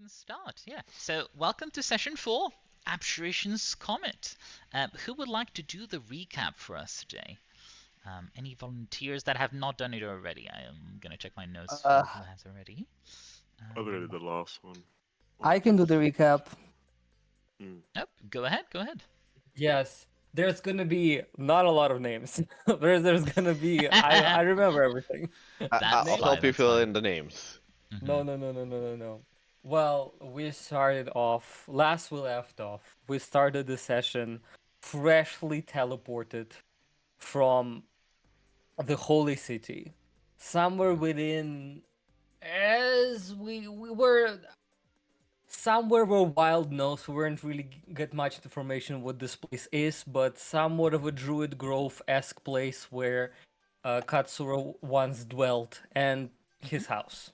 and start. Yeah. So, welcome to session 4, Abjuration's Comet. Who would like to do the recap for us today? Any volunteers that have not done it already? I am going to check my notes to see who has already. I already did the last one. I can do the recap. Nope. Go ahead. Go ahead. Yes, there's gonna be not a lot of names. there's gonna be. I remember everything. I'll That's help you that's fill fine. in the names. No. Well, we started off last we left off. We started the session freshly teleported from the holy city, somewhere within. As we were somewhere where Wild knows we weren't really get much information what this place is, but somewhat of a Druid Grove-esque place where Katsura once dwelt and his house.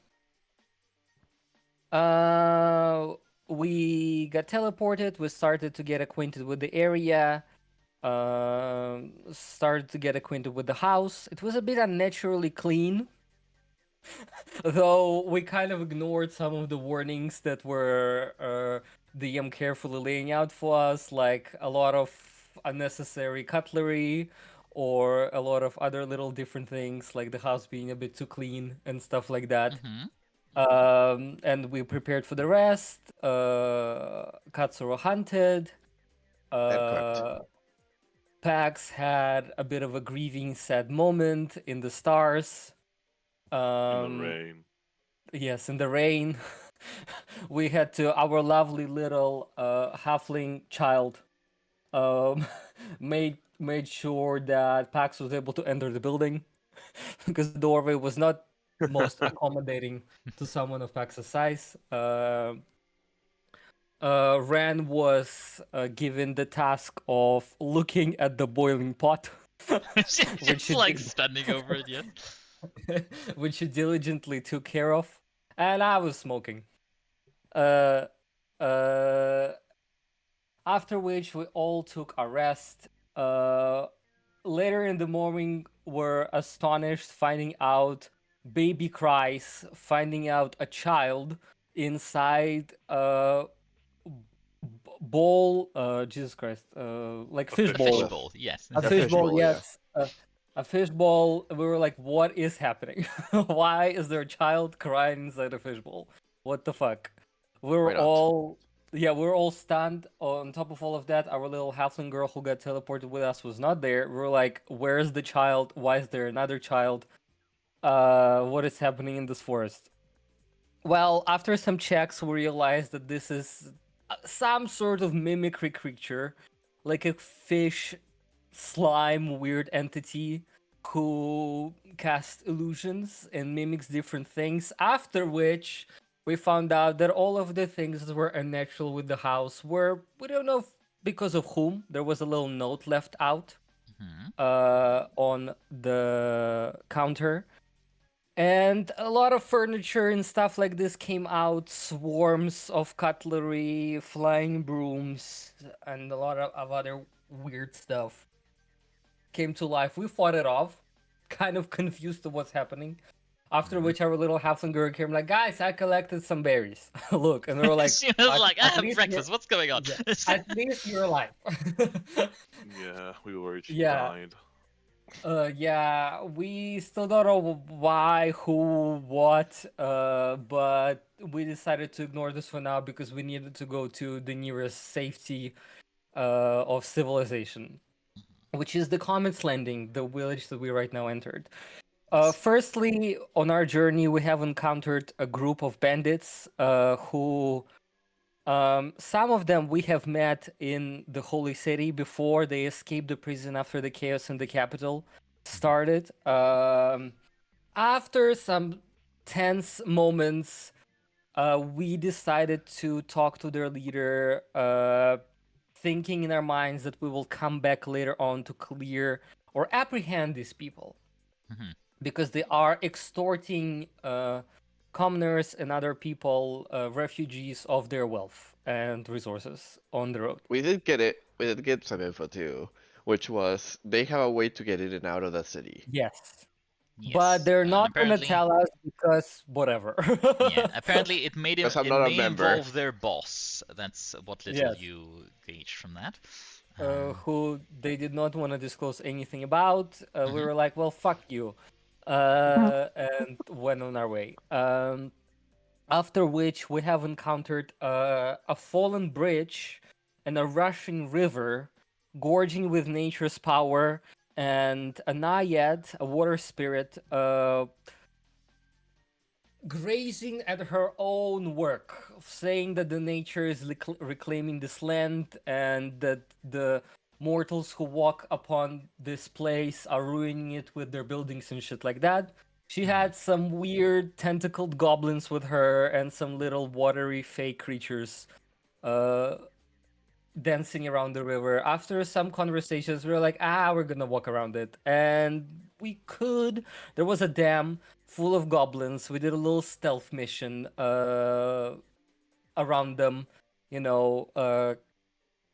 We got teleported. We started to get acquainted with the area. Started to get acquainted with the house. It was a bit unnaturally clean. Though we kind of ignored some of the warnings that were DM carefully laying out for us, like a lot of unnecessary cutlery or a lot of other little different things, like the house being a bit too clean and stuff like that. And we prepared for the rest. Katsuro hunted. Pax had a bit of a grieving, sad moment in the stars. In the rain. Yes, in the rain. We had to, our lovely little halfling child made sure that Pax was able to enter the building because the doorway was not most accommodating to someone of Pax's size. Ran was given the task of looking at the boiling pot. Just like standing over it, yes. Which she diligently took care of, and I was smoking. After which we all took a rest. Later in the morning, we're astonished finding out baby cries, finding out a child inside a bowl. Jesus Christ, like fish bowl. Fish bowl, yes. A fish bowl, yes. A fishbowl. We were like, what is happening? Why is there a child crying inside a fishbowl? What the fuck? We're all stunned. On top of all of that, our little halfling girl who got teleported with us was not there. We were like, where's the child? Why is there another child? What is happening in this forest? Well, after some checks, we realized that this is some sort of mimicry creature, like a fish slime weird entity who casts illusions and mimics different things, after which we found out that all of the things that were unnatural with the house were, we don't know because of whom. There was a little note left out on the counter, and a lot of furniture and stuff like this came out, swarms of cutlery, flying brooms, and a lot of other weird stuff came to life. We fought it off, kind of confused to what's happening. After which our little halfling girl came like, guys, I collected some berries. Look, and they were like, she was like, I have breakfast. What's going on? Yeah, at least you're alive. Yeah, we worried she died. Yeah, we still don't know why, who, what, but we decided to ignore this for now because we needed to go to the nearest safety of civilization, which is the Comet's Landing, the village that we right now entered. Firstly, on our journey, we have encountered a group of bandits who, some of them we have met in the Holy City before they escaped the prison after the chaos in the capital started. After some tense moments, we decided to talk to their leader, thinking in our minds that we will come back later on to clear or apprehend these people. Because they are extorting commoners and other people, refugees, of their wealth and resources on the road. We did get it. We did get some info too, which was they have a way to get in and out of the city. Yes. Yes, but they're not gonna apparently, tell us because whatever. yeah, apparently it Because I'm not a may member. involve their boss. That's what little Yes. you gauge from that. Who they did not want to disclose anything about. We Mhm. were like, well, fuck you, and went on our way. After which we have encountered a fallen bridge and a rushing river, gorging with nature's power, and a naiad, a water spirit, grazing at her own work, saying that the nature is reclaiming this land and that the mortals who walk upon this place are ruining it with their buildings and shit like that. She had some weird tentacled goblins with her and some little watery fake creatures dancing around the river. After some conversations, we were like, we're gonna walk around it. And we could. There was a dam full of goblins. We did a little stealth mission around them.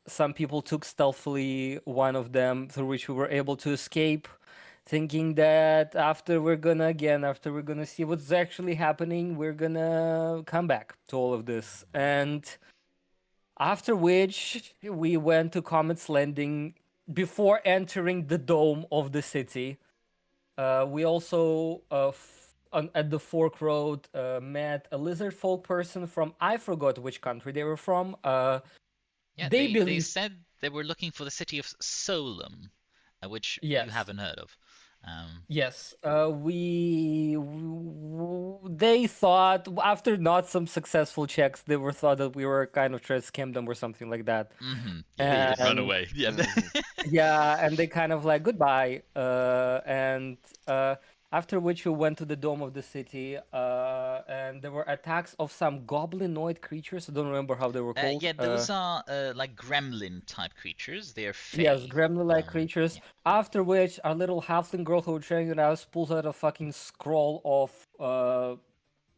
Some people took stealthily one of them, through which we were able to escape, thinking that after we're gonna see what's actually happening, we're gonna come back to all of this. And after which we went to Comet's Landing before entering the dome of the city. We also at the Fork Road met a lizard folk person from, I forgot which country they were from. Yeah, they said they were looking for the city of Solum, which you haven't heard of. Yes, they thought, after not some successful checks, they were thought that we were kind of trying to scam them or something like that. Mm-hmm. Yeah, and run away. Yeah. Yeah, and they kind of like goodbye. After which we went to the dome of the city, and there were attacks of some goblinoid creatures. I don't remember how they were called. Yeah, those are like gremlin type creatures. They are fey. Yes, gremlin-like creatures. Yeah. After which, our little halfling girl who was training with us pulls out a fucking scroll of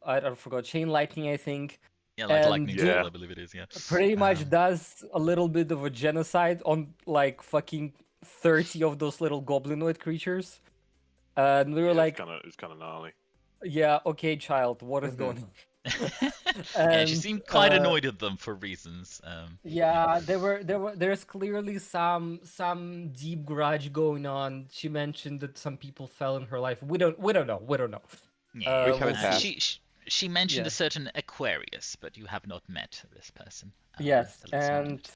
I forgot, chain lightning, I think. Yeah, like lightning scroll, I believe it is. Yeah. Pretty much does a little bit of a genocide on like fucking 30 of those little goblinoid creatures. And we were like, it's kind of gnarly. Yeah, okay, child, what is going on? Yeah, she seemed quite annoyed at them for reasons. Yeah, there's clearly some deep grudge going on. She mentioned that some people fell in her life. We don't know. Yeah, she mentioned a certain Aquarius, but you have not met this person. Yes, and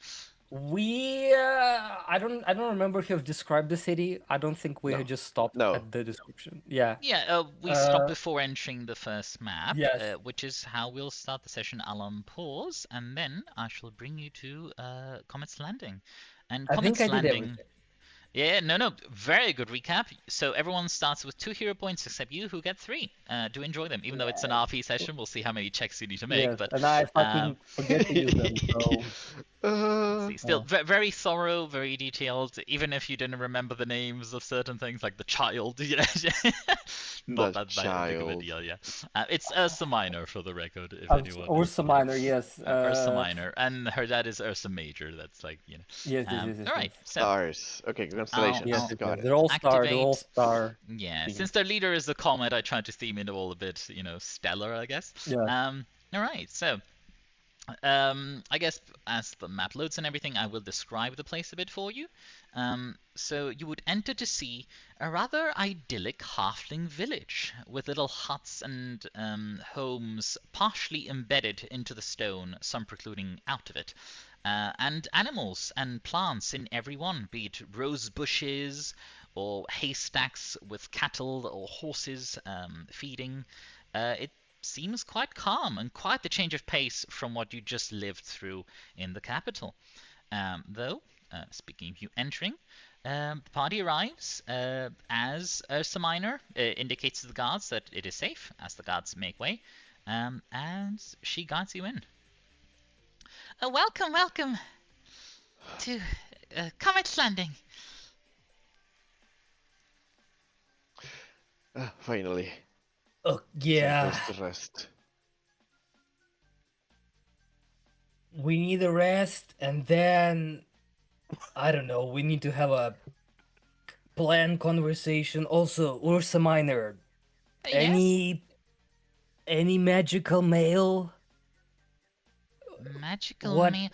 I don't remember if you've described the city. I don't think we had just stopped at the description. Yeah. Yeah, we stopped before entering the first map, yes. Which is how we'll start the session. I'll pause, and then I shall bring you to Comet's Landing. And Comet's Landing. Yeah, no, very good recap. So everyone starts with 2 hero points except you, who get 3. Do enjoy them, even though it's an RP session. We'll see how many checks you need to make. Yes, but and I fucking forget to use them. So. Still very thorough, very detailed. Even if you didn't remember the names of certain things, like the child, not that big of a deal. Yeah, it's Ursa Minor for the record. If anyone. Ursa Minor, yes. Ursa Minor, and her dad is Ursa Major. That's like Yes. All right. So, stars. Okay, constellations. Got it. They're all star. Yeah, since their leader is the Comet, I tried to theme it all a bit, stellar, I guess. Yeah. All right. So. I guess as the map loads and everything, I will describe the place a bit for you. So you would enter to see a rather idyllic halfling village with little huts and homes partially embedded into the stone, some precluding out of it. And animals and plants in every one, be it rose bushes or haystacks with cattle or horses feeding. It seems quite calm and quite the change of pace from what you just lived through in the capital. Though, speaking of you entering, the party arrives as Ursa Minor indicates to the guards that it is safe, as the guards make way, and she guides you in. Welcome to Comet's Landing. Finally. Oh, yeah. The rest. We need a rest, and then I don't know. We need to have a planned conversation. Also, Ursa Minor, Yes? Any magical mail? Magical What? mail.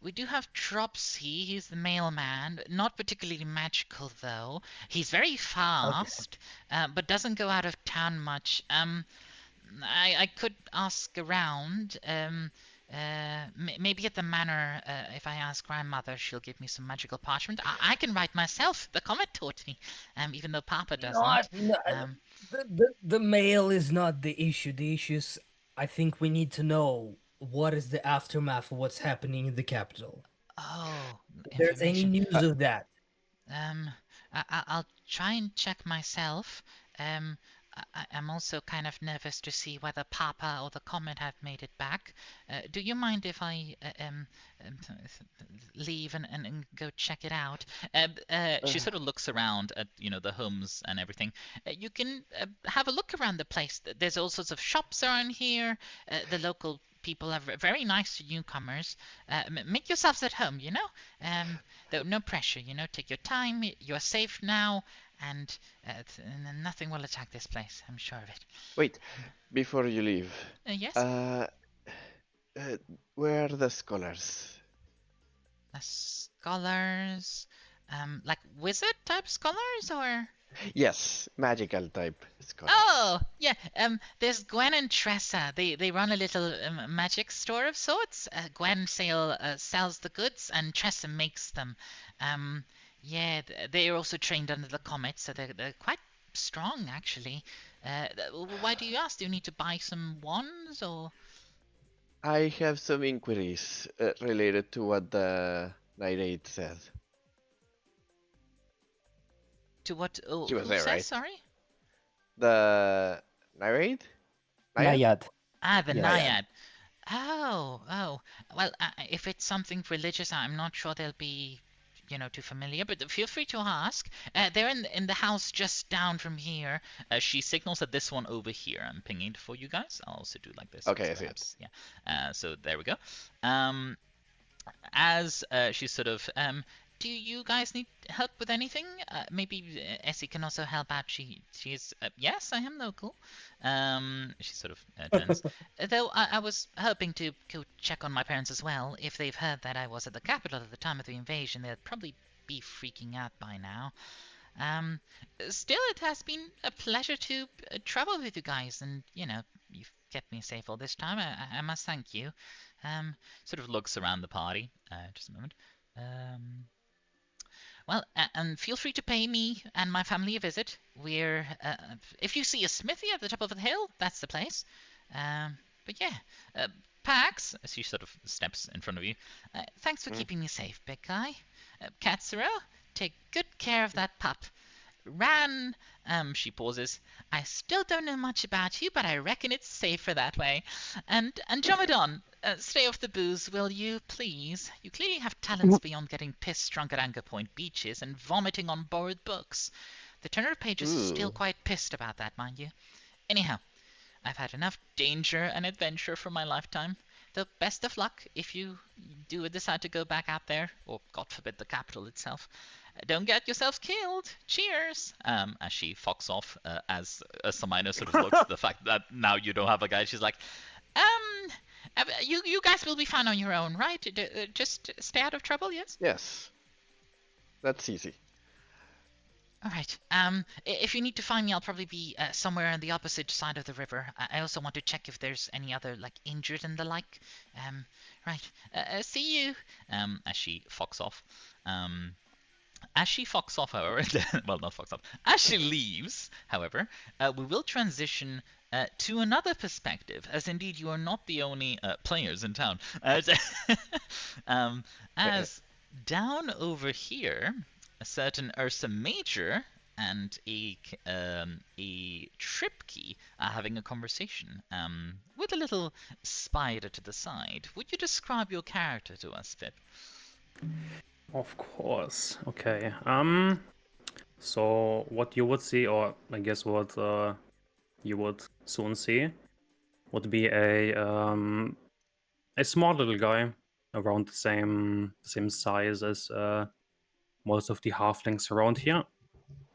We do have Dropsy. He's the mailman. Not particularly magical though. He's very fast, but doesn't go out of town much. I could ask around. Maybe at the manor, if I ask grandmother, she'll give me some magical parchment. I can write myself. The Comet taught me, even though Papa doesn't. The mail is not the issue. The issue is, I think we need to know what is the aftermath of what's happening in the capital. Oh, If there's any news of that. I'll try and check myself. I'm also kind of nervous to see whether Papa or the Comet have made it back. Do you mind if I leave and go check it out? She sort of looks around at, the homes and everything. You can have a look around the place. There's all sorts of shops around here. The local people are very nice to newcomers. Make yourselves at home, though no pressure, take your time. You're safe now, and nothing will attack this place, I'm sure of it. Wait, before you leave. Yes? Where are the scholars? The scholars? Like wizard type scholars, or? Yes, magical type scholars. Oh, yeah. There's Gwen and Tressa. They run a little magic store of sorts. Gwen sells the goods, and Tressa makes them. Yeah, they are also trained under the Comet, so they're quite strong, actually. Why do you ask? Do you need to buy some wands, or? I have some inquiries related to what the narrate said. To what? Oh, She was who there, says, right? sorry? The narrate? Naiad. The Yes. Naiad. Oh. Well, if it's something religious, I'm not sure they'll be, too familiar. But feel free to ask. They're in the house just down from here. She signals at this one over here. I'm pinging it for you guys. I'll also do like this. Okay, I see it. Yeah. So there we go. As she sort of do you guys need help with anything? Maybe Essie can also help out. She's yes, I am local. She sort of turns. Though I was hoping to go check on my parents as well. If they've heard that I was at the capital at the time of the invasion, they'll probably be freaking out by now. Still, it has been a pleasure to travel with you guys, and you've kept me safe all this time. I must thank you. Sort of looks around the party. Just a moment. Well, and feel free to pay me and my family a visit. We're, if you see a smithy at the top of the hill, that's the place. But yeah, Pax, as she sort of steps in front of you, thanks for keeping me safe, big guy. Katsuro, take good care of that pup. Ran, she pauses. I still don't know much about you, but I reckon it's safer that way. And Andromedon, stay off the booze, will you, please? You clearly have talents beyond getting pissed drunk at Anchor Point beaches and vomiting on borrowed books. The turner of pages is still quite pissed about that, mind you. Anyhow, I've had enough danger and adventure for my lifetime. Though best of luck if you do decide to go back out there, or God forbid the capital itself. Don't get yourselves killed. Cheers. As she fucks off, as Samina sort of looks at the fact that now you don't have a guide, she's like, you guys will be fine on your own, right? Just stay out of trouble, yes? Yes. That's easy. All right. If you need to find me, I'll probably be somewhere on the opposite side of the river. I also want to check if there's any other, injured and the like. Right. See you. As she fucks off. As she fucks off, however, well, not fucks off, as she leaves, however, we will transition to another perspective, as indeed you are not the only players in town. As down over here, a certain Ursa Major and a Tripkey are having a conversation with a little spider to the side. Would you describe your character to us, Pip? Of course. Okay. So what you would see, or I guess what you would soon see, would be a small little guy around the same size as most of the halflings around here.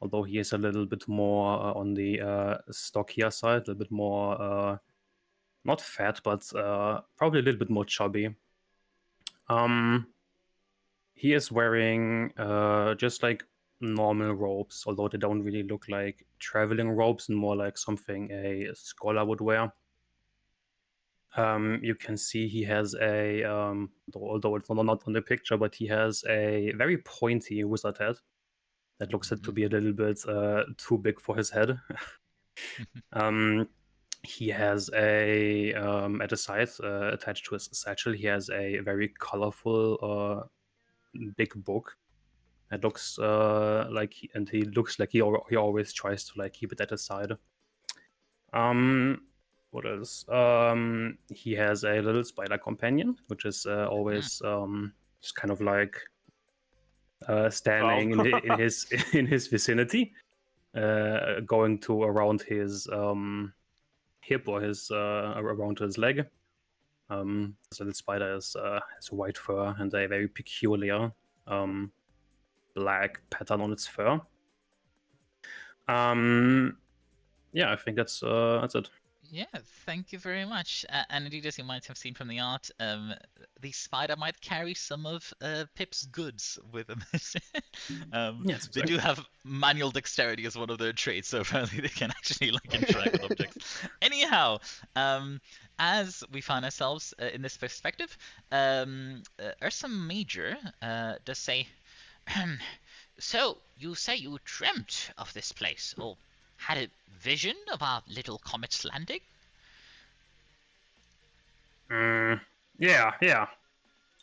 although he is a little bit more on the stockier side, a little bit more not fat, but probably a little bit more chubby. He is wearing just like normal robes, although they don't really look like traveling robes and more like something a scholar would wear. You can see he has a, although it's not on the picture, but he has a very pointy wizard head that looks to be a little bit too big for his head. He has a, at the side, attached to his satchel, he has a very colorful big book. It looks like, and he looks like he always tries to like keep it at his side. What else? He has a little spider companion, which is always just kind of like standing in his vicinity, going to around his hip or his around his leg. This little spider has white fur and a very peculiar black pattern on its fur. Yeah, I think that's it. Yeah, thank you very much. And indeed, as you might have seen from the art, the spider might carry some of Pip's goods with him. Yes, They do have manual dexterity as one of their traits, so apparently they can actually like interact with objects. Anyhow, as we find ourselves in this perspective, Ursa Major does say, "So you say you dreamt of this place, or had a vision of our little comet's landing?" Yeah.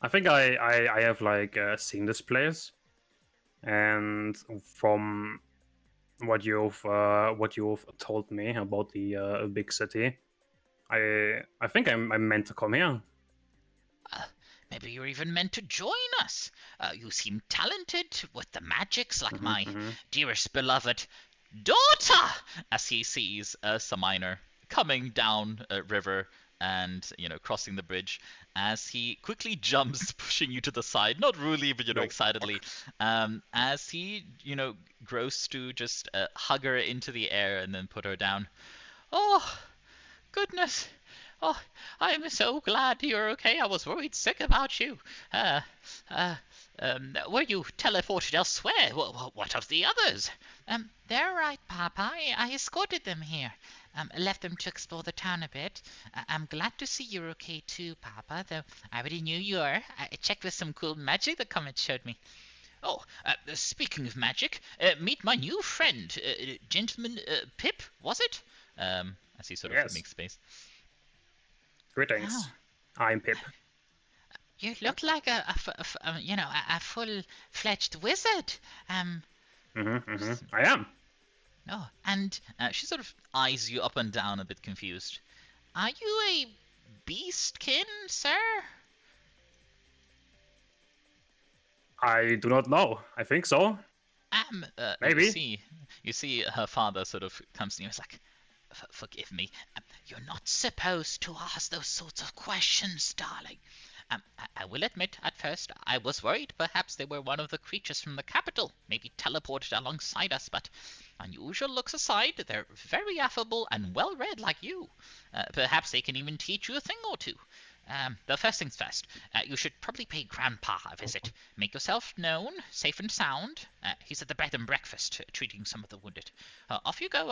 I think I have like seen this place, and from what you've told me about the big city, I think I'm meant to come here. Maybe you're even meant to join us. You seem talented with the magics, like my dearest beloved daughter, as he sees Ursa Minor coming down a river and, crossing the bridge, as he quickly jumps, pushing you to the side, not rudely, but, excitedly, as he, grows to just hug her into the air and then put her down. "Oh, goodness. Oh, I'm so glad you're okay. I was worried sick about you. Were you teleported elsewhere? What of the others?" "They're right, Papa. I escorted them here. Left them to explore the town a bit. I'm glad to see you're okay too, Papa, though I already knew you were. I checked with some cool magic the Comet showed me. Oh, speaking of magic, meet my new friend, Gentleman Pip, was it?" As he sort of makes space. Greetings. Oh. I'm Pip. You look like a full-fledged wizard. I am. Oh, and she sort of eyes you up and down, a bit confused. "Are you a beastkin, sir?" I do not know. I think so. Maybe. You see her father sort of comes to you and is like, "Forgive me. You're not supposed to ask those sorts of questions, darling. I will admit, at first, I was worried perhaps they were one of the creatures from the capital, maybe teleported alongside us, but unusual looks aside, they're very affable and well-read like you. Perhaps they can even teach you a thing or two. The first things first, you should probably pay Grandpa a visit. Make yourself known, safe and sound. He's at the bed and breakfast, treating some of the wounded. Off you go.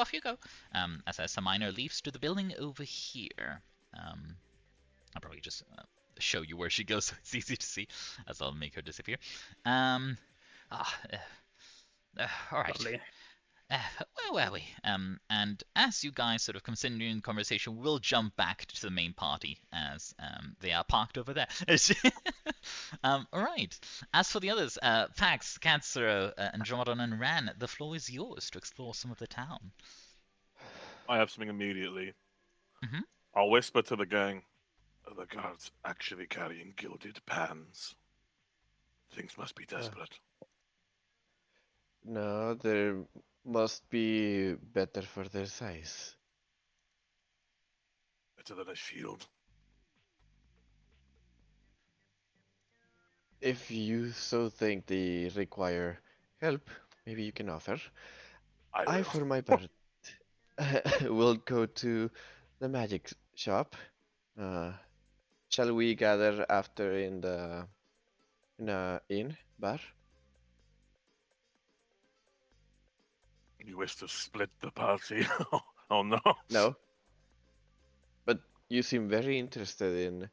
As Ursa Minor leaves to the building over here. I'll probably just show you where she goes so it's easy to see, as I'll make her disappear. All right. Lovely. Where were we? And as you guys sort of continue in conversation, we'll jump back to the main party as they are parked over there. All right. As for the others, Pax, Katsuro, Andromedon, and Ran, the floor is yours to explore some of the town. I have something immediately. Mm-hmm. I'll whisper to the gang. "Are the guards actually carrying gilded pans? Things must be desperate." No, there must be better for their size. Better than a shield. If you so think they require help, maybe you can offer. I will. For my part, will go to the magic shop. Shall we gather after in the inn bar? You wish to split the party? Oh no. No, but you seem very interested in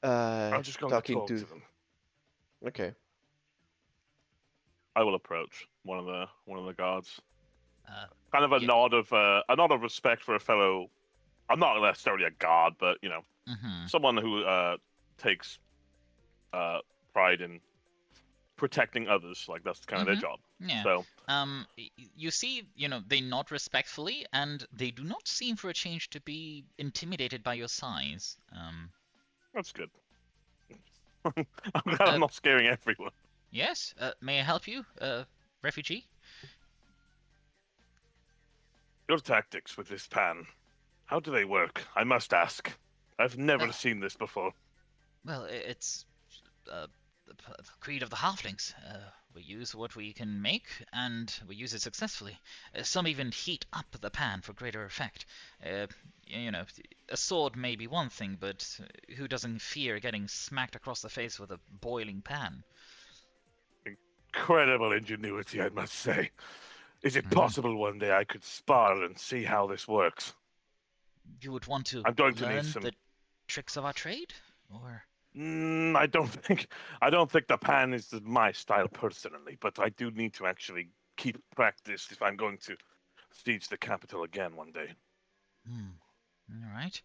I'm just going to talking talk to. to them. Okay. I will approach one of the guards. Kind of yeah. a nod of respect for a fellow. I'm not necessarily a guard, but you know, Mm-hmm. someone who takes pride in protecting others. Like that's kind of their job. Yeah. So You see, they nod respectfully, and they do not seem for a change to be intimidated by your size. that's good. I'm glad I'm not scaring everyone. Yes. May I help you, refugee? Your tactics with this pan, how do they work? I must ask. I've never seen this before. Well, it's the creed of the halflings. We use what we can make, and we use it successfully. Some even heat up the pan for greater effect. A sword may be one thing, but who doesn't fear getting smacked across the face with a boiling pan? Incredible ingenuity, I must say. Is it possible one day I could spar and see how this works? You would want to I'm going to learn need some the tricks of our trade, or? I don't think the pan is my style personally, but I do need to actually keep practice if I'm going to siege the capital again one day. All right.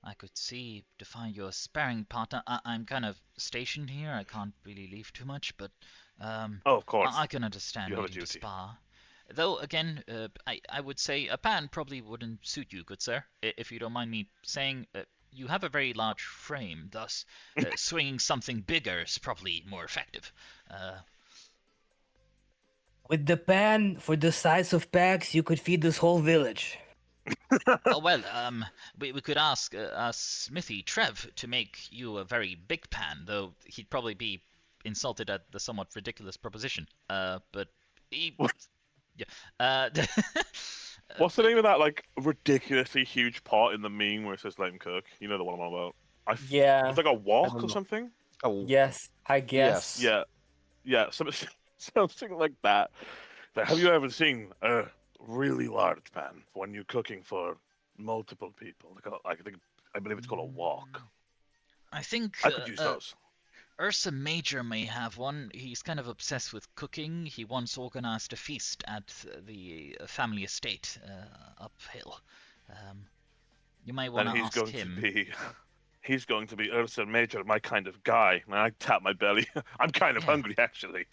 I could see to find your sparring partner. I'm kind of stationed here. I can't really leave too much, but Oh, of course. I can understand You have a needing to duty. spar. Though again, I would say a pan probably wouldn't suit you, good sir. If you don't mind me saying, you have a very large frame, thus swinging something bigger is probably more effective. With the pan, for the size of packs, you could feed this whole village. Oh well, we could ask Smithy Trev to make you a very big pan, though he'd probably be insulted at the somewhat ridiculous proposition. But he, What? yeah. What's the name of that like ridiculously huge pot in the meme where it says "Let him cook"? You know the one I'm on about. Yeah. It's like a wok don't or know. something. Oh, Yes, I guess. Yeah, something like that. But have you ever seen a really large pan when you're cooking for multiple people? I believe it's called a wok. I think I could use those. Ursa Major may have one. He's kind of obsessed with cooking. He once organized a feast at the family estate uphill. You might want to ask him. He's going to be Ursa Major, my kind of guy. And I tap my belly. I'm kind of hungry, actually.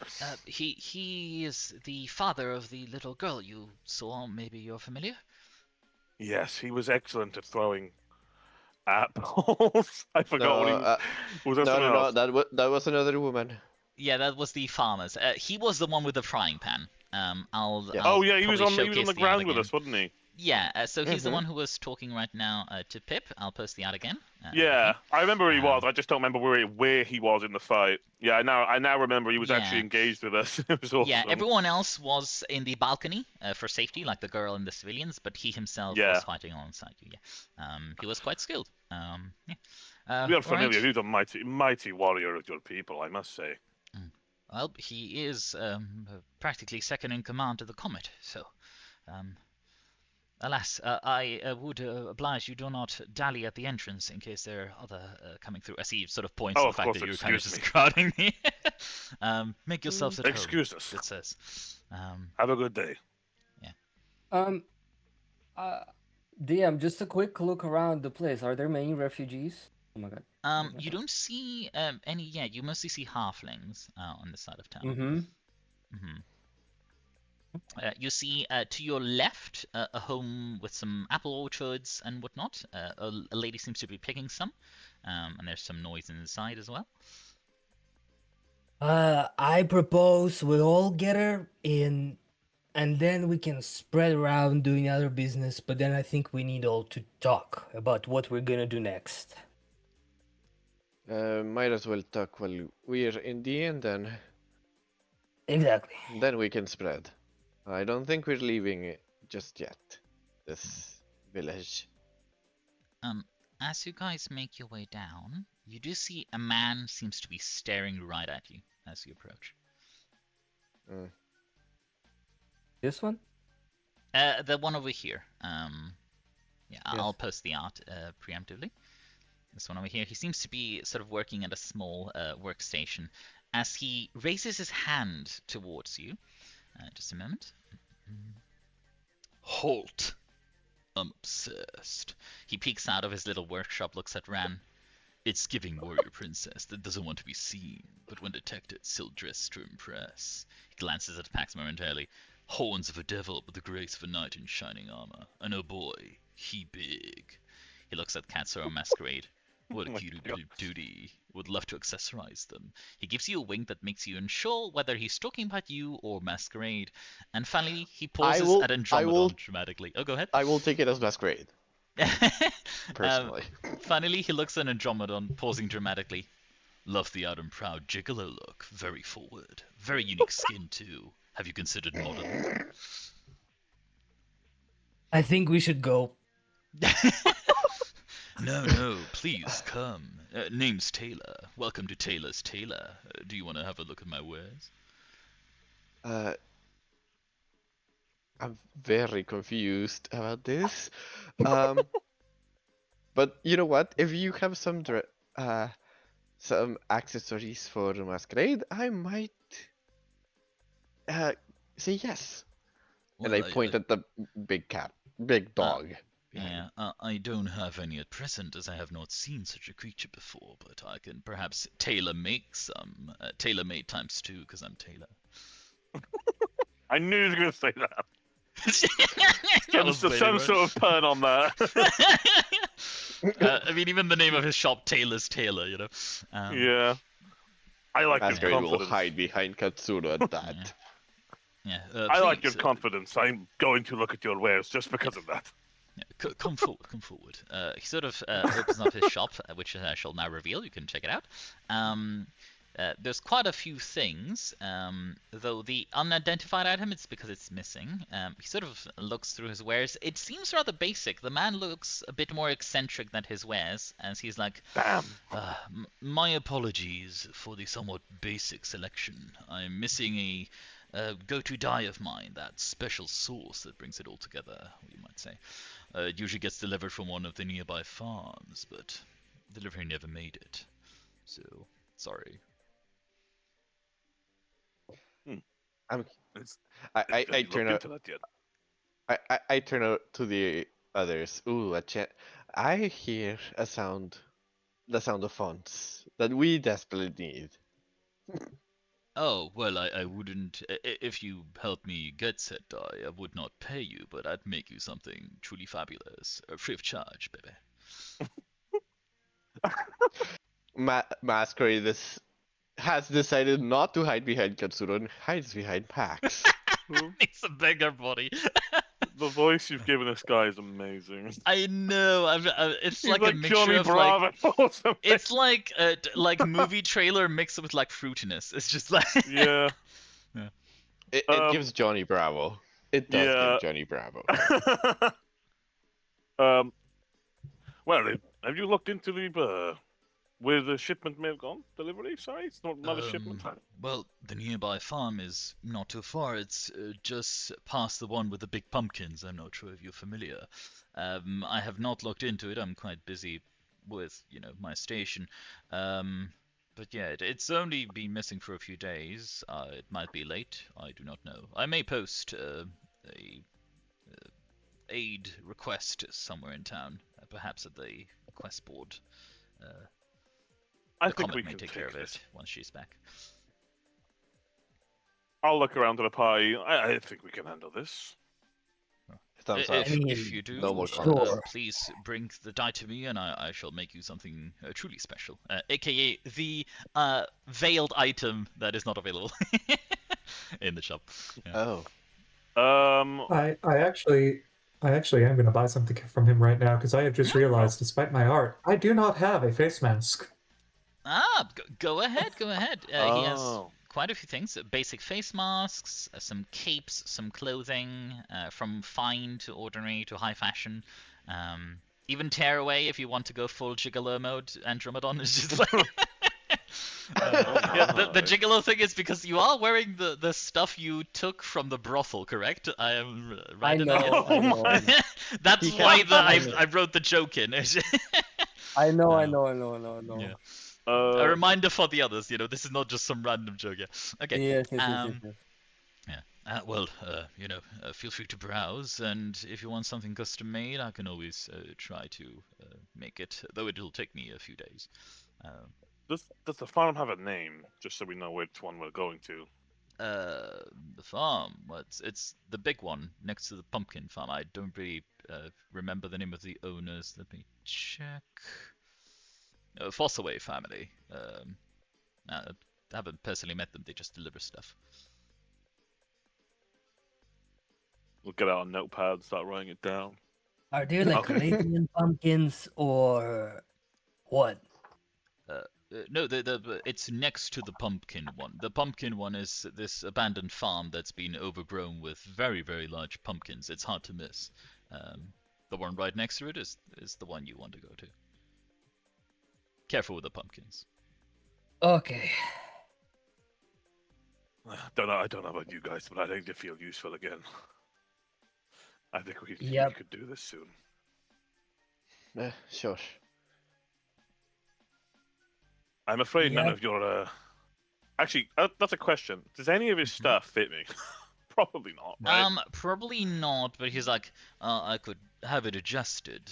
He is the father of the little girl you saw. Maybe you're familiar? Yes, he was excellent at throwing apples. I forgot what he was. Was there someone else? That was another woman. Yeah, that was the farmer's. He was the one with the frying pan. He was on the ground with us, wasn't he? Yeah, so he's the one who was talking right now to Pip. I'll post the ad again. Yeah, I remember where he was. I just don't remember where he was in the fight. Yeah, I now remember he was actually engaged with us. It was awesome. Yeah, everyone else was in the balcony for safety, like the girl and the civilians, but he himself was fighting alongside you. Yeah, he was quite skilled. We are familiar. He's a mighty warrior of your people, I must say. Well, he is practically second in command to the Comet, so. Alas, I would oblige you do not dally at the entrance in case there are other coming through. I see you sort of points to the fact that you're kind of just crowding me. Make yourselves at home. Excuse us. It says. Have a good day. Yeah. DM, just a quick look around the place. Are there many refugees? Oh my god. You don't see any yet. You mostly see halflings on this side of town. Mm-hmm. You see to your left a home with some apple orchards and whatnot. A lady seems to be picking some, and there's some noise inside as well. I propose we all get her in, and then we can spread around doing other business. But then I think we need all to talk about what we're gonna do next. Might as well talk while we're in the end then. Exactly. Then we can spread. I don't think we're leaving just yet. This village. As you guys make your way down, you do see a man seems to be staring right at you as you approach. This one? The one over here. Yeah, Yes. I'll post the art preemptively. This one over here. He seems to be sort of working at a small workstation. As he raises his hand towards you. Just a moment. Halt! I'm obsessed. He peeks out of his little workshop, looks at Ran. It's giving warrior princess that doesn't want to be seen, but when detected, still dressed to impress. He glances at Pax momentarily. Horns of a devil, but the grace of a knight in shining armor. And oh boy, he big. He looks at Katsuro Masquerade. What a cutie duty. Would love to accessorize them. He gives you a wink that makes you unsure whether he's talking about you or Masquerade. And finally, he pauses at Andromedon dramatically. Oh, go ahead. I will take it as Masquerade. Personally. Finally, he looks at Andromedon, pausing dramatically. Love the out and proud gigolo look. Very forward. Very unique skin, too. Have you considered modern? I think we should go. No, please come. Name's Taylor. Welcome to Taylor's Tailor. Do you want to have a look at my wares? I'm very confused about this. But you know what? If you have some accessories for the Masquerade, I might say yes. Well, And I point at the big dog. Yeah, I don't have any at present, as I have not seen such a creature before, but I can perhaps tailor-make some. Tailor-made times 2, because I'm Taylor. I knew you were going to say that. That was Some sort of pun on that. I mean, even the name of his shop, Taylor's Tailor, you know? Yeah. I like your Masquerade will confidence. hide behind Katsuro at that. Yeah. I like your please, confidence. I'm going to look at your wares just because of that. Yeah, come forward, come forward. He sort of opens up his shop, which I shall now reveal. You can check it out. There's quite a few things, though the unidentified item, it's because it's missing. He sort of looks through his wares. It seems rather basic. The man looks a bit more eccentric than his wares, as he's like, Damn. my apologies for the somewhat basic selection. I'm missing a go-to dye of mine, that special sauce that brings it all together, you might say. It usually gets delivered from one of the nearby farms, but delivery never made it. So, sorry. I turn out. I turn out to the others. Ooh, I hear a sound, the sound of fonts that we desperately need. Oh, well, I wouldn't. If you help me get said dye, I would not pay you, but I'd make you something truly fabulous. Free of charge, baby. Masquerade has decided not to hide behind Katsuro and hides behind Pax. It's a bigger body. The voice you've given this guy is amazing. I know. It's He's like a mixture Johnny of Bravo or something. It's like movie trailer mixed with like fruitiness. It's just like Yeah. It gives Johnny Bravo. It does give Johnny Bravo. Well, have you looked into the where the shipment may have gone? Delivery? Sorry, it's not a shipment. Well, the nearby farm is not too far. It's just past the one with the big pumpkins. I'm not sure if you're familiar. I have not looked into it. I'm quite busy with, my station. But yeah, it's only been missing for a few days. It might be late. I do not know. I may post a aid request somewhere in town, perhaps at the quest board. I think Comet we may can take care of this. it once she's back. I'll look around to the pie. I think we can handle this. Thumbs up. If you do, No more please bring the die to me, and I shall make you something truly special, aka the veiled item that is not available in the shop. Yeah. Oh. I actually am going to buy something from him right now because I have just realized, despite my art, I do not have a face mask. Go ahead. He has quite a few things. Basic face masks, some capes, some clothing, from fine to ordinary to high fashion. Even tearaway if you want to go full gigolo mode. Andromedon is just like... yeah, the gigolo thing is because you are wearing the stuff you took from the brothel, correct? I am right. I know. That's why I wrote the joke in. I know. Yeah. A reminder for the others, this is not just some random joke. Yeah. Okay. Yes. Yeah. Well, feel free to browse, and if you want something custom made, I can always try to make it, though it'll take me a few days. Does the farm have a name, just so we know which one we're going to? The farm. Well, it's the big one next to the pumpkin farm. I don't really remember the name of the owners. Let me check. Fossaway family. I haven't personally met them. They just deliver stuff. We'll get out a notepad, start writing it down. Are there like Canadian pumpkins or what? No, it's next to the pumpkin one. The pumpkin one is this abandoned farm that's been overgrown with very, very large pumpkins. It's hard to miss. The one right next to it is the one you want to go to. Careful with the pumpkins. Okay. I don't know about you guys, but I think they feel useful again. I think we could do this soon. Sure. I'm afraid none of your... Actually, that's a question. Does any of his stuff fit me? Probably not, right? Probably not, but he's like, I could have it adjusted.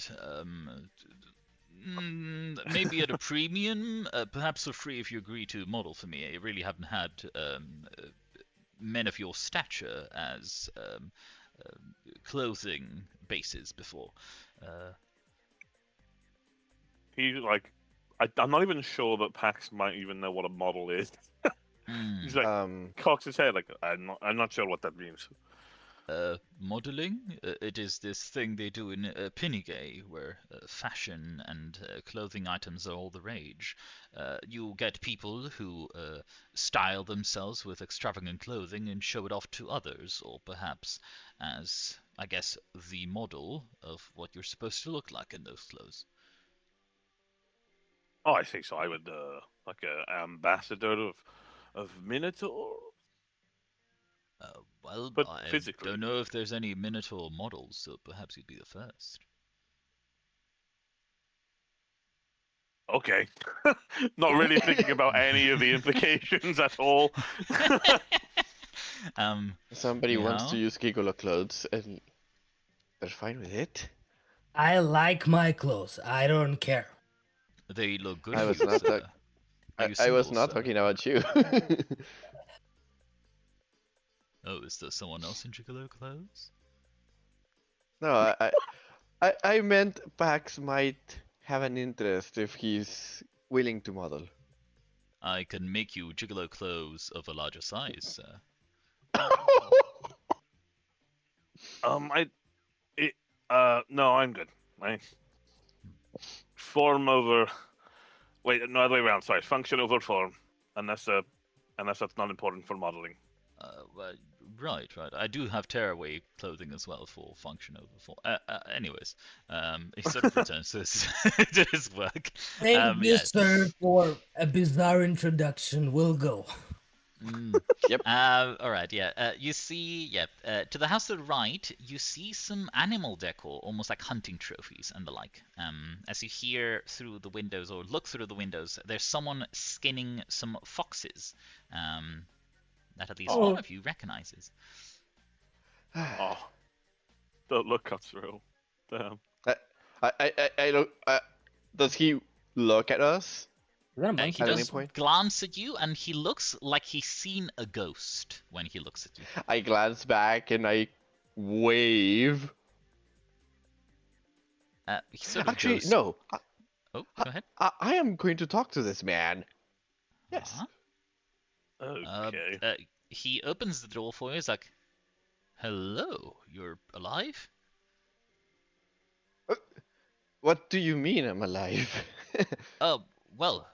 Maybe at a premium, perhaps for free if you agree to model for me. I really haven't had men of your stature as clothing bases before. I'm not even sure that Pax might even know what a model is. He's like, cocks his head like, I'm not sure what that means. Modeling? It is this thing they do in Pinigay, where fashion and clothing items are all the rage. You get people who style themselves with extravagant clothing and show it off to others, or perhaps as, I guess, the model of what you're supposed to look like in those clothes. Oh, I see. So I would, like an ambassador of Minotaur? Well, but I physically. Don't know if there's any Minotaur models, so perhaps you'd be the first. Okay. Not really thinking about any of the implications at all. Somebody wants to use gigolo clothes, and they're fine with it. I like my clothes. I don't care. They look good. I was not talking about you. Oh, is there someone else in gigolo clothes? No, I meant Pax might have an interest if he's willing to model. I can make you gigolo clothes of a larger size, sir. No, I'm good. Form over... Wait, no, other way around, sorry. Function over form, unless that's not important for modeling. Well, right. I do have tearaway clothing as well for function over form. Anyways, he sort of returns to his work. Thank you, sir, for a bizarre introduction. We'll go. Yep. All right. Yeah. You see. Yep. To the house to the right, you see some animal decor, almost like hunting trophies and the like. As you hear through the windows or look through the windows, there's someone skinning some foxes. That at least one of you recognizes. Oh, don't look cut through. Damn. I don't. Does he look at us? He does glance at you, and he looks like he's seen a ghost when he looks at you. I glance back and I wave. He sort of Actually, goes... no. Oh, go ahead. I am going to talk to this man. Yes. Okay. He opens the door for you. He's like, "Hello, you're alive?" What do you mean I'm alive? Well,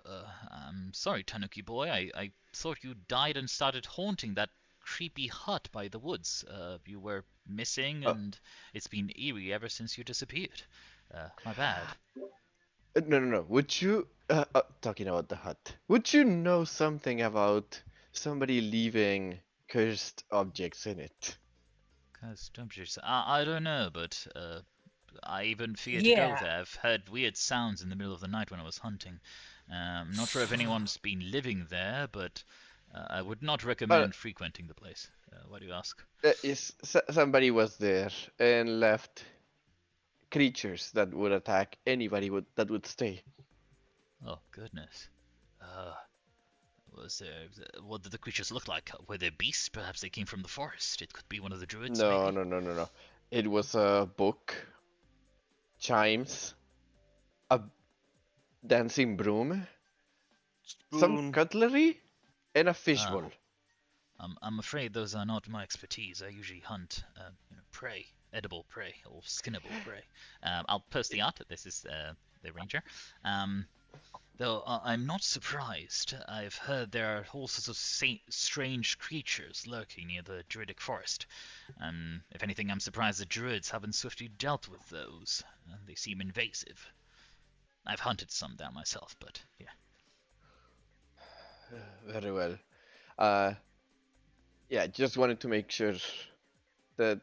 I'm sorry, Tanuki boy. I thought you died and started haunting that creepy hut by the woods. You were missing, and it's been eerie ever since you disappeared. My bad. No. Would you, talking about the hut, would you know something about somebody leaving cursed objects in it? Cursed objects. I don't know, but I even fear to go Yeah. there. I've heard weird sounds in the middle of the night when I was hunting. I'm not sure if anyone's been living there, but I would not recommend frequenting the place. Why do you ask? Somebody was there and left creatures that would attack anybody that would stay. Oh, goodness. Was there... What did the creatures look like? Were they beasts? Perhaps they came from the forest. It could be one of the druids, maybe? No. It was a book, chimes, a dancing broom, some Spoon. cutlery, and a fishbowl. I'm afraid those are not my expertise. I usually hunt, prey, edible prey, or skinnable prey. I'll post the art. This is the ranger. Though I'm not surprised. I've heard there are all sorts of strange creatures lurking near the druidic forest. If anything, I'm surprised the druids haven't swiftly dealt with those. They seem invasive. I've hunted some down myself, but yeah. Very well. Yeah, just wanted to make sure that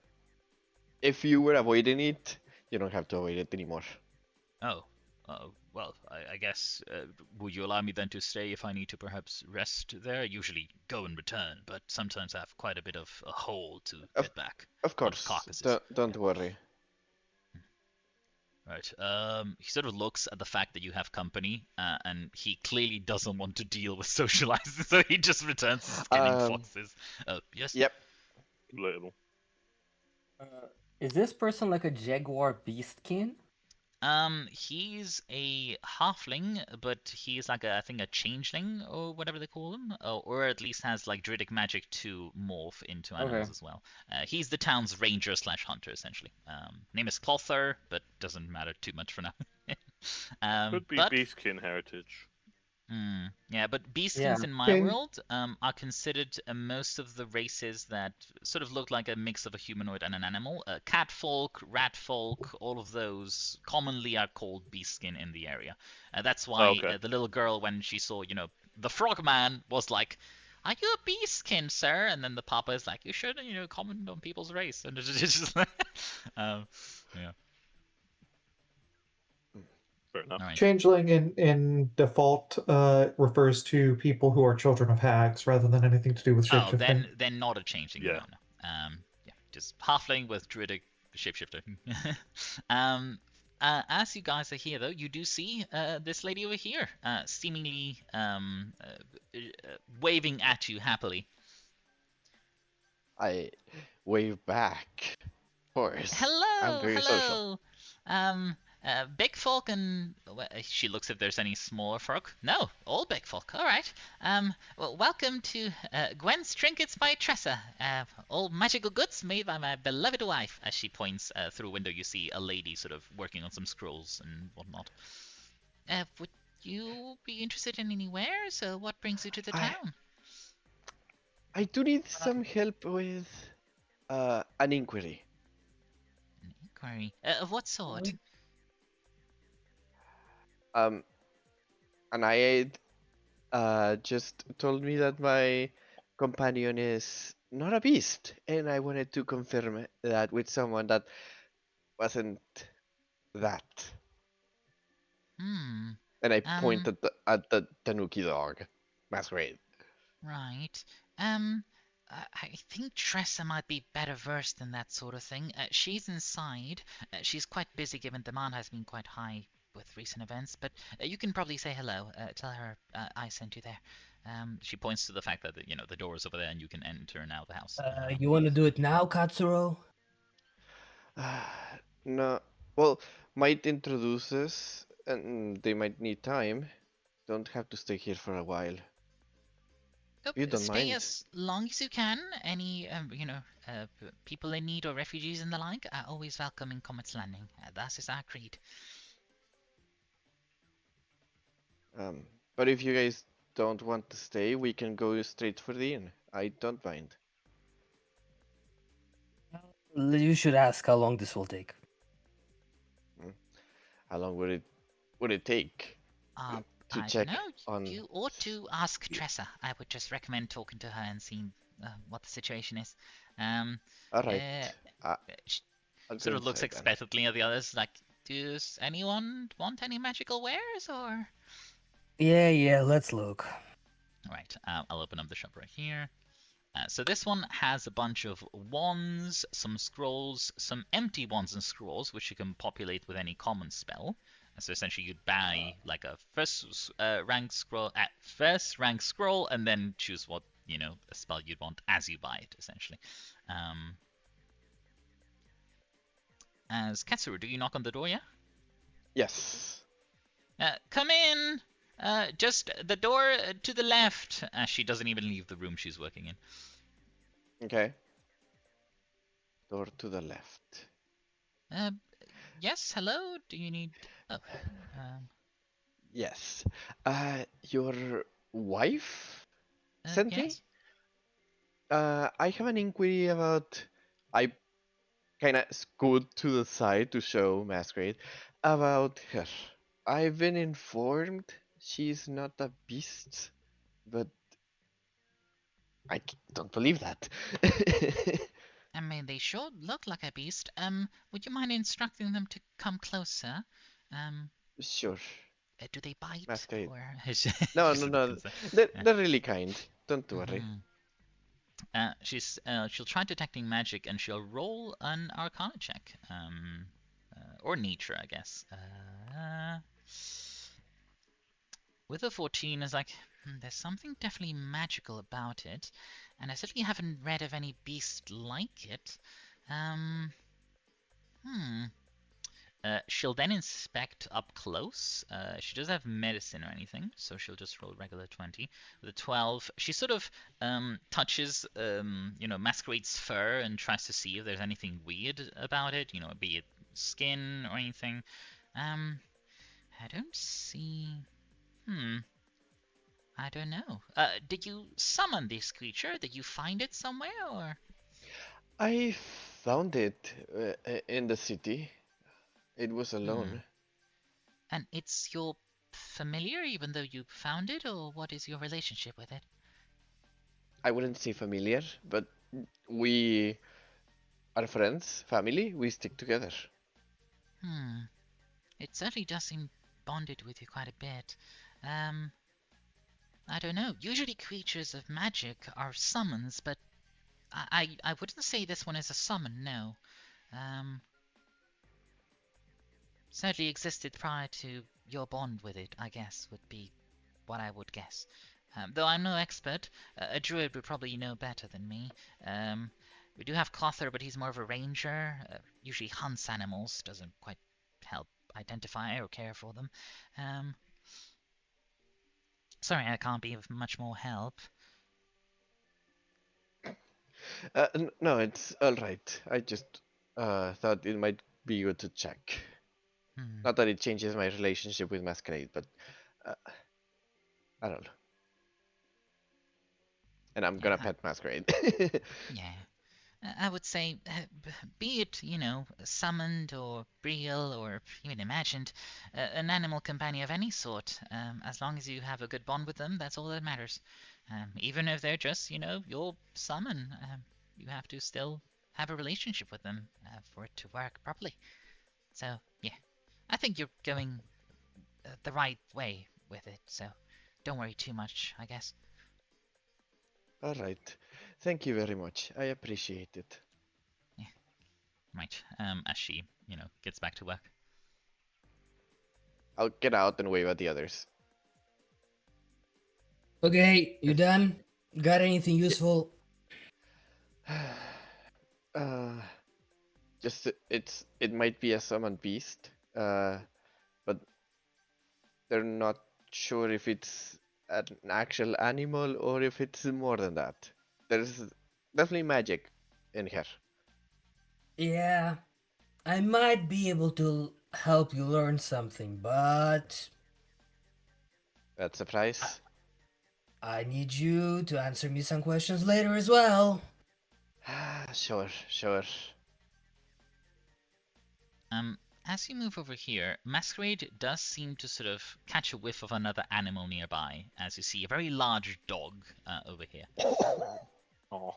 if you were avoiding it, you don't have to avoid it anymore. Oh, well, I guess, would you allow me then to stay if I need to perhaps rest there? Usually go and return, but sometimes I have quite a bit of a hole to get back. Of course, don't worry. Right. He sort of looks at the fact that you have company, and he clearly doesn't want to deal with socializing, so he just returns to skinning foxes. Yes? Yep. Little. Is this person like a jaguar beastkin? He's a halfling, but he's like I think a changeling or whatever they call them, or at least has like druidic magic to morph into animals as well. He's the town's ranger / hunter essentially. Name is Clother, but doesn't matter too much for now. Could be beastkin heritage. Yeah, but beastkins in my world are considered most of the races that sort of look like a mix of a humanoid and an animal. Catfolk, ratfolk, all of those commonly are called beastskin in the area. That's why the little girl, when she saw, the frogman, was like, "Are you a beastskin, sir?" And then the papa is like, "You shouldn't, comment on people's race." And it's just yeah. Right. Changeling in default refers to people who are children of hags rather than anything to do with shapeshifting. Oh, then not a changeling. Yeah. No. Just halfling with druidic shapeshifter. As you guys are here, though, you do see this lady over here, seemingly waving at you happily. I wave back. Of course. Hello. I'm very social. Big folk and she looks if there's any smaller folk. No, all big folk. All right. Well, welcome to Gwen's Trinkets by Tressa. All magical goods made by my beloved wife. As she points through a window, you see a lady sort of working on some scrolls and whatnot. Would you be interested in any wares? What brings you to the town? I do need some help with an inquiry. An inquiry? Of what sort? And I just told me that my companion is not a beast, and I wanted to confirm that with someone that wasn't that. And I pointed at the Tanuki dog masquerade. Right. I think Tressa might be better versed in that sort of thing. She's inside. She's quite busy given demand has been quite high with recent events, but you can probably say hello. Tell her I sent you there. She points to the fact that the door is over there and you can enter and out of the house. You want to do it now, Katsuro? No. Well, might introduce us, and they might need time. Don't have to stay here for a while. You don't Stay mind. as long as you can. Any people in need or refugees and the like are always welcome in Comet's Landing. That is our creed. But if you guys don't want to stay, we can go straight for the inn. I don't mind. You should ask how long this will take. How long would it take to I check don't know. on? You ought to ask Tressa. I would just recommend talking to her and seeing what the situation is. All right. She I'll sort go of looks inside then. expectantly at the others, like, does anyone want any magical wares, or? Yeah, let's look. Right, I'll open up the shop right here. So this one has a bunch of wands, some scrolls, some empty wands and scrolls, which you can populate with any common spell. So essentially, you'd buy like a first rank scroll, and then choose what a spell you'd want as you buy it, essentially. As Katsuru, do you knock on the door? Yeah. Yes. Come in. Just the door to the left. She doesn't even leave the room she's working in. Okay. Door to the left. Yes. Hello. Do you need? Oh, Yes. Your wife sent me? yes. I have an inquiry about. I kind of scoot to the side to show Masquerade about her. I've been informed she's not a beast, but I don't believe that. I mean, they sure look like a beast. Would you mind instructing them to come closer? Sure. Do they bite? Masquerade. Or... No. They're really kind. Don't worry. She'll try detecting magic, and she'll roll an Arcana check, or nature, I guess. With a 14, is like, there's something definitely magical about it, and I certainly haven't read of any beast like it. She'll then inspect up close. She doesn't have medicine or anything, so she'll just roll regular 20. With a 12, she sort of touches, Masquerade's fur and tries to see if there's anything weird about it, be it skin or anything. I don't see... I don't know. Did you summon this creature? Did you find it somewhere, or...? I found it in the city. It was alone. And it's your familiar, even though you found it, or what is your relationship with it? I wouldn't say familiar, but we are friends, family. We stick together. It certainly does seem bonded with you quite a bit. I don't know. Usually creatures of magic are summons, but I wouldn't say this one is a summon, no. Certainly existed prior to your bond with it, I guess, would be what I would guess. Though I'm no expert, a druid would probably know better than me. We do have Clother, but he's more of a ranger, usually hunts animals, doesn't quite help identify or care for them. Sorry, I can't be of much more help. No, it's all right. I just thought it might be good to check. Not that it changes my relationship with Masquerade, but I don't know. And I'm gonna pet Masquerade. Yeah. I would say, be it, summoned or real or even imagined, an animal companion of any sort, as long as you have a good bond with them, that's all that matters. Even if they're just, your summon, you have to still have a relationship with them for it to work properly. So, yeah, I think you're going the right way with it, so don't worry too much, I guess. All right. Thank you very much. I appreciate it. Yeah. Right. As she, gets back to work. I'll get out and wave at the others. Okay, you done? Got anything useful? Just it might be a summoned beast, but they're not sure if it's an actual animal or if it's more than that. There's definitely magic in here. Yeah, I might be able to help you learn something, but... That's a price. I need you to answer me some questions later as well. Sure, sure. As you move over here, Masquerade does seem to sort of catch a whiff of another animal nearby, as you see a very large dog over here. Oh.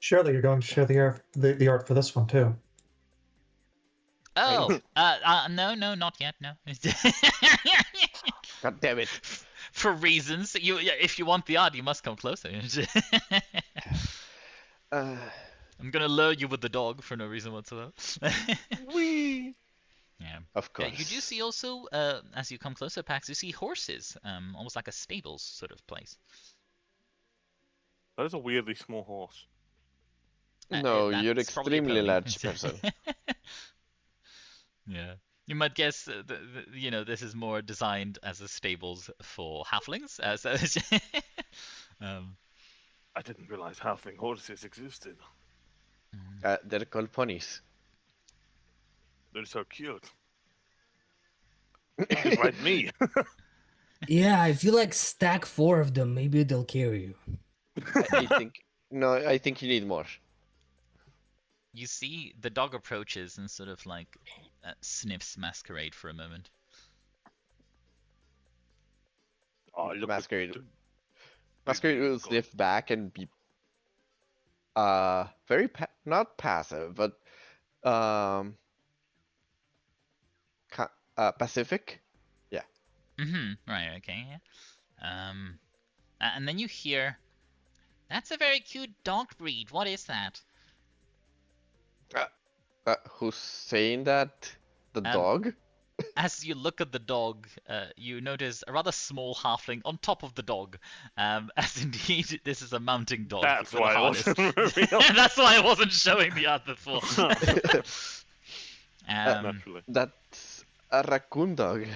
Surely you're going to share the art for this one too. Oh, no, not yet, no. God damn it. For reasons, if you want the art, you must come closer. I'm gonna lure you with the dog for no reason whatsoever. Wee. Yeah. Of course. You do see also, as you come closer, Pax, you see horses, almost like a stables sort of place. That is a weirdly small horse. No, you're That's probably a extremely pony. large person. Yeah. You might guess, this is more designed as a stables for halflings. I didn't realize halfling horses existed. They're called ponies. They're so cute. You could ride me. Yeah, I feel like stack 4 of them. Maybe they'll carry you. I think you need more. You see the dog approaches and sort of like sniffs Masquerade for a moment. Oh, look Masquerade. at Masquerade will sniff back and be very not passive, but pacific. Yeah. Right. Okay. Yeah. And then you hear, "That's a very cute dog breed. What is that?" Who's saying that? The dog? As you look at the dog, you notice a rather small halfling on top of the dog. As indeed, this is a mounting dog. That's with a why I harness. wasn't revealed. That's why I wasn't showing the art before. Naturally. That's a raccoon dog.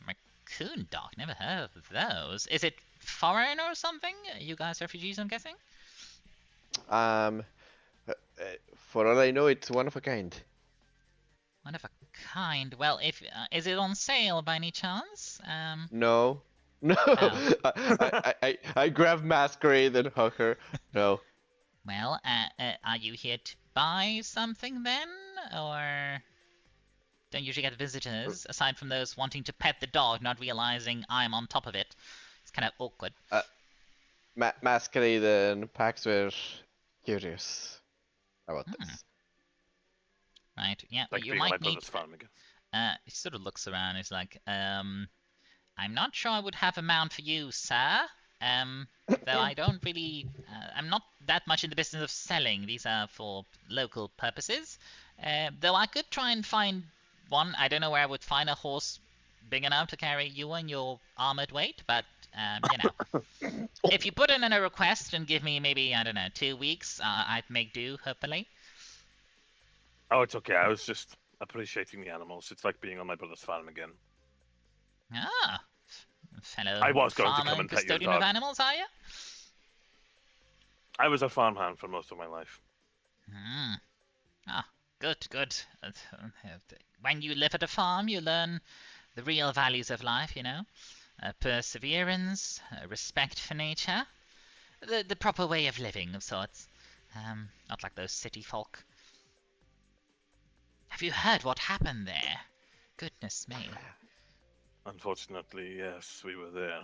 Raccoon dog? Never heard of those. Is it foreign or something? You guys refugees, I'm guessing? For all I know, it's one of a kind. One of a kind. Well, if is it on sale by any chance? No. No. Oh. I grab Masquerade and hug her. No. Well, are you here to buy something then, or don't usually get visitors aside from those wanting to pet the dog, not realizing I'm on top of it? It's kind of awkward. Masquerade and Pax were curious about this. Right, yeah, Like you being on my might need... brother's farm again. He sort of looks around, he's like, I'm not sure I would have a mount for you, sir. Though I don't really... I'm not that much in the business of selling. These are for local purposes. Though I could try and find one. I don't know where I would find a horse big enough to carry you and your armored weight, but, if you put in a request and give me maybe, I don't know, 2 weeks, I'd make do, hopefully. Oh, it's okay. I was just appreciating the animals. It's like being on my brother's farm again. Ah, fellow I was going to farmer come and pet your custodian of dog. animals, are you? I was a farmhand for most of my life. Ah, good. When you live at a farm, you learn the real values of life, perseverance, respect for nature, the proper way of living of sorts. Not like those city folk. Have you heard what happened there? Goodness me. Unfortunately, yes, we were there.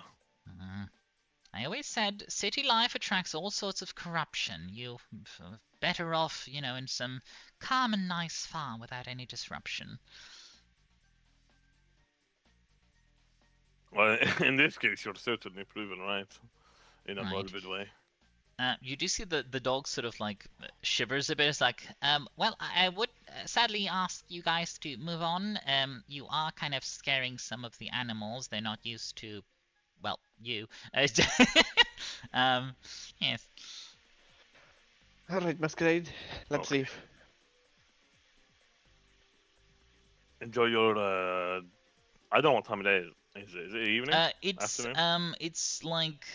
I always said city life attracts all sorts of corruption. You're better off, in some calm and nice farm without any disruption. Well, in this case, you're certainly proven right. In a Right. morbid way. You do see the dog sort of like shivers a bit. It's like, well, I would sadly ask you guys to move on. You are kind of scaring some of the animals. They're not used to, well, you. Yes. All right, Masquerade. Let's Okay. leave. Enjoy your. I don't know what time of day is it. Is it evening? Afternoon? It's like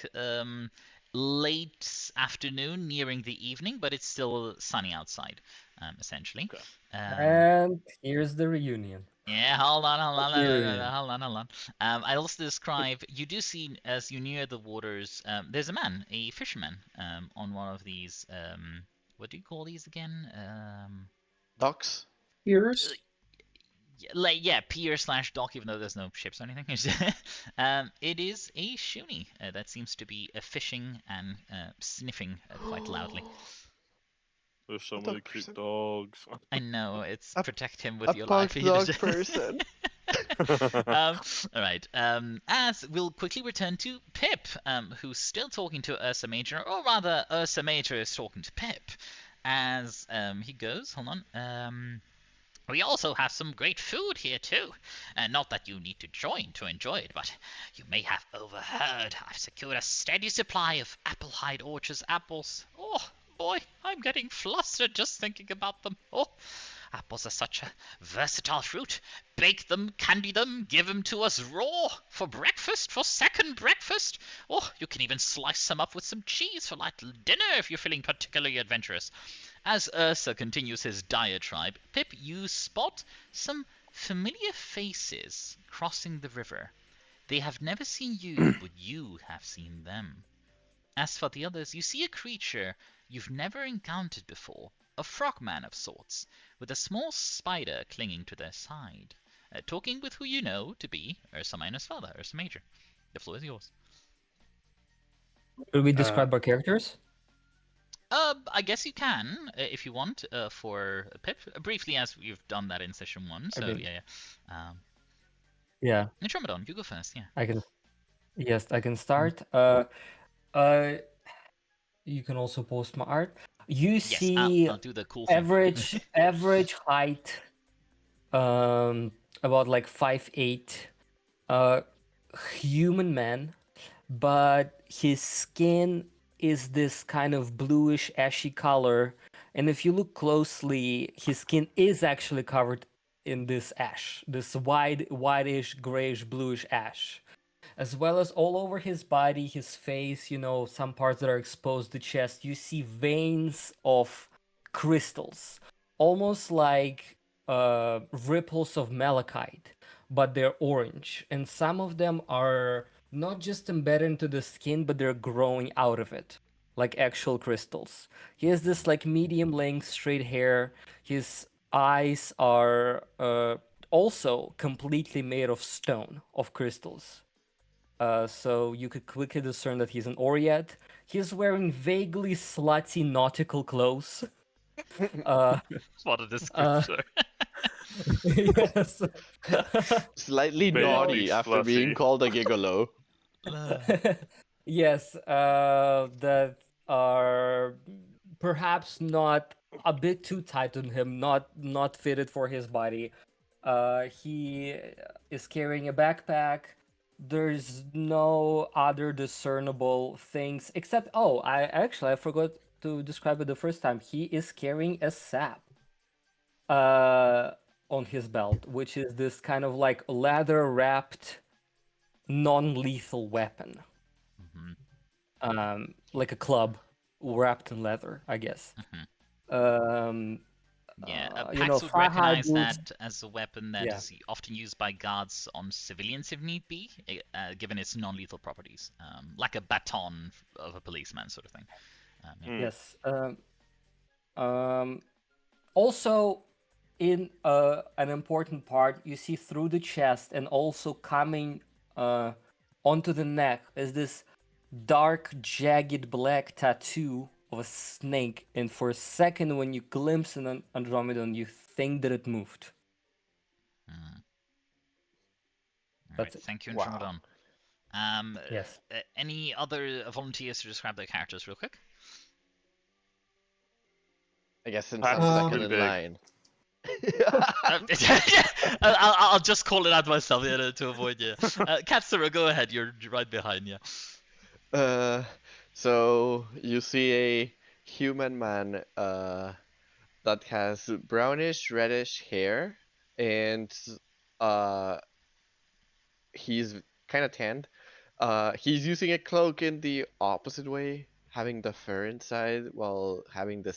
late afternoon, nearing the evening, but it's still sunny outside, essentially. Okay. And here's the reunion. Yeah, hold on, hold on, Yeah. hold on, hold on. I also describe, you do see as you near the waters, there's a man, a fisherman, on one of these, what do you call these again? Docks? Ears? Yeah, pier slash dock, even though there's no ships or anything. It is a shoonie that seems to be fishing and sniffing quite loudly. There's so A many dog cute person. dogs. I know, it's A- protect him with A your punk life. dog person. All right. As we'll quickly return to Pip, who's still talking to Ursa Major, or rather, Ursa Major is talking to Pip. As he goes, hold on. We also have some great food here too. Not that you need to join to enjoy it, but you may have overheard I've secured a steady supply of Applehide Orchard's apples. Oh boy, I'm getting flustered just thinking about them. Oh, apples are such a versatile fruit. Bake them, candy them, give them to us raw for breakfast, for second breakfast. Oh, you can even slice them up with some cheese for light dinner if you're feeling particularly adventurous. As Ursa continues his diatribe, Pip, you spot some familiar faces crossing the river. They have never seen you, but you have seen them. As for the others, you see a creature you've never encountered before, a frogman of sorts, with a small spider clinging to their side, talking with who you know to be Ursa Minor's father, Ursa Major. The floor is yours. Will we describe our characters? I guess you can, if you want, for Pip, briefly, as you've done that in session 1. So yeah. Yeah. Intromadon, you go first. Yeah. I can. Yes, I can start. You can also post my art. You Yes, see I'll do the cool thing. average height, about like 5'8", human man, but his skin is this kind of bluish ashy color, and if you look closely, his skin is actually covered in this ash, this whitish, grayish, bluish ash, as well as all over his body, his face, some parts that are exposed, the chest. You see veins of crystals, almost like ripples of malachite, but they're orange, and some of them are not just embedded into the skin, but they're growing out of it, like actual crystals. He has this like medium length straight hair. His eyes are also completely made of stone, of crystals. So you could quickly discern that he's an Oryat. He's wearing vaguely slutty nautical clothes. What a description. Yes. Slightly Vaguely naughty after being slutty. called a gigolo. Yes, that are perhaps not a bit too tight on him, not fitted for his body. He is carrying a backpack. There's no other discernible things except I forgot to describe it the first time. He is carrying a sap on his belt, which is this kind of like leather wrapped non-lethal weapon. Mhm. Like a club wrapped in leather, I guess. Yeah, You Pax know, would Farhad recognize moves. that as a weapon that Yeah. is often used by guards on civilians if need be, given its non-lethal properties, like a baton of a policeman sort of thing. Yeah. Yes. Also, in an important part, you see through the chest and also coming onto the neck is this dark, jagged black tattoo of a snake. And for a second, when you glimpse an Andromedon, you think that it moved. All That's right, it. thank you, Wow. Intromadon. Yes. Any other volunteers to describe their characters real quick? I guess since Pax I'm is second pretty in big. line. I'll just call it out myself to avoid Katsura, go ahead. You're right behind. Yeah. So you see a human man that has brownish reddish hair and he's kind of tanned. He's using a cloak in the opposite way, having the fur inside while having the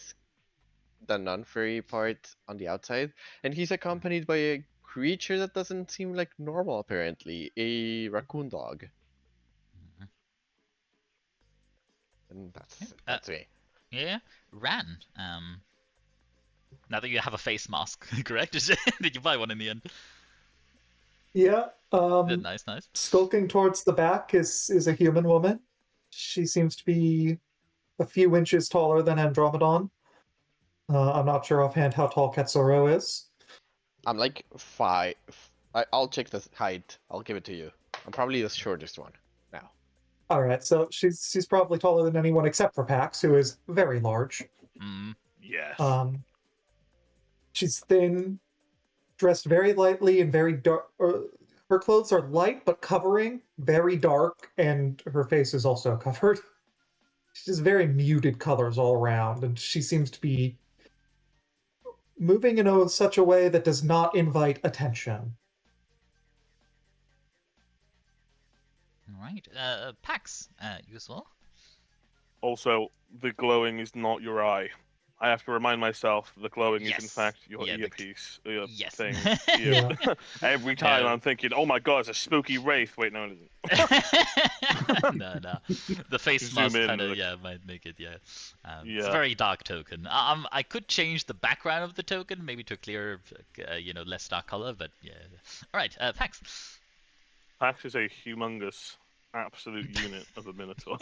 non-furry part on the outside, and he's accompanied by a creature that doesn't seem like normal, apparently. A raccoon dog. Mhm. And Yeah, that's me. yeah, Ran. Now that you have a face mask, correct? Did you buy one in the end? Yeah. Nice, nice. Skulking towards the back is a human woman. She seems to be a few inches taller than Andromedon. I'm not sure offhand how tall Katsuro is. I'm like 5. I'll check the height. I'll give it to you. I'm probably the shortest one now. All right, so she's probably taller than anyone except for Pax, who is very large. Yes. She's thin, dressed very lightly and very dark. Her clothes are light but covering, very dark, and her face is also covered. She's very muted colors all around, and she seems to be moving in such a way that does not invite attention. All right. Pax, you as well? Also, the glowing is not your eye. I have to remind myself the glowing is in Yes. fact your Yeah, earpiece, your Yes. thing. Yeah. Every time No. I'm thinking, oh my god, it's a spooky wraith. Wait, no, it isn't. No. The face Zoom mask in, kind of like- might make it. Yeah. It's a Yeah. very dark token. I could change the background of the token maybe to a clearer, less dark color, but yeah. All right. Pax. Pax is a humongous, absolute unit of a minotaur.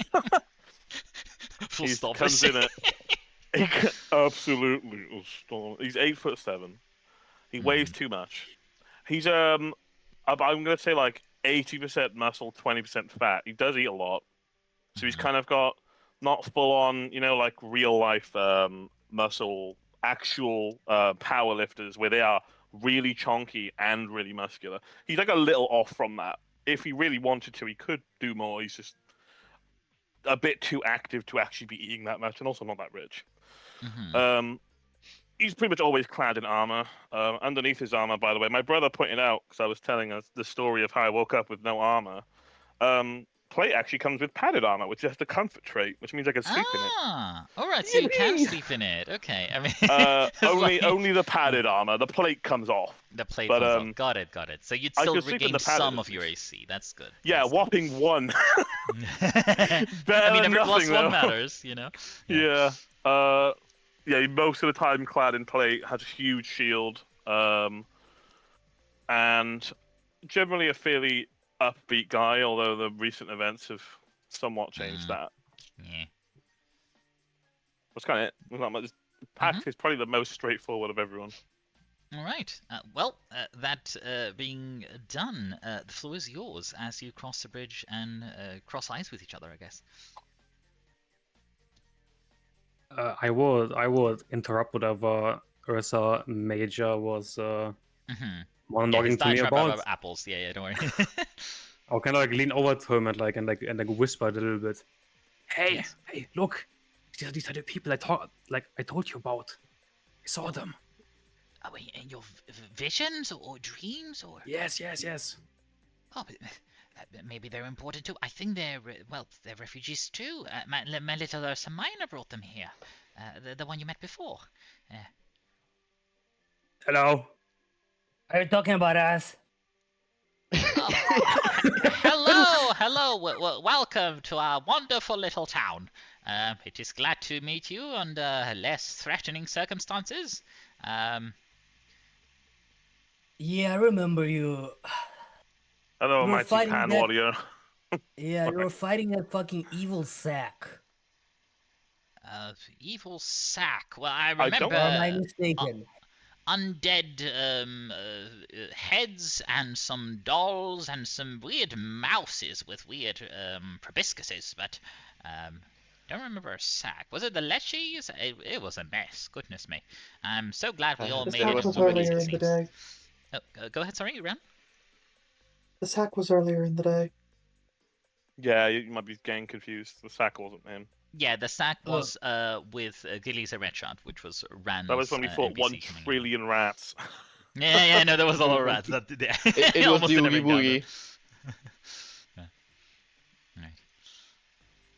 Full He stop. comes in at absolutely. He's 8'7". He weighs too much. He's I'm gonna say like 80% muscle, 20% fat. He does eat a lot, so he's kind of got not full on, like real life muscle, actual power lifters where they are really chonky and really muscular. He's like a little off from that. If he really wanted to, he could do more. He's just a bit too active to actually be eating that much, and also not that rich. He's pretty much always clad in armor. Underneath his armor, by the way, my brother pointed out, because I was telling us the story of how I woke up with no armor. Plate actually comes with padded armor, which is the comfort trait, which means I can sleep in it. All right. So you can sleep in it. Okay. I mean, Only the padded armor. The plate comes off. The plate but, comes off. Got it. So you'd I still could sleep in regain the padded some at of your least. AC. That's good. Yeah, whopping 1. I mean, every plus nothing, one though. matters, Yeah. Yeah, most of the time clad in plate, has a huge shield, and generally a fairly upbeat guy, although the recent events have somewhat changed that. Yeah. That's kind of it. There's not much. Pax is probably the most straightforward of everyone. All right. Well, that being done, the floor is yours as you cross the bridge and cross eyes with each other, I guess. I would interrupt whatever Ursa Major was monologuing to me about. Apples. Yeah, don't worry. I'll kind of like lean over to him and whisper a little bit. Hey, Yes. hey, look! These are the people I told you about. I saw them. Oh, in your visions or dreams or? Yes. Oh, but maybe they're important too. I think they're refugees too. My little Ursa Minor brought them here. The one you met before. Hello. Are you talking about us? Hello. Welcome to our wonderful little town. It is glad to meet you under less threatening circumstances. Yeah, I remember you. Hello, We were mighty fighting pan that- warrior. Yeah, you were fighting that fucking evil sack. Evil sack. Well, I don't- remember. Or am I mistaken? Undead heads and some dolls and some weird mouses with weird proboscises, but don't remember a sack. Was it the Lechies? It was a mess. Goodness me. I'm so glad we all The made sack it was home earlier in the peacefully. day. Oh, go ahead, sorry, Ren. The sack was earlier in the day. Yeah, you might be getting confused. The sack wasn't him. Yeah, the sack was with Gilly's Erechat, which was Ran's That was when we fought NPC 1 coming in. trillion rats. Yeah, no, there was a lot of rats. It was Almost the in Oogie every encounter. Boogie. Right.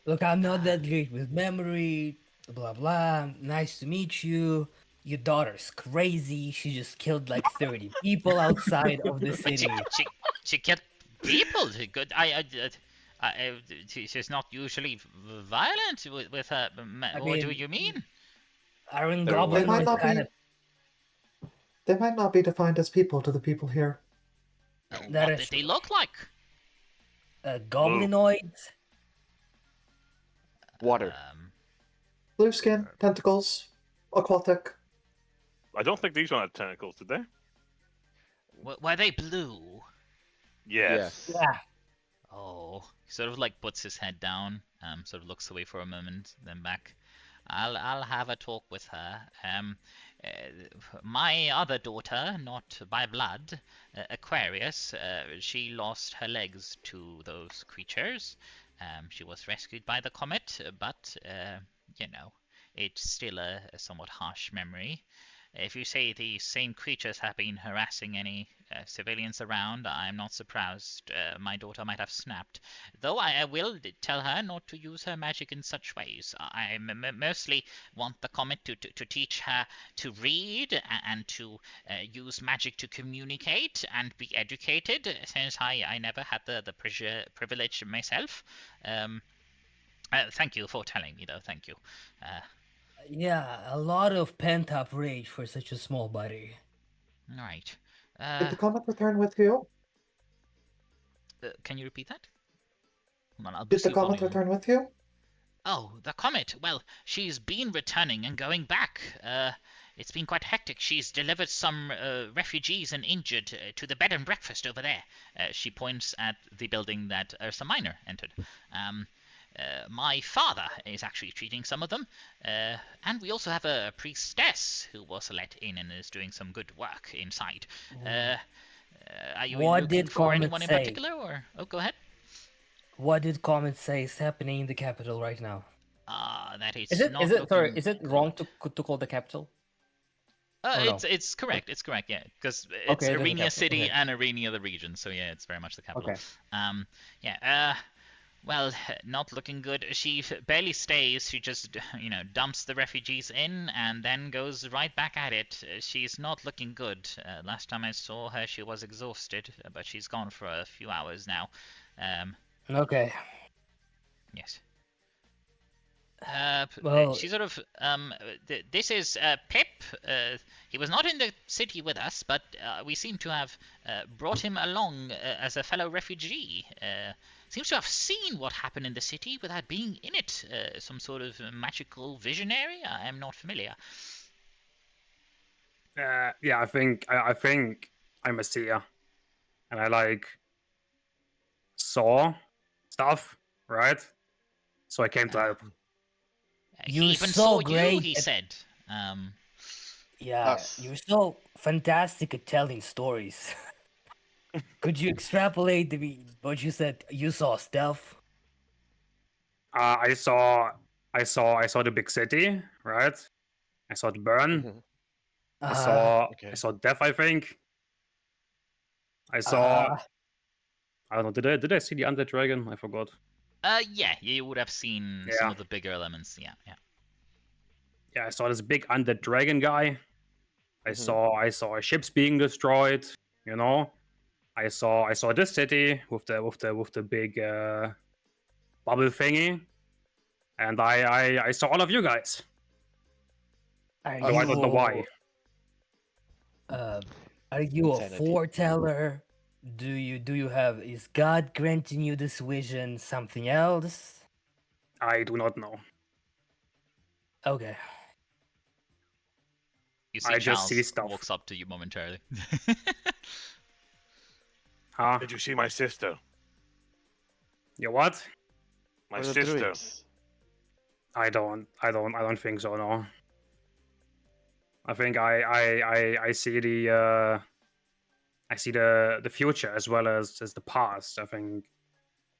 Look, I'm not that great with memory. Blah blah. Nice to meet you. your daughter's crazy. She just killed like 30 people outside of the But city. she killed people. Good. She's not usually violent with her. What do you mean? Iron They're Goblin They might is not kind be. of They might not be defined as people to the people here. That What is did they look like? goblinoids. Water. Blue skin, tentacles, aquatic. I don't think these one had tentacles, did they? Were they blue? Yes. Yeah. Oh, he sort of like puts his head down, sort of looks away for a moment, then back. I'll have a talk with her. My other daughter, not by blood, Aquarius, she lost her legs to those creatures. She was rescued by the Comet, but you know, it's still a somewhat harsh memory. If you say the same creatures have been harassing any civilians around, I'm not surprised my daughter might have snapped. Though I will tell her not to use her magic in such ways. I mostly want the Comet to teach her to read and to use magic to communicate and be educated, since I never had the privilege myself. Thank you for telling me, though. Thank you. Yeah, a lot of pent-up rage for such a small body. Right. Did the comet return with you? Can you repeat that? Hold on, I'll Did boost the the comet volume. return with you? Oh, the Comet. Well, she's been returning and going back. It's been quite hectic. She's delivered some refugees and injured to the bed and breakfast over there. She points at the building that Ursa Minor entered. My father is actually treating some of them, and we also have a priestess who was let in and is doing some good work inside. Are you What looking did for Comet anyone in say? particular, or go ahead? What did Comet say is happening in the capital right now? That it's Is it? not Is it? Sorry. looking Is it good. wrong to call the capital? Or no? It's correct. It's correct. Yeah, because it's Okay, it is the Arenia capital, City okay. and Arenia the region. So yeah, it's very much the capital. Okay. Yeah. Well, not looking good. She barely stays. She just, dumps the refugees in and then goes right back at it. She's not looking good. Last time I saw her, she was exhausted, but she's gone for a few hours now. Okay. Yes. Well, She sort of this is Pip. He was not in the city with us, but we seem to have brought him along as a fellow refugee. Seems to have seen what happened in the city without being in it. Some sort of magical visionary. I am not familiar. Yeah, I think I'm a seer, and I saw stuff, right? So I came to help. He You're even so saw you. great He at- said. yeah, Us. you're so fantastic at telling stories. Could you extrapolate what you said? You saw stuff. I saw the big city, right? I saw it burn. Mhm. I saw Okay. death. I think. I saw. I don't know. Did I see the undead dragon? I forgot. Yeah, you would have seen some of the bigger elements. Yeah. Yeah, I saw this big undead dragon guy. I Mhm. saw ships being destroyed. You know, I saw this city with the big bubble thingy, and I saw all of you guys. Are Though I don't know why. Are you a Insanity. foreteller? Is God granting you this vision something else? I do not know. Okay. You see I just see Charles stuff. walks up to you momentarily. Huh? Did you see my sister? You what? My Or the sister. druids. I don't think so. No. I think I see the the future as well as the past. I think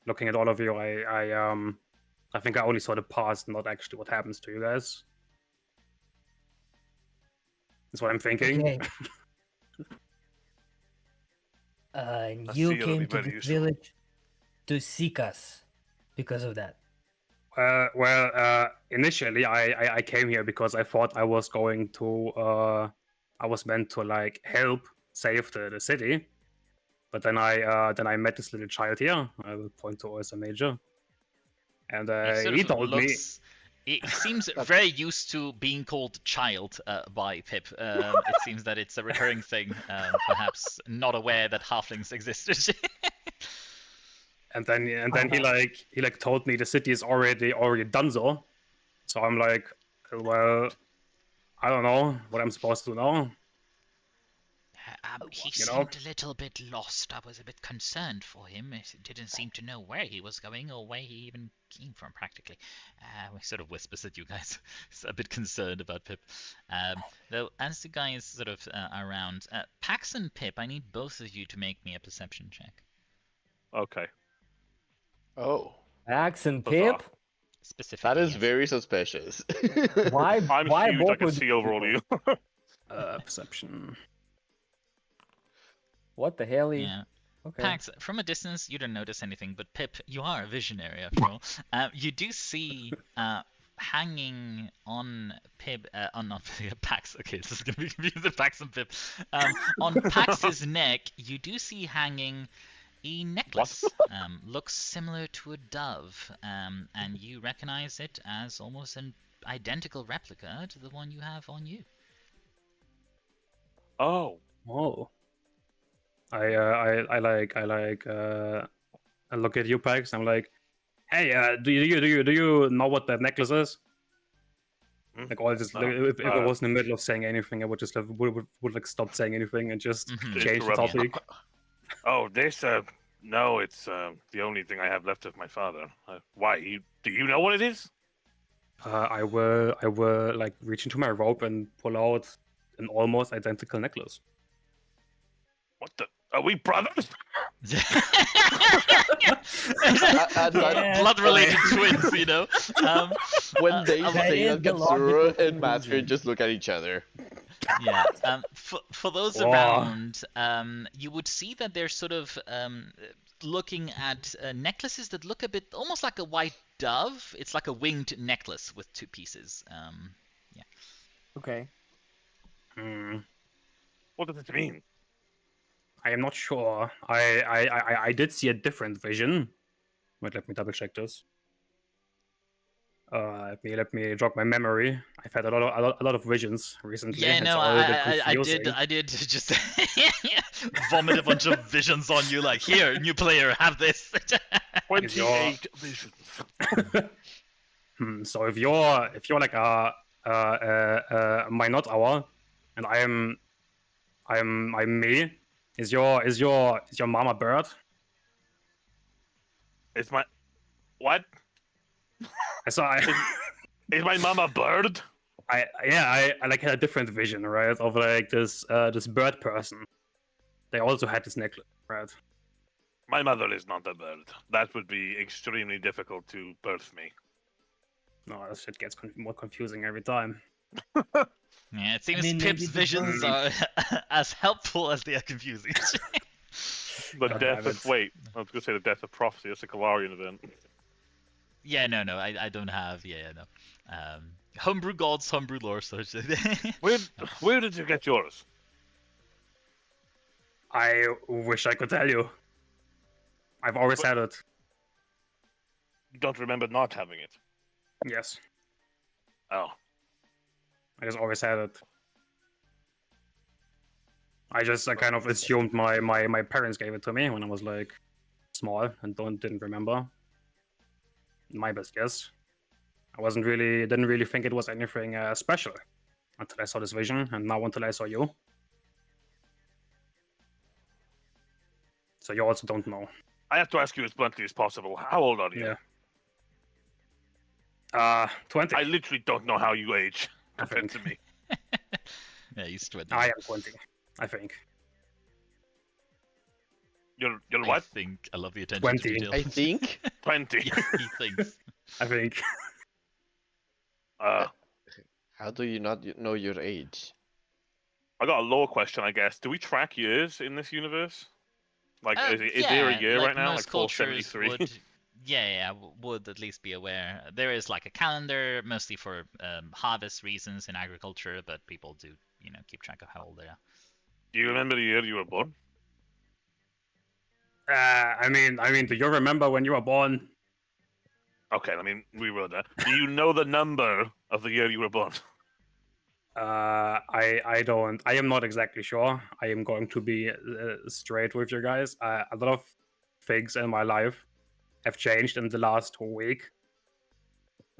looking at all of you, I think I only saw the past, not actually what happens to you guys. That's what I'm thinking. Okay. And I you see it'll be came to very this useful. village to seek us because of that. Initially I came here because I thought I was going to I was meant to like help save the city, but then I met this little child here. I will point to as a major, and he told me. He seems very used to being called child by Pip. It seems that it's a recurring thing, perhaps not aware that halflings existed. And then he told me the city is already done so. So I'm like, well, I don't know what I'm supposed to know. He seemed a little bit lost. I was a bit concerned for him. He didn't seem to know where he was going or where he even came from, practically. We sort of whispers at you guys. He's a bit concerned about Pip. Though, as the guys sort of are around, Pax and Pip, I need both of you to make me a perception check. Okay. Oh. Pax and Pip? Specifically, that is yes. very suspicious. Why? I'm why huge. both I can would see be over all of you. Perception. What the hell? Yeah. Okay. Pax, from a distance, you don't notice anything, but Pip, you are a visionary after all. You do see hanging on Pip, not Pax. Okay, this is gonna be confusing with Pax and Pip. On Pax's neck, you do see hanging a necklace. Looks similar to a dove, and you recognize it as almost an identical replica to the one you have on you. Oh. I look at you, Pax. I'm like, hey, do you know what that necklace is? Like, all just if I was in the middle of saying anything, I would just would like stop saying anything and just change the topic. Oh, this no, it's the only thing I have left of my father. Why? Do you know what it is? I will like reach into my robe and pull out an almost identical necklace. What the? Are we brothers? Blood-related twins, you know. When they say is that, the Katsura logical and Matthew conclusion. just look at each other. Yeah. For those around, you would see that they're sort of looking at necklaces that look a bit almost like a white dove. It's like a winged necklace with two pieces. Yeah. Okay. What does it mean? I am not sure. I did see a different vision. Wait, let me double check this. Let me jog my memory. I've had a lot of visions recently. Yeah, It's no, all a bit I did just vomit a bunch of visions on you. Like, here, new player, have this. 28 visions. So if you're like a Minotaur, and I'm me. Is your mama bird? Is my what? Is my mama bird? I like had a different vision, right? Of like this bird person. They also had this necklace, right? My mother is not a bird. That would be extremely difficult to birth me. No, that shit gets more confusing every time. Yeah, it seems mean, Pip's maybe the visions bird- are as helpful as they are confusing. The God death damn of it. wait, I was gonna say the death of prophecy. It's a Galarian event. Yeah, no, I don't have. Yeah, no. Homebrew gods, homebrew lore. So Where did you get yours? I wish I could tell you. I've always had it. You don't remember not having it. Yes, Oh, I just always had it. I kind of assumed my parents gave it to me when I was like small and didn't remember. My best guess. Didn't really think it was anything special until I saw this vision, and now until I saw you. So you also don't know. I have to ask you as bluntly as possible. How old are you? Yeah. 20. I literally don't know how you age compared to me. yeah, he's 20. I am 20, I think. You're I what? think I love the attention 20. to detail. I think. 20. Yeah, he thinks. I think. How do you not know your age? I got a lower question, I guess. Do we track years in this universe? Like, is there a year like right now? most Like cultures 473? yeah, would at least be aware. There is like a calendar, mostly for harvest reasons in agriculture, but people do, keep track of how old they are. Do you remember the year you were born? I mean, do you remember when you were born? Okay, I mean, we will that. Do you know the number of the year you were born? I don't. I am not exactly sure. I am going to be straight with you guys. A lot of things in my life have changed in the last week.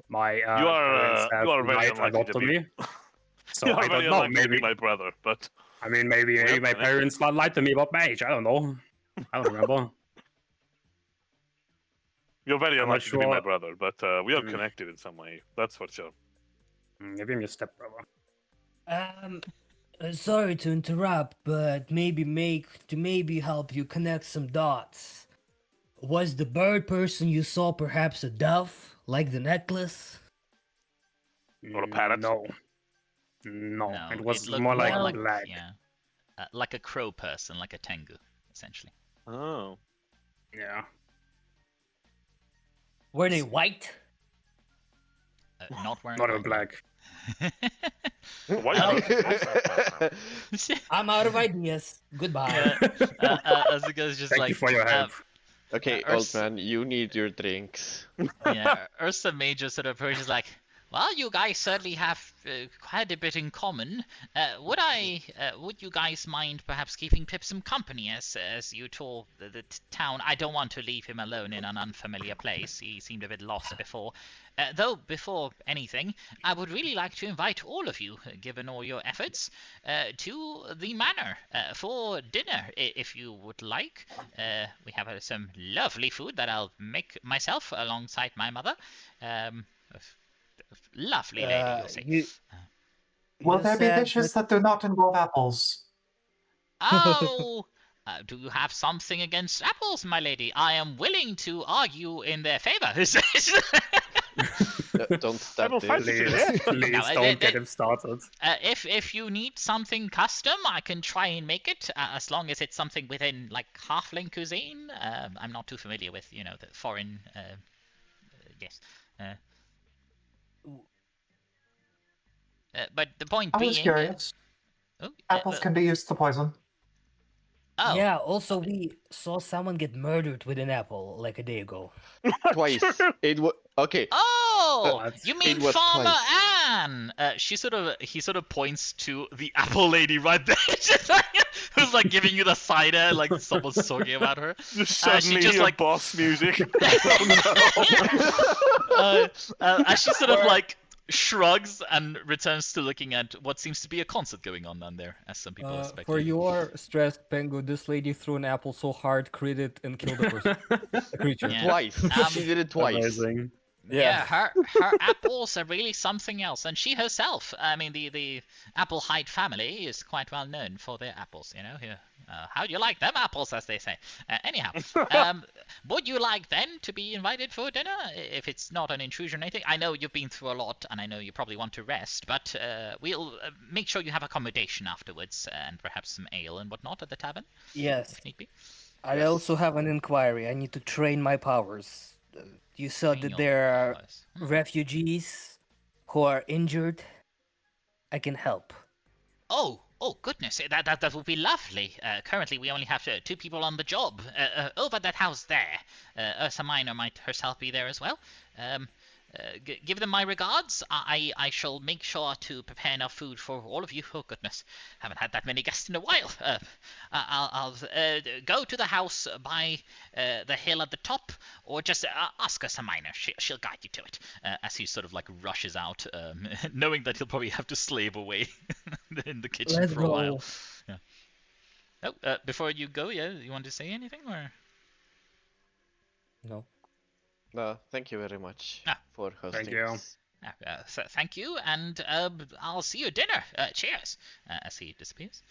My parents have you are very lied a unlikely lot to to be. me. So You are I very don't know. unlikely to Maybe be my brother, but I mean, maybe Well, my parents lied to me about my age. I don't know. I don't remember. you're very I'm not unlikely to be my sure. brother. But we are Mm. connected in some way. That's for sure. Maybe I'm your stepbrother. Sorry to interrupt, but maybe help you connect some dots. Was the bird person you saw perhaps a dove, like the necklace? Or a parrot? No. No, it was looked more like more black. Like a crow person, like a tengu, essentially. Oh. Yeah. Were they white? Not wearing Not a white. black. Why Oh. I'm out of ideas. Goodbye. Azuka's just Thank like, you for your help. Okay, old man, you need your drinks. yeah, Ursa Major sort of approaches like, well, you guys certainly have quite a bit in common. Would you guys mind perhaps keeping Pip some company as you tour the town? I don't want to leave him alone in an unfamiliar place. He seemed a bit lost before. Though, before anything, I would really like to invite all of you, given all your efforts, to the manor for dinner, if you would like. We have some lovely food that I'll make myself alongside my mother. Lovely lady, you'll see. Will You there be said dishes that do not involve apples? Oh! Do you have something against apples, my lady? I am willing to argue in their favor. Don't start will fight this. you to the end. Please No, don't get him started. If you need something custom, I can try and make it, as long as it's something within, like, halfling cuisine. I'm not too familiar with, the foreign, yes. But the point I being... was curious. Oh, Apples can be used to poison. oh. Yeah, also we saw someone get murdered with an apple like a day ago. Twice. It was okay. Oh, What? you mean It was Farmer twice. Anne? He sort of points to the apple lady right there, just like, who's like giving you the cider, like someone's talking about her. Just She suddenly just, hear like- boss music. As she sort of like shrugs and returns to looking at what seems to be a concert going on down there, as some people are For spectating. your stressed Pengu, this lady threw an apple so hard, critted, and killed a person. A creature. Yeah. Twice. She did it twice. Amazing. Yeah, her apples are really something else, and she herself. I mean, the Apple Hyde family is quite well known for their apples. Here, how do you like them apples, as they say? Anyhow, would you like then to be invited for dinner, if it's not an intrusion or anything? I know you've been through a lot, and I know you probably want to rest, but we'll make sure you have accommodation afterwards, and perhaps some ale and whatnot at the tavern, Yes. if need be. I also have an inquiry. I need to train my powers. You said Train that your there are powers. refugees who are injured. I can help. Oh goodness, that would be lovely. Currently, we only have 2 people on the job. Over that house there. Ursa Minor might herself be there as well. Give them my regards. I shall make sure to prepare enough food for all of you. Oh goodness, haven't had that many guests in a while. I'll go to the house by the hill at the top, or just ask Ursa Minor. She'll guide you to it. As he sort of like rushes out, knowing that he'll probably have to slave away in the kitchen Let's for a while. go. Yeah. Oh, before you go, yeah, you want to say anything or? No. No, thank you very much Ah, for hosting. Thank you. us. Thank you, and I'll see you at dinner. Cheers. As he disappears.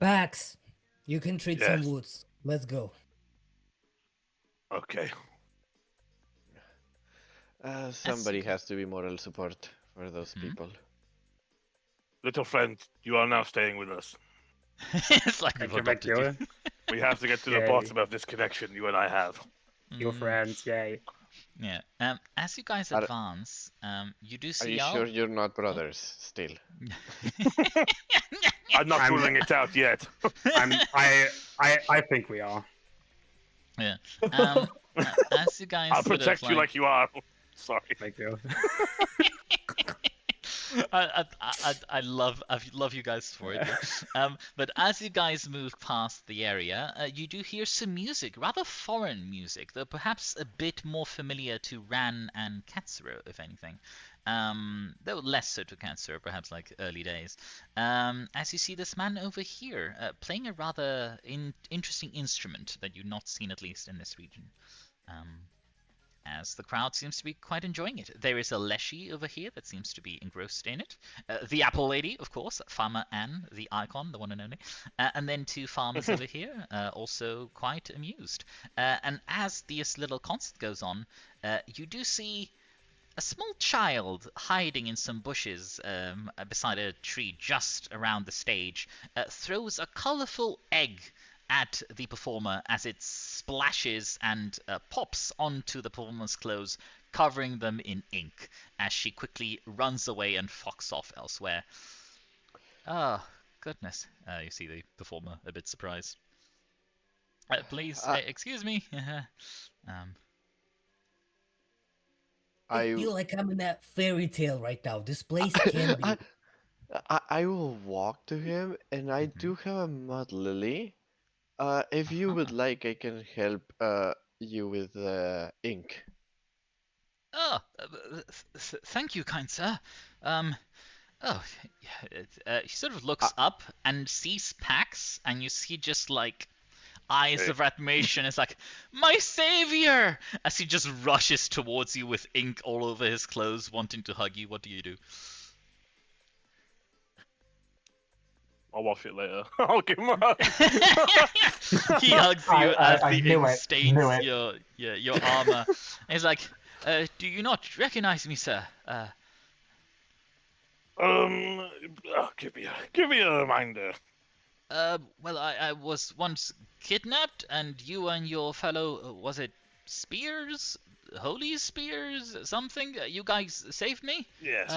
Pax, you can treat some Yes. woods. Let's go. Okay. Somebody has to be moral support for those people. Little friend, you are now staying with us. It's like Thank we've you, thank adopted you. you. We have to get to the Yay. bottom of this connection you and I have. Your friends, yay. Yeah. As you guys Are- advance, you do Are see you Al. sure you're not brothers still? I'm not I'm- ruling it out yet. I think we are. Yeah. As you guys I'll sort of protect you like you are. Sorry. Thank you. I love you guys for it. But as you guys move past the area, you do hear some music, rather foreign music, though perhaps a bit more familiar to Ran and Katsuro, if anything. Though less so to Katsuro, perhaps like early days. As you see this man over here, playing a rather interesting instrument that you've not seen, at least in this region. As the crowd seems to be quite enjoying it. There is a Leshy over here that seems to be engrossed in it. The Apple Lady, of course, Farmer Anne, the icon, the one and only. And then 2 farmers over here, also quite amused. And as this little concert goes on, you do see a small child hiding in some bushes beside a tree just around the stage, throws a colourful egg at the performer as it splashes and pops onto the performer's clothes, covering them in ink, as she quickly runs away and fucks off elsewhere. Oh, goodness. You see the performer a bit surprised. Please, excuse me. I feel like I'm in that fairy tale right now. This place can be. I will walk to him, and I do have a mud lily. If you would like, I can help you with ink. Oh, thank you, kind sir. He sort of looks up and sees Pax, and you see just like eyes of admiration. It's like, my savior! As he just rushes towards you with ink all over his clothes, wanting to hug you. What do you do? I'll wash it later. I'll give him a hug. He hugs you as the knew ink it, stains knew it. your armor. And he's like, do you not recognize me, sir? Give me a reminder. Well, I was once kidnapped, and you and your fellow, was it Spears? Holy Spears? Something? You guys saved me? Yes.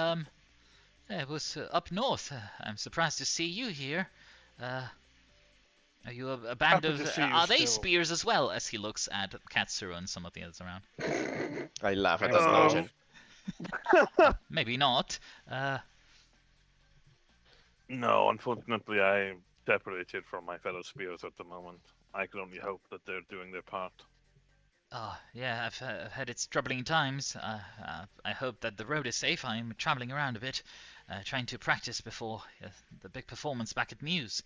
It was up north. I'm surprised to see you here. Are you a band Happy of... to see you are they still. Spears as well? As he looks at Katsuro and some of the others around. I laugh at that notion. Maybe not. No, unfortunately, I'm separated from my fellow spears at the moment. I can only hope that they're doing their part. Oh, yeah, I've heard it's troubling times. I hope that the road is safe. I'm traveling around a bit, trying to practice before the big performance back at Muse.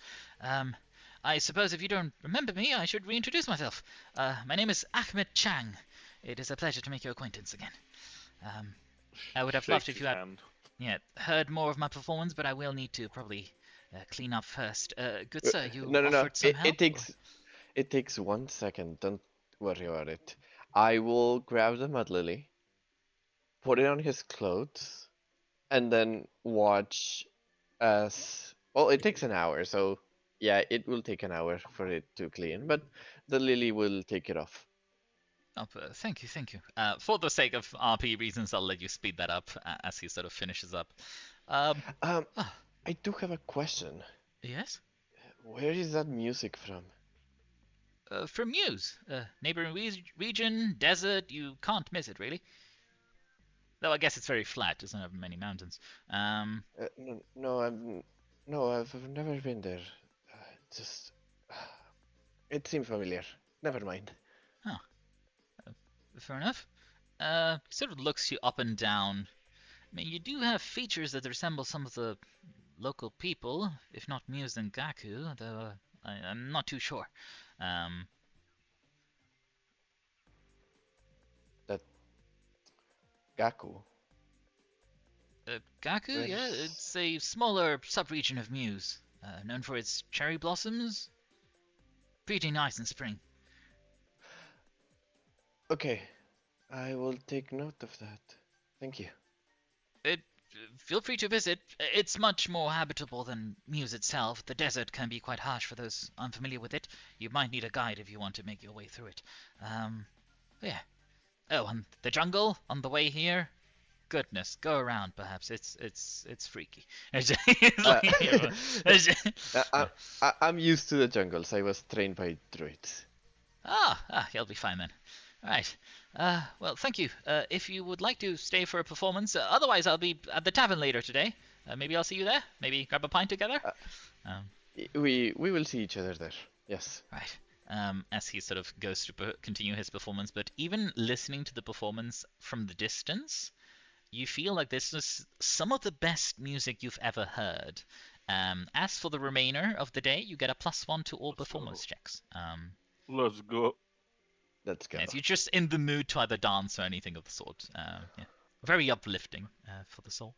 I suppose if you don't remember me, I should reintroduce myself. My name is Ahmed Chang. It is a pleasure to make your acquaintance again. I would have loved if you had heard more of my performance, but I will need to probably clean up first. Good sir, you offered some help? It takes 1 second. Don't worry about it. I will grab the mud lily, put it on his clothes, and then watch as... Well, it takes an hour, so yeah, it will take an hour for it to clean, but the lily will take it off. Oh, thank you. For the sake of RP reasons, I'll let you speed that up as he sort of finishes up. I do have a question. Yes? Where is that music from? From Muse. Neighboring region, desert, you can't miss it, really. Though I guess it's very flat, doesn't have many mountains. No, I've never been there. Just... It seemed familiar. Never mind. Huh. Fair enough. He sort of looks you up and down. I mean, you do have features that resemble some of the local people, if not Muse and Gaku, though I'm not too sure. That... Gaku? Gaku? Yeah, it's a smaller sub-region of Muse, known for its cherry blossoms. Pretty nice in spring. Okay, I will take note of that. Thank you. Feel free to visit. It's much more habitable than Muse itself. The desert can be quite harsh for those unfamiliar with it. You might need a guide if you want to make your way through it. Yeah. Oh, and the jungle on the way here. Goodness, go around. Perhaps it's freaky. It's Uh, like, you know, I'm used to the jungles. I was trained by druids. He'll be fine then. Right. Well, thank you. If you would like to stay for a performance, otherwise I'll be at the tavern later today. Maybe I'll see you there. Maybe grab a pint together. Um, We will see each other there. Yes. Right. As he sort of goes to continue his performance, but even listening to the performance from the distance, you feel like this is some of the best music you've ever heard. As for the remainder of the day, you get a +1 to all performance checks. Let's go. Let's go. Yes, you're just in the mood to either dance or anything of the sort. Yeah. Very uplifting for the soul.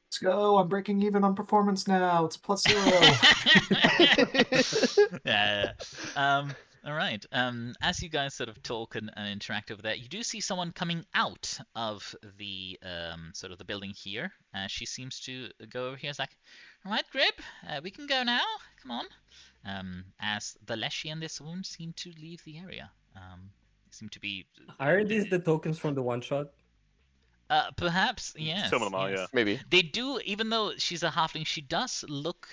Let's go. I'm breaking even on performance now. It's +0. Yeah. All right. As you guys sort of talk and interact over there, you do see someone coming out of the sort of the building here. She seems to go over here. It's like, all right, Grib, we can go now. Come on. As the Leshy and this wound seem to leave the area. Seem to be. Aren't these the tokens from the one shot? Perhaps, yes. Some of them are, yes. yeah. Maybe. They do, even though she's a halfling, she does look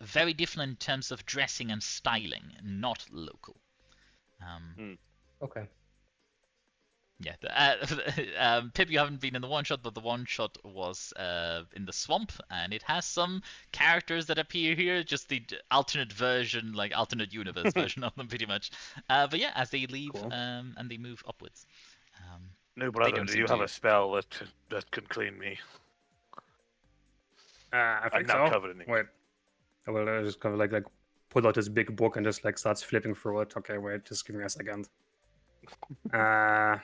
very different in terms of dressing and styling, not local. Okay. Yeah. Pip, you haven't been in the one shot, but the one shot was in the swamp, and it has some characters that appear here, just the alternate version, like alternate universe version of them, pretty much. But yeah, as they leave Cool. and they move upwards. No, brother, don't do seem you to- have a spell that can clean me? I I'm think not so. covered in ink. Wait. I will just kind of like pull out this big book and just like starts flipping through it. Okay, wait, just give me a second. No.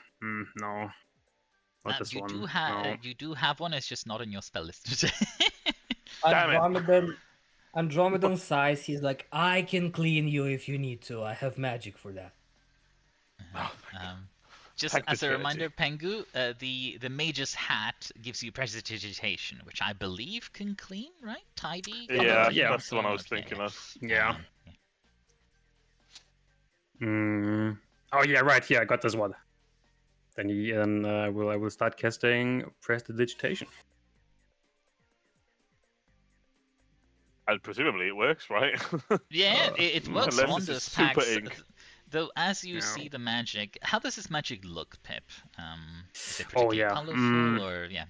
Not this you one. do No. you do have one. It's just not in your spell list. Damn it. Andromedan sighs. He's like, I can clean you if you need to. I have magic for that. Just Thank as the a reminder, Trinity. Pengu, the mage's hat gives you prestidigitation, which I believe can clean, right? Tidy. Yeah, Yeah. that's the one I was Okay, thinking yeah. of. Yeah. Yeah. Oh yeah, right. Yeah, I got this one. Then I will start casting prestidigitation. And presumably it works, right? Yeah, it works Unless it's wonders, just super Pax. ink. Though, as you Yeah. see the magic, how does this magic look, Pip? Is it Oh, particularly yeah. colorful, or yeah?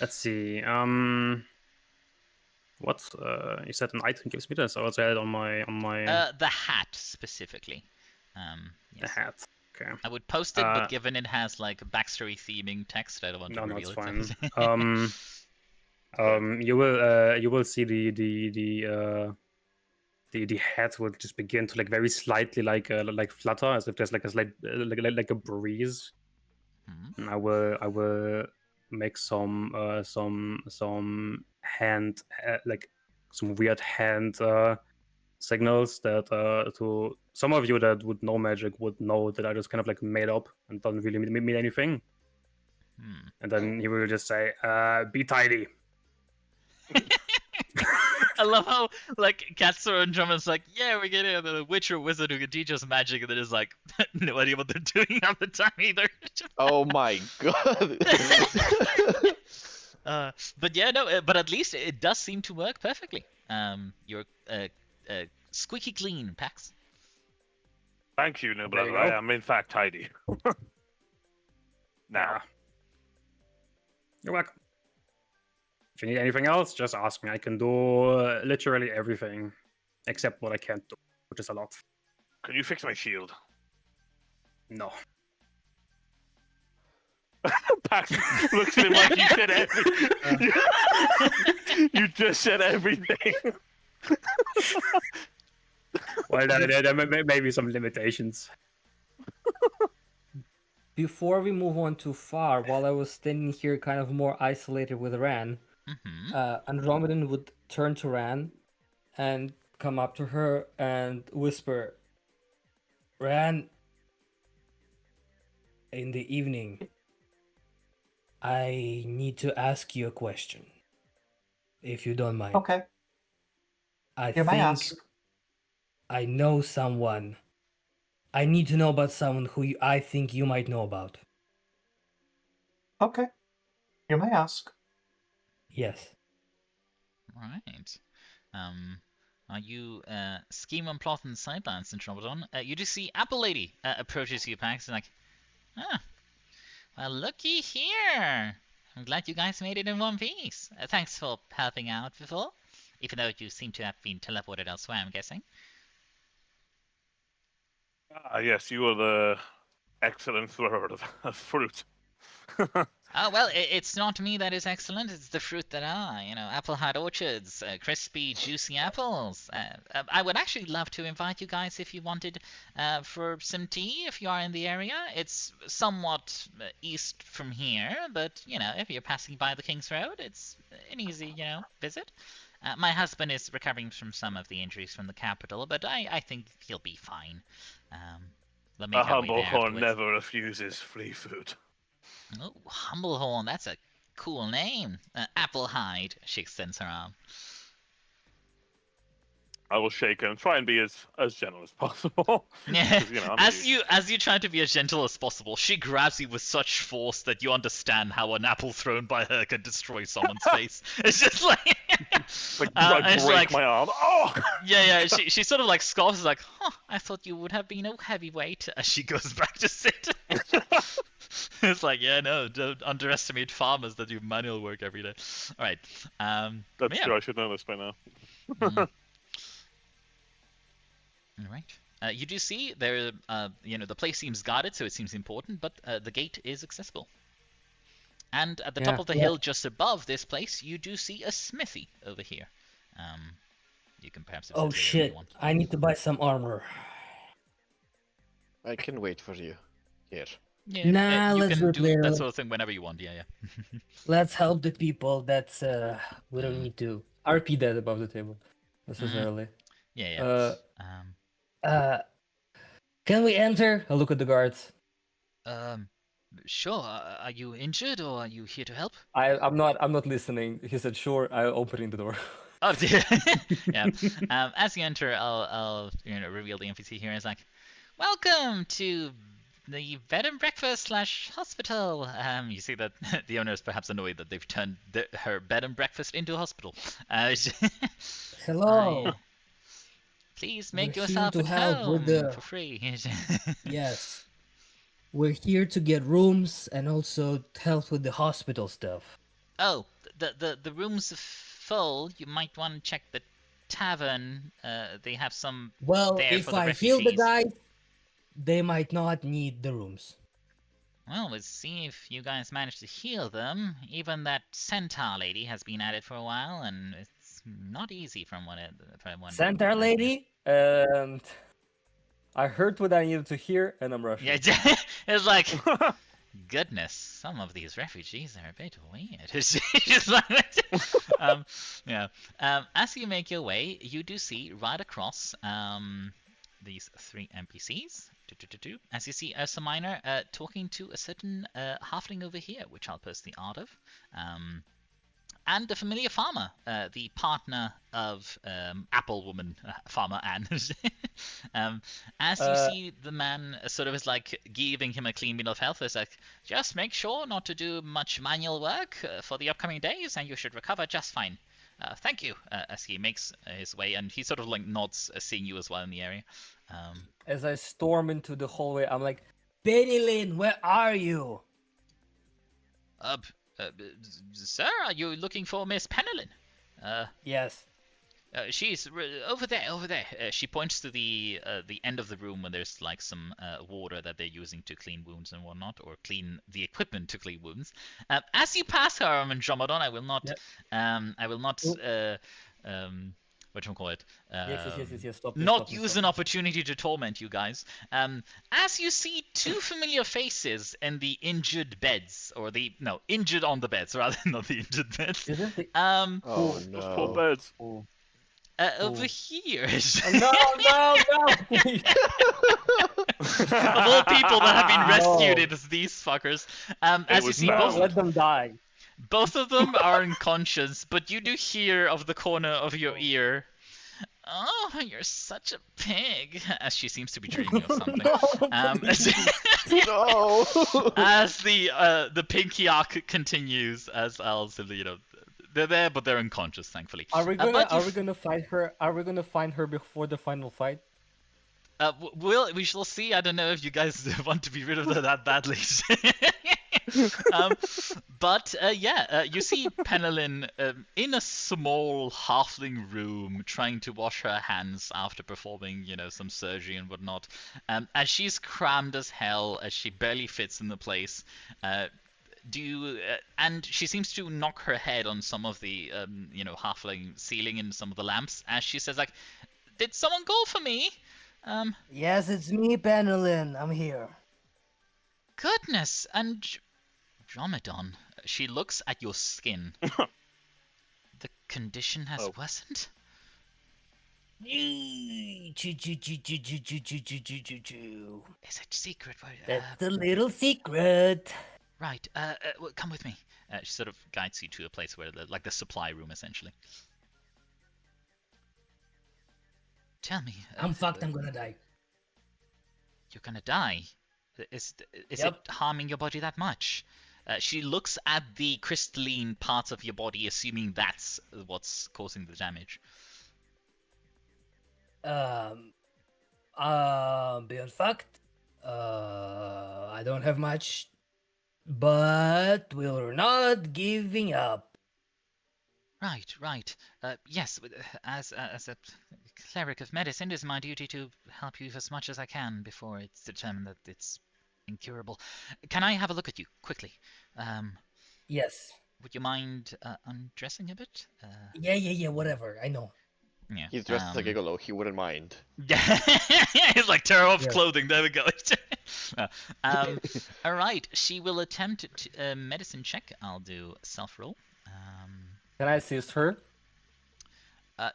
Let's see. What you said an item gives me this. I will say it on my The hat specifically. the Yes. hat. Okay. I would post it, Uh, but given it has like backstory theming text, I don't want to No, reveal it's it. fine. You will see the head will just begin to like very slightly like flutter as if there's like a slight like a breeze. Mhm. And I will make some hand like some weird hand signals that to some of you that would know magic would know that I just kind of like made up and don't really mean anything. Hmm. And then he will just say, "Be tidy." I love how like Katsura and Drummond's like, yeah, we're getting a witch or wizard who can teach us magic, and then it's like, no idea what they're doing half the time either. Oh my god. But yeah, no, but at least it does seem to work perfectly. You're squeaky clean, Pax. Thank you, no There you brother. I go. am in fact tidy. Now, You're welcome. If you need anything else, just ask me. I can do literally everything except what I can't do, which is a lot. can you fix my shield? No. Pax looks at him like you said everything. You just said everything. Well, there may be some limitations. Before we move on too far, while I was standing here kind of more isolated with Ran, Mm-hmm. Andromedan would turn to Ran and come up to her and whisper, Ran, in the evening, I need to ask you a question, if you don't mind. Okay. I Here, my think ass. I know someone I need to know about someone who I think you might know about. Okay. You may ask. Yes. Right. You scheme and plot in the sidelines, Andromedon. You do see Apple Lady approaches you, Pax, and like, ah, well, looky here. I'm glad you guys made it in one piece. Thanks for helping out before, even though you seem to have been teleported elsewhere, I'm guessing. Ah, yes, you are the excellent thrower of fruit. Oh, well, it's not me that is excellent, it's the fruit that are. Apple Heart Orchards, crispy, juicy apples. I would actually love to invite you guys if you wanted for some tea if you are in the area. It's somewhat east from here, but, if you're passing by the King's Road, it's an easy, visit. My husband is recovering from some of the injuries from the capital, but I think he'll be fine. A humble horn never refuses free food. Oh, Humblehorn, that's a cool name. Applehide, she extends her arm. I will shake and try and be as gentle as possible. Yeah. As you try to be as gentle as possible, she grabs you with such force that you understand how an apple thrown by her can destroy someone's face. It's just like I break my arm. Oh! Yeah. She sort of like scoffs, like, "Huh, I thought you would have been a heavyweight." As she goes back to sit. It's like, yeah, no, don't underestimate farmers that do manual work every day. All right. That's true. I should know this by now. All right. You do see there, the place seems guarded, so it seems important, but the gate is accessible. And at the top of the hill, just above this place, you do see a smithy over here. You can perhaps. Oh shit! I need to buy some armor. I can wait for you here. Yeah, nah, you let's can do that sort of thing whenever you want. Yeah. Let's help the people. That's we don't need to RP that above the table necessarily. Yeah. Can we enter? I look at the guards. Sure. Are you injured or are you here to help? I'm not listening. He said sure. I'm opening the door. Oh dear. Yeah. As you enter, I'll reveal the NPC here. It's like, welcome to the bed and breakfast / hospital. You see that the owner is perhaps annoyed that they've turned her bed and breakfast into a hospital. Hello. Please make yourself at home for free. Yes. We're here to get rooms and also help with the hospital stuff. Oh, the rooms are full. You might want to check the tavern. They have some. Well, there if for the I refugees. heal the guys, they might not need the rooms. Well, let's see if you guys manage to heal them. Even that centaur lady has been at it for a while, and it's not easy from what Centaur lady? And I heard what I needed to hear, and I'm rushing. Yeah, it's like, goodness, some of these refugees are a bit weird. It's just like, as you make your way, you do see right across these 3 NPCs. As you see Ursa Minor talking to a certain halfling over here, which I'll post the art of. And a familiar farmer, the partner of Apple Woman, Farmer Anne. As you see the man sort of is like giving him a clean bill of health, it's like, just make sure not to do much manual work for the upcoming days and you should recover just fine. Thank you, as he makes his way, and he sort of like nods, seeing you as well in the area. As I storm into the hallway, I'm like, Betty Lynn, where are you? Sir, are you looking for Miss Penelin? Yes. She's over there. She points to the end of the room where there's like some water that they're using to clean wounds and whatnot, or clean the equipment to clean wounds. As you pass her, Andromedon, I will not. Whatchamacallit? Yes. Stop. Use an opportunity to torment you guys. As you see 2 familiar faces in the injured beds, or injured on the beds, rather than not the injured beds. Oh no. Those poor beds. Over here. No. Of all people that have been rescued, it's these fuckers. As you see, let them die. Both of them are unconscious, but you do hear of the corner of your ear. Oh, you're such a pig, as she seems to be dreaming of something. No. As the pinky arc continues, as they're there, but they're unconscious, thankfully. Are we gonna find her? Are we gonna find her before the final fight? We shall see. I don't know if you guys want to be rid of her that badly. But you see Penelin in a small halfling room trying to wash her hands after performing, some surgery and whatnot. As she's crammed as hell, as she barely fits in the place. And she seems to knock her head on some of the, halfling ceiling and some of the lamps as she says, like, "Did someone call for me?" Yes, it's me, Penelin. I'm here. Goodness, and Dromedon, she looks at your skin. The condition has worsened? Is it secret? That's a little secret. Right, come with me. She sort of guides you to a place where, the supply room, essentially. Tell me. I'm fucked, I'm gonna die. You're gonna die? Is it harming your body that much? She looks at the crystalline parts of your body, assuming that's what's causing the damage. Beyond fact, I don't have much, but we're not giving up. Right. Yes, as a cleric of medicine, it is my duty to help you as much as I can before it's determined that it's incurable. Can I have a look at you, quickly? Yes. Would you mind undressing a bit? Yeah, whatever, I know. Yeah. He's dressed as a gigolo, he wouldn't mind. Yeah, he's like, tear off clothing, there we go. Alright, she will attempt a medicine check. I'll do self-roll. Can I assist her?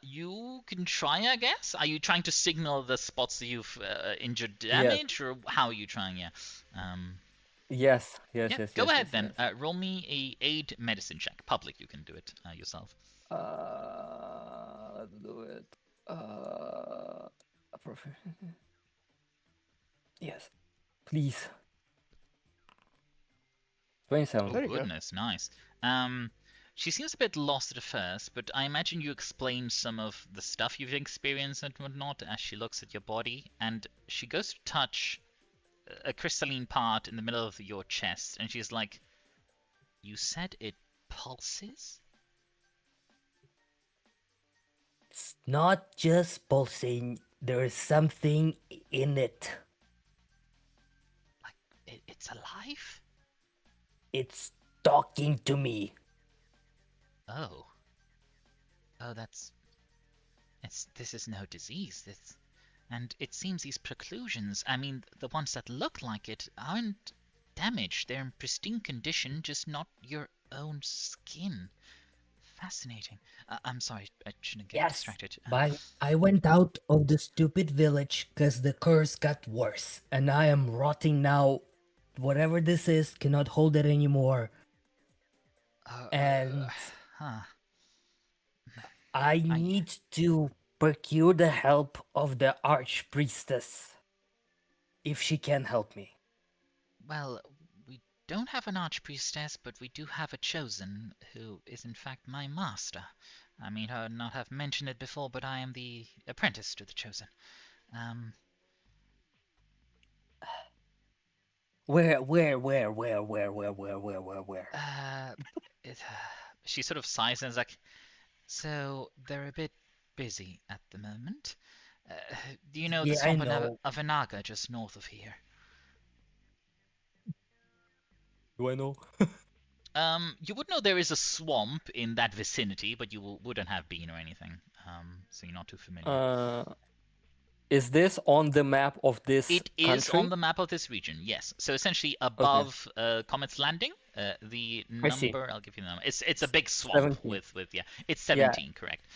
You can try, I guess. Are you trying to signal the spots that you've injured damage, or how are you trying? Yes. Go ahead then. Roll me a aid medicine check. Public, you can do it yourself. Let's do it. Yes, please. 27. Oh goodness, nice. She seems a bit lost at first, but I imagine you explain some of the stuff you've experienced and whatnot as she looks at your body, and she goes to touch a crystalline part in the middle of your chest, and she's like, "You said it pulses?" It's not just pulsing, there is something in it. Like, it's alive? It's talking to me. Oh, this is no disease. And it seems these preclusions, I mean, the ones that look like it, aren't damaged. They're in pristine condition, just not your own skin. Fascinating. I'm sorry, I shouldn't get distracted. I went out of the stupid village because the curse got worse, and I am rotting now. Whatever this is cannot hold it anymore. And I need to procure the help of the archpriestess, if she can help me. Well, we don't have an archpriestess, but we do have a chosen, who is in fact my master. I may not have mentioned it before, but I am the apprentice to the chosen. Where? She sort of sighs and is like, "So they're a bit busy at the moment. Do you know the swamp of Anaga just north of here?" Do I know? You would know there is a swamp in that vicinity, but you wouldn't have been or anything. So you're not too familiar. Is this on the map of this It country? is on the map of this region, yes. So essentially above Comet's Landing, the I'll give you the number. It's a big swamp 17. with it's 17, correct.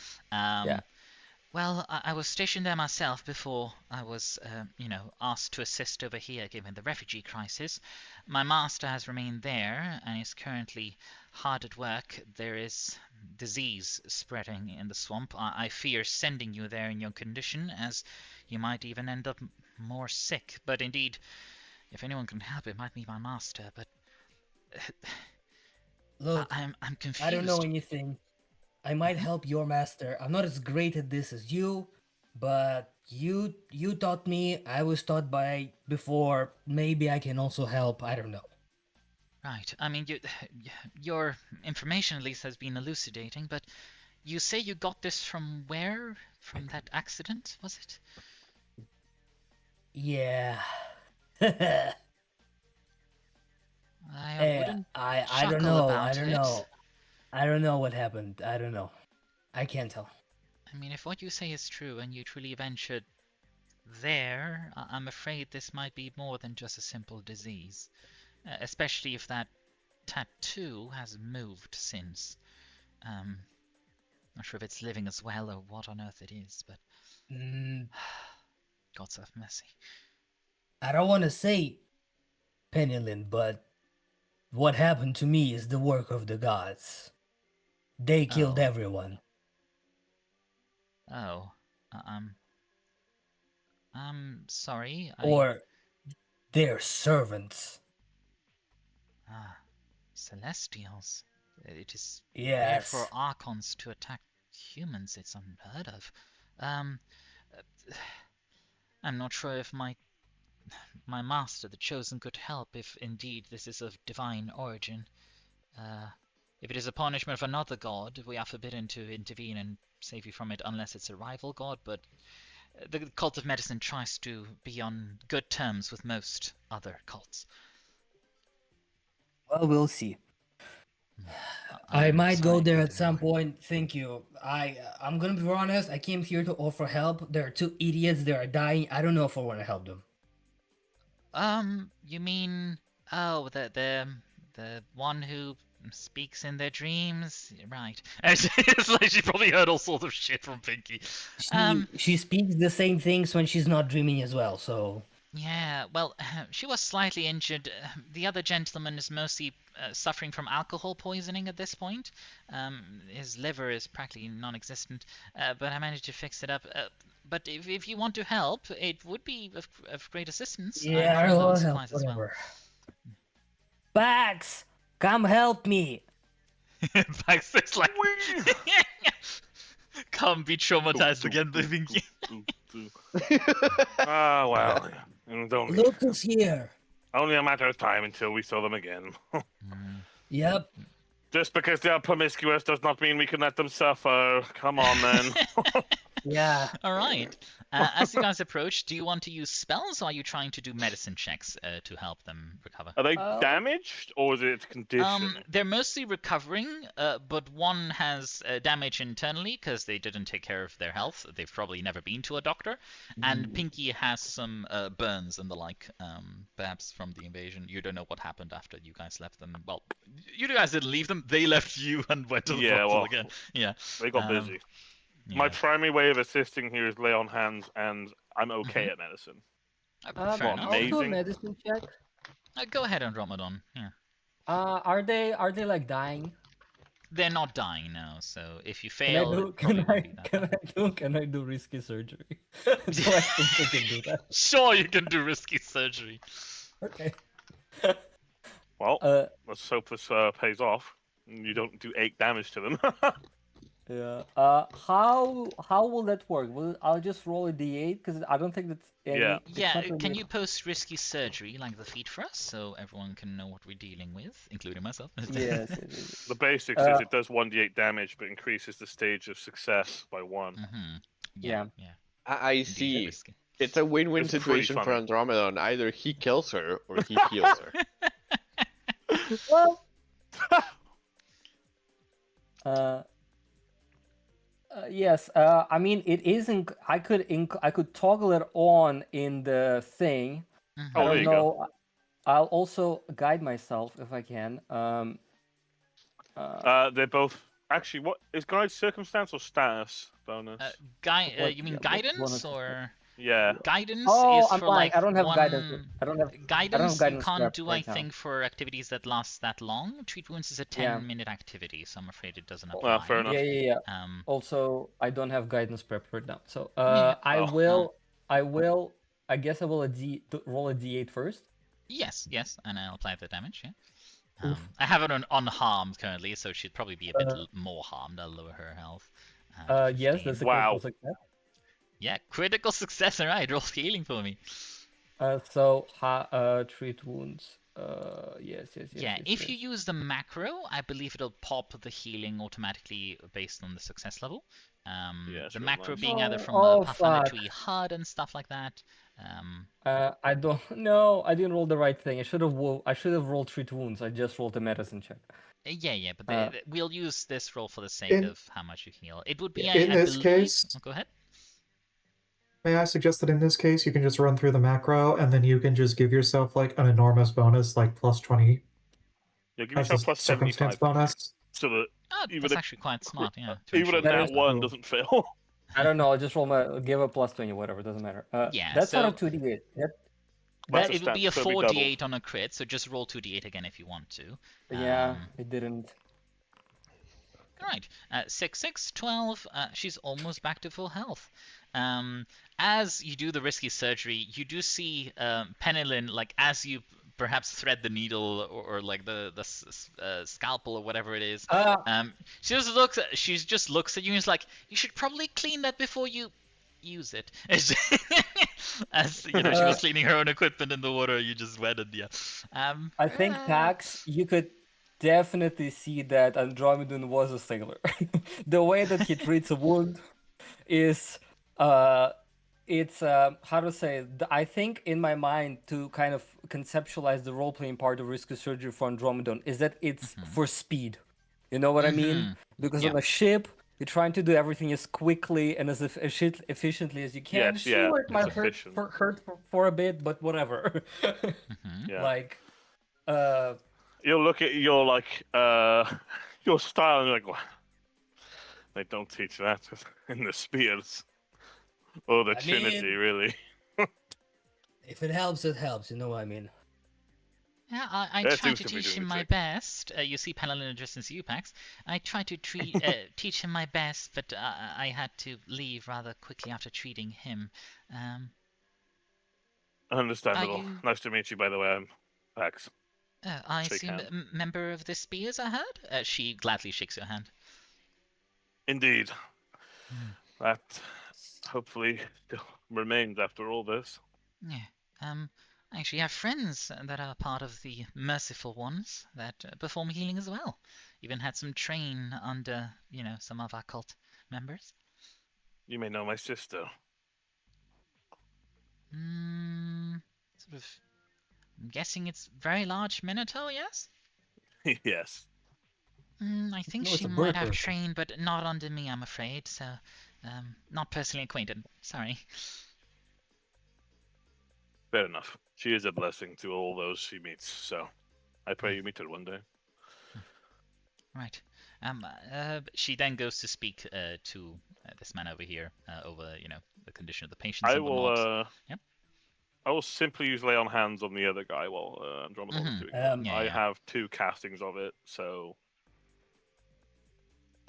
Well, I was stationed there myself before I was, asked to assist over here given the refugee crisis. My master has remained there and is currently hard at work. There is disease spreading in the swamp. I fear sending you there in your condition, as you might even end up more sick. But indeed, if anyone can help, it might be my master. But Look, I'm confused. I don't know anything. I might help your master. I'm not as great at this as you, but you taught me. I was taught by before. Maybe I can also help. I don't know. Right. I mean, your information at least has been elucidating, but you say you got this from where? From that accident, was it? Yeah. I wouldn't I chuckle don't know. about I don't it. know. I don't know what happened. I don't know. I can't tell. I mean, if what you say is true and you truly ventured there, I'm afraid this might be more than just a simple disease. Especially if that tattoo has moved since. Not sure if it's living as well or what on earth it is, but God's have mercy. I don't want to say Penilyn, but what happened to me is the work of the gods. They killed Oh. everyone. Oh, I'm sorry. Or their servants. Celestials. It is rare Yes. for Archons to attack humans. It's unheard of. I'm not sure if my master, the Chosen, could help if indeed this is of divine origin. If it is a punishment of another god, we are forbidden to intervene and save you from it unless it's a rival god, but the cult of medicine tries to be on good terms with most other cults. Well, we'll see. I I'm might go sorry there to at some hear. point. Thank you. I'm gonna be honest. I came here to offer help. There are two idiots. They are dying. I don't know if I want to help them. You mean, oh, the one who speaks in their dreams, right? It's like she probably heard all sorts of shit from Pinky. She speaks the same things when she's not dreaming as well. So Yeah, well, she was slightly injured. The other gentleman is mostly suffering from alcohol poisoning at this point. His liver is practically non-existent, but I managed to fix it up. But if you want to help, it would be of great assistance. yeah, I'm I sure will those help. supplies as well. Whatever. Pax, come help me. Pax is like, come be traumatized again, Pinky. Well, don't. Look who's here. Only a matter of time until we saw them again. Yep. Just because they are promiscuous does not mean we can let them suffer. Come on, then. Yeah. All right. As you guys approach, do you want to use spells, or are you trying to do medicine checks to help them recover? Are they damaged, or is it condition? They're mostly recovering, but one has damage internally because they didn't take care of their health. They've probably never been to a doctor. And Pinky has some burns and the like, perhaps from the invasion. You don't know what happened after you guys left them. Well, you guys didn't leave them. They left you and went to the brothel again. Yeah. They got busy. Yeah. My primary way of assisting here is lay on hands, and I'm okay at medicine. Fair enough. amazing. Also, medicine check. Go ahead, Andromedon. Yeah. Are they like dying? They're not dying now, so if you Can fail, I do? it probably won't be that Can I do risky surgery? Do I think I can do that? Sure, you can do risky surgery. Okay. Well, let's hope this pays off. And you don't do 8 damage to them. Yeah. How will that work? I'll just roll a d8 because I don't think that's any. Yeah. it's Yeah, not really- can you post risky surgery like the feat for us so everyone can know what we're dealing with, including myself? Yes. The basics is it does 1d8 damage, but increases the stage of success by 1. Mm-hmm. Yeah. Yeah. I Indeed, see. risky. It's a win-win It's pretty situation for funny. Andromedon. Either he kills her or he heals her. Well. Yes. I mean, it isn't. I could toggle it on in the thing. Mhm. Oh, I there don't you go. know. I'll also guide myself if I can. They're both Actually, what is guide circumstance or status bonus? You mean guidance or? Yeah. Guidance Oh, is I'm for lying. like I don't have one. guidance. I don't have Guidance you guidance can't prep do, right I now. think, for activities that last that long. Treat wounds is a Yeah. 10-minute activity, so I'm afraid it doesn't apply. Fair enough. Yeah. Um, Also, I don't have guidance prep right now. So Yeah. I Oh. will I guess I will roll a d8 first. yes, and I'll apply the damage. Yeah. Oof. I have it on unharmed currently, so she'd probably be a bit more harmed. I'll lower her health. To Yes, 15. that's a Wow. critical success. Yeah, critical success. All right, roll healing for me. So treat wounds. Yes. Yeah, if you use the macro, I believe it'll pop the healing automatically based on the success level. Yeah, The real macro nice. being either from Oh, a Pathfinder fuck. 2e HUD and stuff like that. I don't know. I didn't roll the right thing. I should have rolled treat wounds. I just rolled the medicine check. Yeah, but we'll use this roll for the sake In- of how much you heal. It would be, in I this believe... case- Oh, go ahead. May I suggest that in this case, you can just run through the macro, and then you can just give yourself like an enormous bonus, like plus 20 Yeah, give as a yourself plus circumstance 75. bonus. So that Oh, even that's if- actually quite smart, yeah. to even ensure if That that is one true. doesn't fail. I don't know. I'll just give a plus 20, whatever. Doesn't matter. Yeah, That's so- not a 2d8. Yep. That's a it would be a stat, so it'd be 4d8 on a crit, so just roll 2d8 again if you want to. Yeah, it didn't. Right, 6, 12, she's almost back to full health. As you do the risky surgery, you do see Penelin, like, as you perhaps thread the needle or like the scalpel or whatever it is, she just looks at you and is like, you should probably clean that before you use it. As you know, she was cleaning her own equipment in the water, you just wet it, yeah. I think Pax, you could definitely see that Andromedan was a sailor. The way that he treats a wound is it's how to say, I think in my mind, to kind of conceptualize the role-playing part of risky surgery for Andromedan, is that it's for speed. You know what I mean? Because on a ship, you're trying to do everything as quickly and as efficiently as you can. Yes, Sure, yeah, it might it's hurt efficient. for a bit, but whatever. Yeah. Like, You'll look at your like your style and you're like, wow, they don't teach that in the spears or the Trinity, really. If it helps, it helps. You know what I mean? Yeah, I That try seems to to be teach doing him the my trick. best. You see Penelin addresses you, Pax. I try to teach him my best, but I had to leave rather quickly after treating him. Understandable. Are you- Nice to meet you, by the way. I'm Pax. I Shake assume hand. member of the Spears, I heard? She gladly shakes your hand. Indeed. That hopefully still remains after all this. Yeah. I actually have friends that are part of the Merciful Ones that perform healing as well. Even had some train under, some of our cult members. You may know my sister. Sort of. I'm guessing it's very large Minotaur, yes? Yes. I think No, it's she a might bird have person. trained, but not under me, I'm afraid. So, not personally acquainted. Sorry. Fair enough. She is a blessing to all those she meets, so I pray you meet her one day. Right. She then goes to speak to this man over here over, the condition of the patients I and whatnot. will Yep. I will simply use lay on hands on the other guy while Andromeda is doing that. Yeah, I yeah. have 2 castings of it, so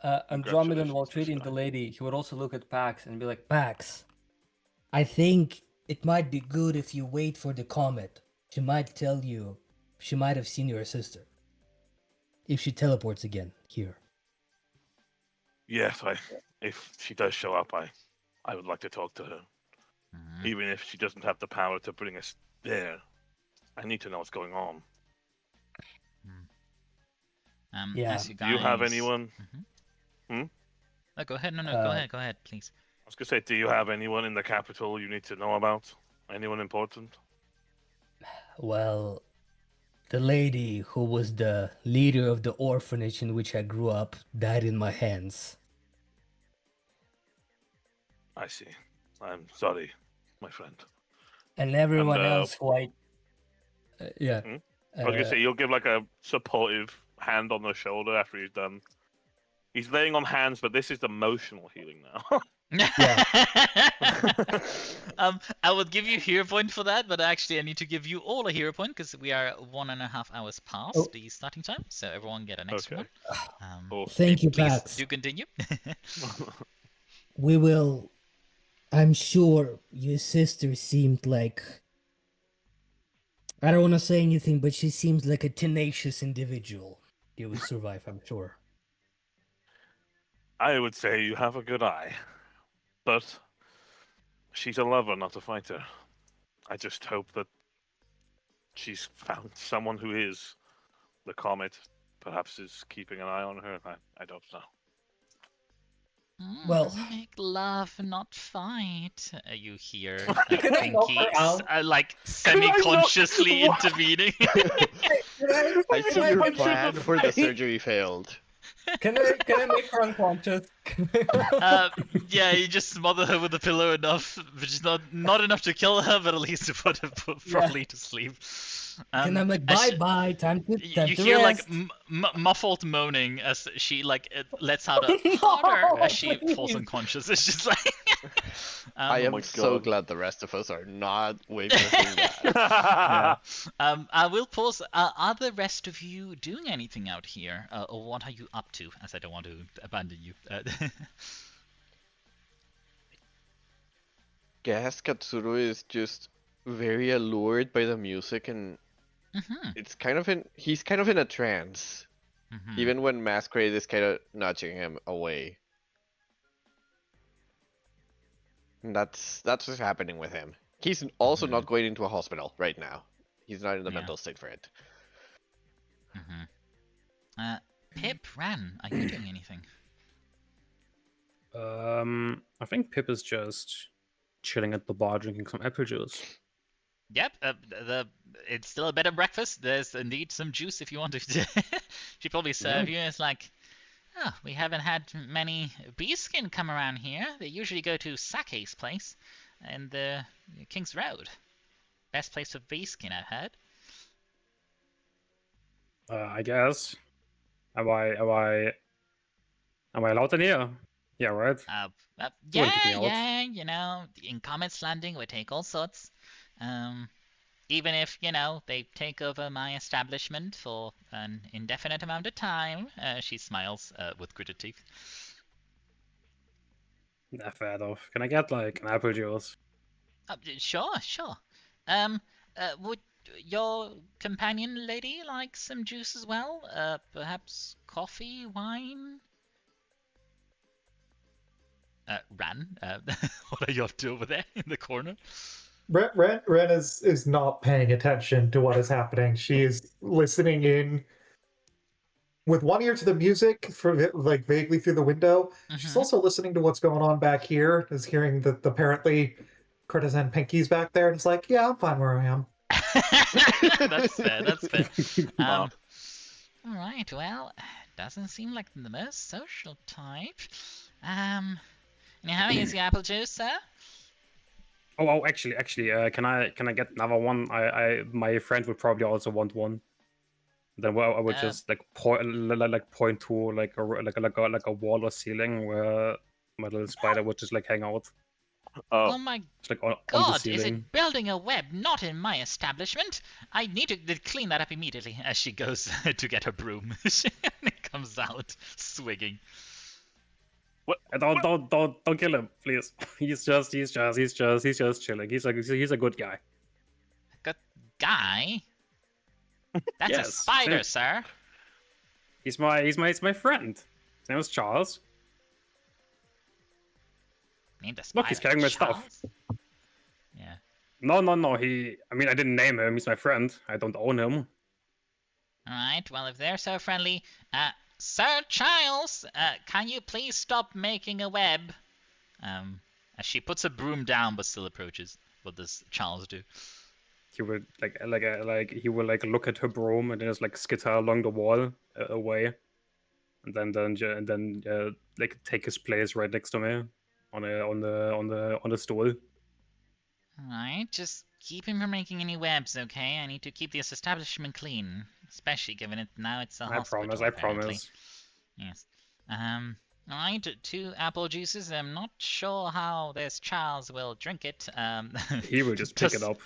Andromedan, while Congratulations, treating Mr. the lady, he would also look at Pax and be like, Pax, I think it might be good if you wait for the Comet. She might tell you. She might have seen your sister. If she teleports again here. yes, if she does show up, I would like to talk to her. Even if she doesn't have the power to bring us there. I need to know what's going on. Yeah. As you Do you have guys- anyone? Oh, go ahead. No, go ahead, please. I was gonna say, do you have anyone in the capital you need to know about? Anyone important? Well, the lady who was the leader of the orphanage in which I grew up died in my hands. I see. I'm sorry, my friend. And everyone And, else who I. Yeah. I was gonna say, you'll give like a supportive hand on the shoulder after he's done. He's laying on hands, but this is emotional healing now. I would give you a hero point for that, but actually I need to give you all a hero point because we are 1.5 hours past the starting time, so everyone get an extra one. Awesome. Thank you, Please Pax. do continue. We will. I'm sure your sister seemed like. I don't want to say anything, but she seems like a tenacious individual. You will survive, I'm sure. I would say you have a good eye, but she's a lover, not a fighter. I just hope that she's found someone who is the Comet. Perhaps is keeping an eye on her. I don't know. Well- Make love, not fight. You hear Can I knock her Pinky out? like semi-consciously intervening. I see your plan for the surgery failed. Can I make her unconscious? Yeah, you just smother her with a pillow enough, which is not enough to kill her, but at least to put her properly to sleep. And I'm like, bye, time to You hear rest. like muffled moaning as she like lets out a harder as she falls unconscious. It's just like I am my so God. glad the rest of us are not witnessing that. yeah. I will pause. Are the rest of you doing anything out here, or what are you up to? As I don't want to abandon you. Guess Katsuru is just very allured by the music, and Mhm. he's kind of in a trance. Mhm. Even when Masquerade is kind of nudging him away. And that's what's happening with him. He's also not going into a hospital right now. He's not in the Yeah. mental state for it. Pip, Ran, are you doing anything? I think Pip is just chilling at the bar drinking some apple juice. Yep, it's still a better breakfast. There's indeed some juice if you want to. She probably serve you. It's like, oh, we haven't had many beeskin come around here. They usually go to Sake's place in the King's Road. Best place for beeskin, I've heard. I guess. Am I allowed in here? Yeah, right. Yeah, kick me out. yeah, in Comet's Landing we take all sorts. Even if, they take over my establishment for an indefinite amount of time. She smiles with gritted teeth. Nah, fair enough. Can I get like an apple juice? Sure. Would your companion lady like some juice as well? Perhaps coffee, wine? Ran, what are you up to over there in the corner? Ren is not paying attention to what is happening. She is listening in with one ear to the music, like vaguely through the window. She's also listening to what's going on back here. Is hearing that apparently Curtis and Pinky's back there, and it's like, yeah, I'm fine where I am. That's fair. All right. Well, doesn't seem like the most social type. How is your apple juice, sir? Oh, actually, can I get another one? My friend would probably also want one. Then I would just point to like a wall or ceiling where my little spider would just like hang out. Oh my Just, like, on the God! Is ceiling. it building a web not in my establishment? I need to clean that up immediately. As she goes to get her broom, she comes out swinging. Don't kill him, please. He's just chilling. He's a good guy. Good guy? That's a Yes, spider, same. sir. He's my friend. His name is Charles. Named a spider. Look, he's carrying my stuff. Charles? Yeah. No. I didn't name him. He's my friend. I don't own him. Alright, well, if they're so friendly, Sir Charles, can you please stop making a web? As she puts a broom down but still approaches. What does Charles do? He would he will look at her broom and then just skitter along the wall away, and then take his place right next to me on the stool. Alright, just keep him from making any webs, okay? I need to keep this establishment clean, especially given it now it's a hospital. I apparently. promise. Yes. Alright, 2 apple juices. I'm not sure how this Charles will drink it. He will just pick it up.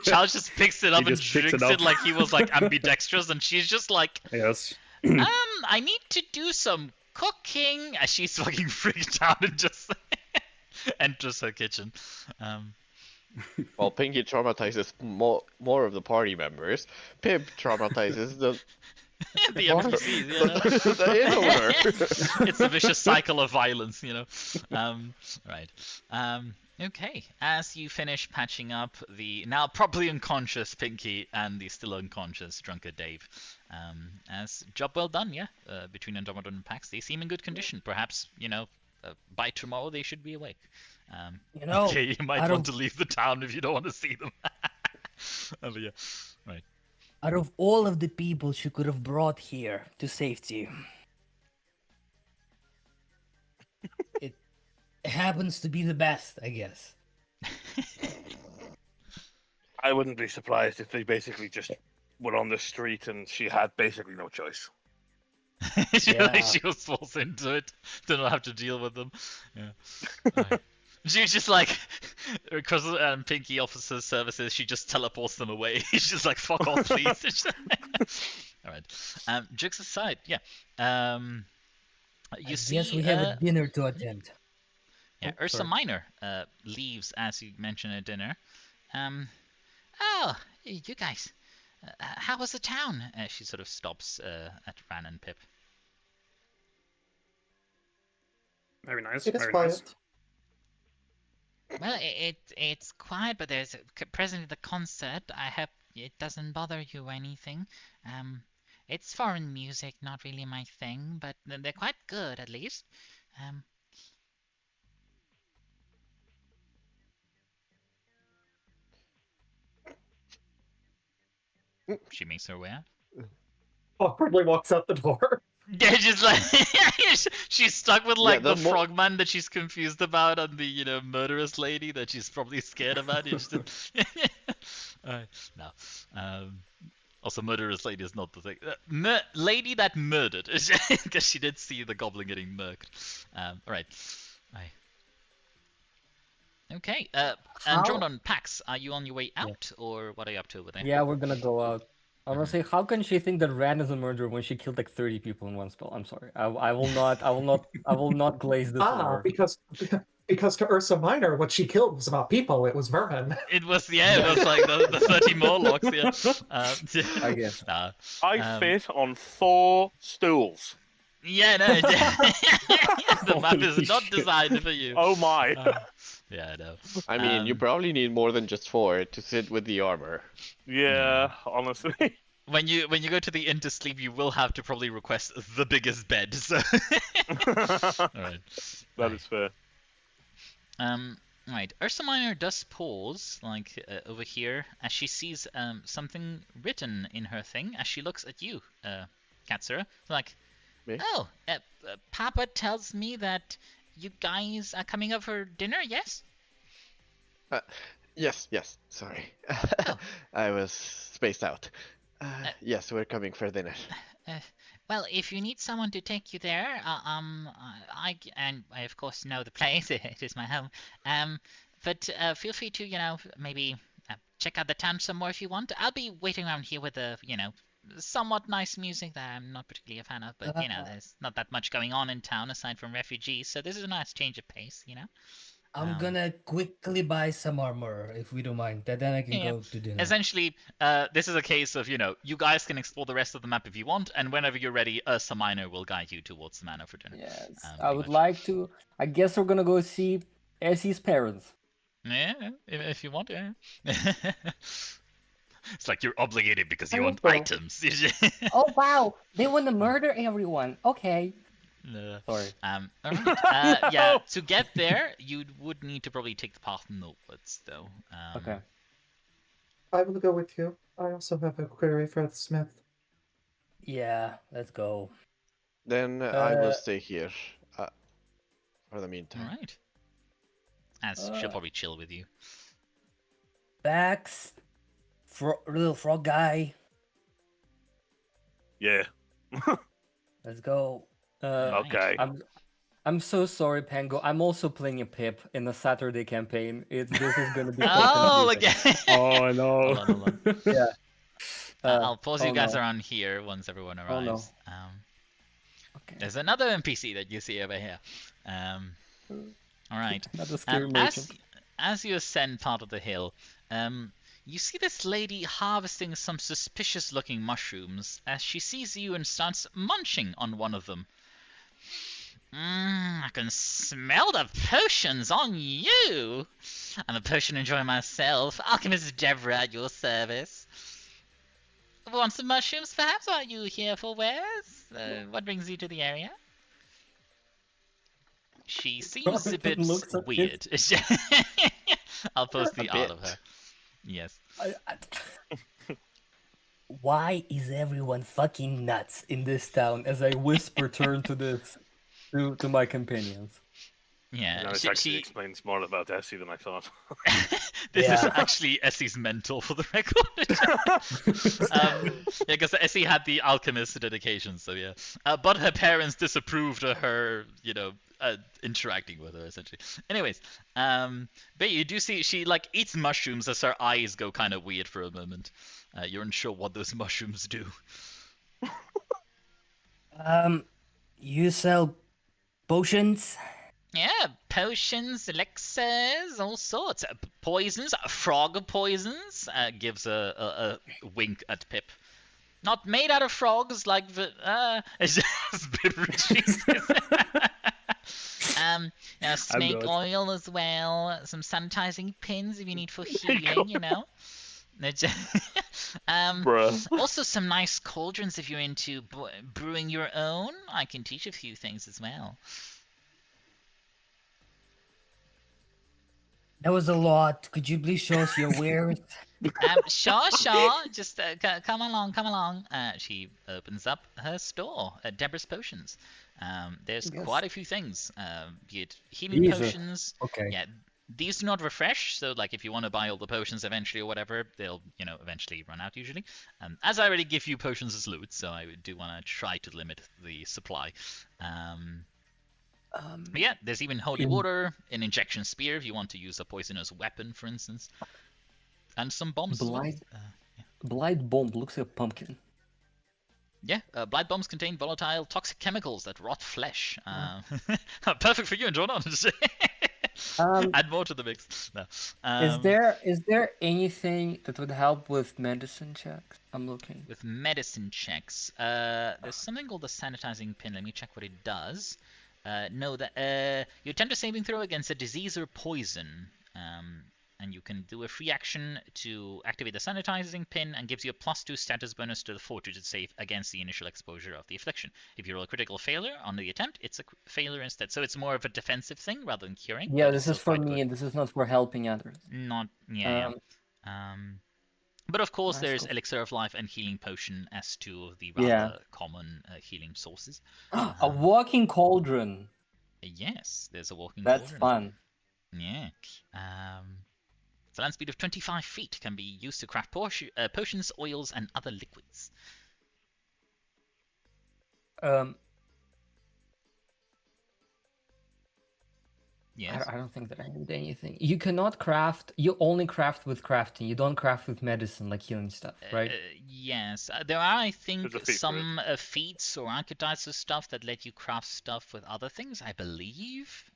Charles just picks it up He and just picks it drinks it up. like he was like ambidextrous, and she's just like, Yes. I need to do some cooking. As she's fucking freaked out and just enters her kitchen. While Pinky traumatizes more of the party members, Pip traumatizes the The NPCs, you know? the inn owner. It's a vicious cycle of violence, you know. Right. Okay. As you finish patching up the now probably unconscious Pinky and the still unconscious drunkard Dave, as job well done, yeah. Between Andromeda and Pax, they seem in good condition. Perhaps, you know, by tomorrow they should be awake. You know, Okay, you might I want don't- to leave the town if you don't want to see them. But yeah, right. Out of all of the people she could have brought here to safety, it happens to be the best, I guess. I wouldn't be surprised if they basically just were on the street and she had basically no choice. Like she was forced into it, didn't have to deal with them. Yeah. Right. She was just like, because Pinky offers her services, she just teleports them away. She's just like, fuck off, please. Alright. Jokes aside, yeah. You see, Yes, we have a dinner to attend. yeah, Oh, Ursa sorry. Minor leaves as you mentioned at dinner. Oh, you guys, how was the town? She sort of stops at Ran and Pip. Very nice. It is Very quiet. nice. Well, it's quiet, but there's presently the concert. I hope it doesn't bother you or anything. It's foreign music, not really my thing, but they're quite good at least. She makes her way out. Awkwardly walks out the door. Yeah, just like she's stuck with like the the mo- frogman that she's confused about, and the murderous lady that she's probably scared about. You just no. Also, murderous lady is not the thing. Lady that murdered, because she did see the goblin getting murked. Alright. Okay. Andromeda and Pax, are you on your way out, or what are you up to over there? Yeah, we're gonna go out. I want to say, how can she think that Ran is a murderer when she killed like 30 people in one spell? I'm sorry. I will not glaze this over. Because to Ursa Minor, what she killed was about people. It was vermin. It was like the 30 Morlocks, yeah. I guess. Nah. I fit on 4 stools. Yeah, no. The map is Holy not shit. designed for you. Oh my! Yeah, I know. I mean, you probably need more than just 4 to sit with the armor. Yeah, honestly. When you go to the inn to sleep, you will have to probably request the biggest bed. So. Alright. That is fair. Right. Ursa Minor does pause, like over here, as she sees something written in her thing. As she looks at you, Katsura, like, Me? oh, Papa tells me that you guys are coming up for dinner. Yes. Yes, sorry. Oh. I was spaced out. Yes, we're coming for dinner. Well, if you need someone to take you there, I of course know the place. It is my home. But feel free to maybe check out the town some more if you want. I'll be waiting around here with the somewhat nice music that I'm not particularly a fan of. But there's not that much going on in town aside from refugees, so this is a nice change of pace. I'm gonna quickly buy some armor if we don't mind. Then I can Yeah. go to dinner. Essentially, this is a case of, you guys can explore the rest of the map if you want, and whenever you're ready, Ursa Minor will guide you towards the manor for dinner. Yes, I pretty would much. like to. I guess we're gonna go see Essie's parents. Yeah, if you want, yeah. It's like you're obligated because you I want will. items. Oh wow, they want to murder everyone. Okay. No. Sorry. Alright. Yeah, to get there, you would need to probably take the path northwards, though. Okay. I will go with you. I also have a query for the smith. Yeah, let's go. Then I will stay here for the meantime. Alright. As she'll probably chill with you. Bax, little frog guy. Yeah. Let's go. Okay. I'm so sorry, Pango. I'm also playing a Pip in the Saturday campaign. This is gonna be so Oh, confusing. again. Oh no. Hold on. Yeah. I'll pause you guys no. around here once everyone Oh, arrives. no. Okay. There's another NPC that you see over here. All right. Another scary merchant. As you ascend part of the hill, you see this lady harvesting some suspicious-looking mushrooms as she sees you and starts munching on one of them. I can smell the potions on you. I'm a potion enjoyer myself. Alchemist Deborah at your service. Want some mushrooms, perhaps? Are you here for wares? What brings you to the area? She seems a bit weird. I'll post the art of her. Yes. Why is everyone fucking nuts In this town, as I whisper, turn to my companions. Yeah, No, this actually explains more about Essie than I thought. This is actually Essie's mentor, for the record. Because Essie had the alchemist dedication, so yeah. But her parents disapproved of her, interacting with her, essentially. Anyways, but you do see she eats mushrooms as her eyes go kind of weird for a moment. You're unsure what those mushrooms do. You sell potions? Yeah, potions, elixirs, all sorts. Poisons, frog poisons. Gives a wink at Pip. Not made out of frogs, like the. It's just Pip retreats. Snake oil as well. Some sanitizing pins if you need for healing, Also some nice cauldrons if you're into brewing your own. I can teach a few things as well. That was a lot. Could you please show us your wares? Sure. Just come along. She opens up her store, Deborah's Potions. There's quite a few things. Be it healing potions. Okay. Yeah, these do not refresh, so if you want to buy all the potions eventually or whatever, they'll eventually run out usually. As I already give you potions as loot, so I do want to try to limit the supply. But yeah, there's even holy water, an injection spear if you want to use a poisonous weapon, for instance, and some bombs. Blight bomb looks like a pumpkin. Yeah, blight bombs contain volatile, toxic chemicals that rot flesh. Perfect for you and Jordan. Add more to the mix. No. Is there anything that would help with medicine checks? I'm looking. With medicine checks, there's something called the sanitizing pin. Let me check what it does. No, that you attempt a saving throw against a disease or poison, and you can do a free action to activate the sanitizing pin and gives you a +2 status bonus to the fortitude save against the initial exposure of the affliction. If you roll a critical failure on the attempt, it's a failure instead. So it's more of a defensive thing rather than curing. Yeah, this is for me, and this is not for helping others. But of course, there's Elixir of Life and Healing Potion as two of the rather common healing sources. A walking cauldron. Yes, there's a walking cauldron. That's fun. Yeah. It's a land speed of 25 feet. Can be used to craft potions, oils, and other liquids. Yes. I don't think that I need anything. You cannot craft. You only craft with crafting. You don't craft with medicine, like healing stuff, right? Yes. There are, I think, some feats or archetypes of stuff that let you craft stuff with other things, I believe.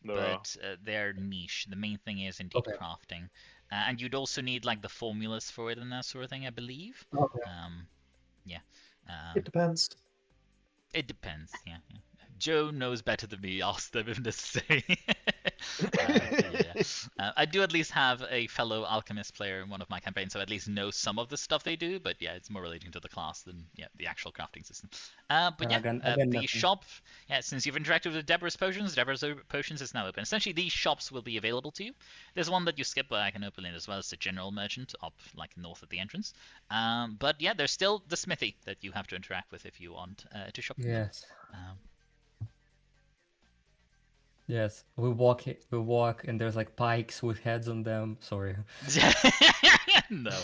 But they're niche. The main thing is indeed crafting. And you'd also need the formulas for it and that sort of thing, I believe. Okay. It depends. It depends, yeah. Joe knows better than me. Ask them if necessary. I do at least have a fellow alchemist player in one of my campaigns, so I at least know some of the stuff they do. But yeah, it's more relating to the class than the actual crafting system. The shop. Yeah, since you've interacted with Deborah's Potions is now open. Essentially, these shops will be available to you. There's one that you skip, but I can open it as well as the general merchant up north at the entrance. But yeah, there's still the smithy that you have to interact with if you want to shop. Yes. Yes, we walk, and there's pikes with heads on them. Sorry. No.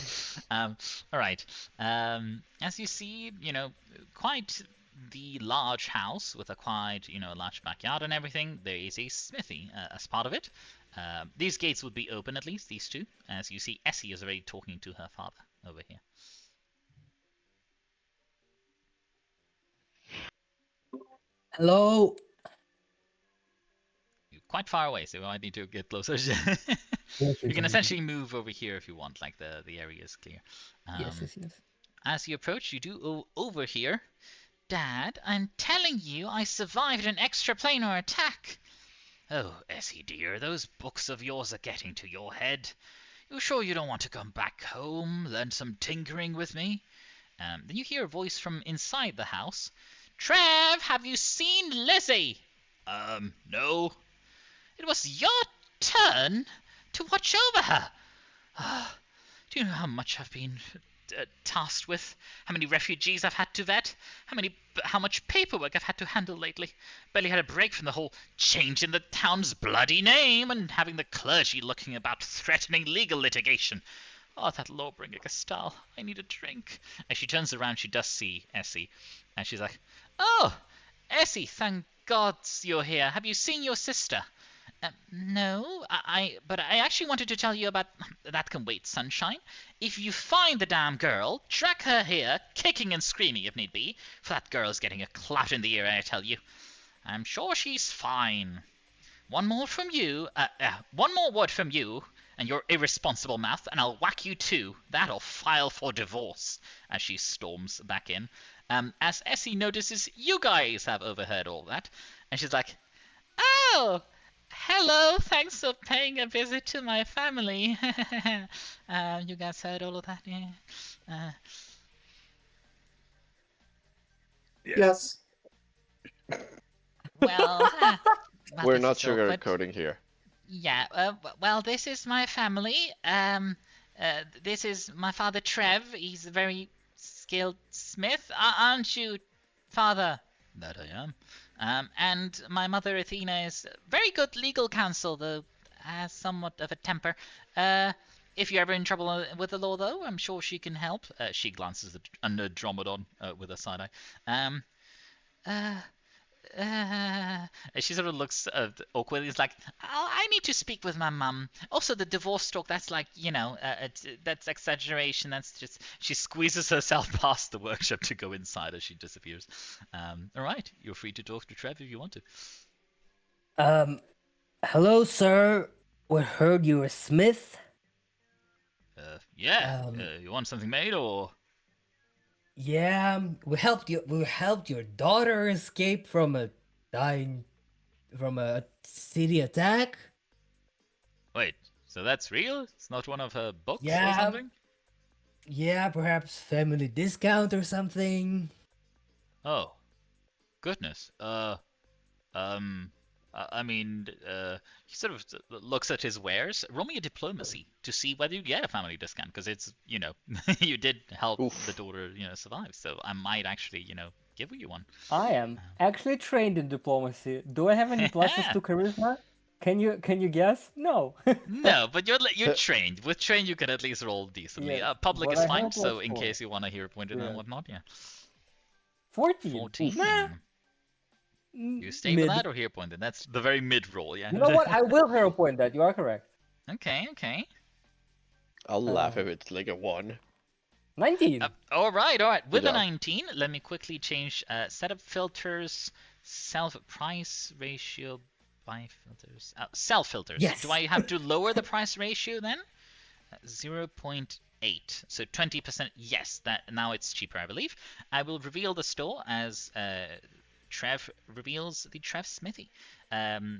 All right. As you see, quite the large house with a quite, large backyard and everything, there is a smithy as part of it. These gates would be open, at least, these two. As you see, Essie is already talking to her father over here. Hello. You're quite far away, so I need to get closer. You can essentially move over here if you want, like the area is clear. Yes. As you approach, you do overhear, Dad, I'm telling you, I survived an extraplanar attack. Oh, Essie dear, those books of yours are getting to your head. You sure you don't want to come back home, learn some tinkering with me? Then you hear a voice from inside the house. Trev, have you seen Lizzie? No. It was your turn to watch over her. Do you know how much I've been tasked with? How many refugees I've had to vet? How much paperwork I've had to handle lately? Barely had a break from the whole change in the town's bloody name and having the clergy looking about threatening legal litigation. Oh, that lawbringer Gastal. I need a drink. As she turns around, she does see Essie. And she's like, Oh, Essie, thank God you're here. Have you seen your sister? No, but I actually wanted to tell you about... That can wait, sunshine. If you find the damn girl, drag her here, kicking and screaming if need be, for that girl's getting a clout in the ear, I tell you. I'm sure she's fine. One more word from you, and your irresponsible mouth, and I'll whack you too. That'll file for divorce, as she storms back in. As Essie notices you guys have overheard all that, and she's like, Oh... Hello, thanks for paying a visit to my family. You guys heard all of that, yeah? Yes. Well, We're not sugarcoating here. Yeah, well, this is my family. This is my father, Trev. He's a very skilled smith. Aren't you, father? That I am. And my mother, Athena, is very good legal counsel, though has somewhat of a temper. If you're ever in trouble with the law, though, I'm sure she can help. She glances at Andromedon with a side eye. She sort of looks awkwardly. It's like, I need to speak with my mum. Also, the divorce talk, that's like, that's exaggeration. That's just... She squeezes herself past the workshop to go inside as she disappears. All right, you're free to talk to Trev if you want to. Hello, sir. We heard you're a smith. Yeah. You want something made, or... Yeah, we helped your daughter escape from a city attack. Wait, so that's real? It's not one of her books or Yeah. something? Yeah, perhaps family discount or something. Oh, goodness. He sort of looks at his wares. Roll me a diplomacy to see whether you get a family discount, because it's, you did help the daughter, survive. So I might actually, give you one. I am actually trained in diplomacy. Do I have any pluses to charisma? Can you guess? No. No, but you're trained. With trained, you can at least roll decently. Yeah, Public but is I fine, have so in +4. case you want to hear pointed Yeah. and whatnot, yeah. 14. 14. Nah. You stay with that or hero pointed? That's the very mid roll, yeah. You know what? I will hero point that. You are correct. Okay. I'll laugh if it's like a 1. 19. All right. With Good a job. 19, let me quickly change setup filters, self price ratio by filters, self filters. Yes. Do I have to lower the price ratio then? 0.8, so 20%. Yes, that now it's cheaper, I believe. I will reveal the store as Trev reveals the Trev Smithy.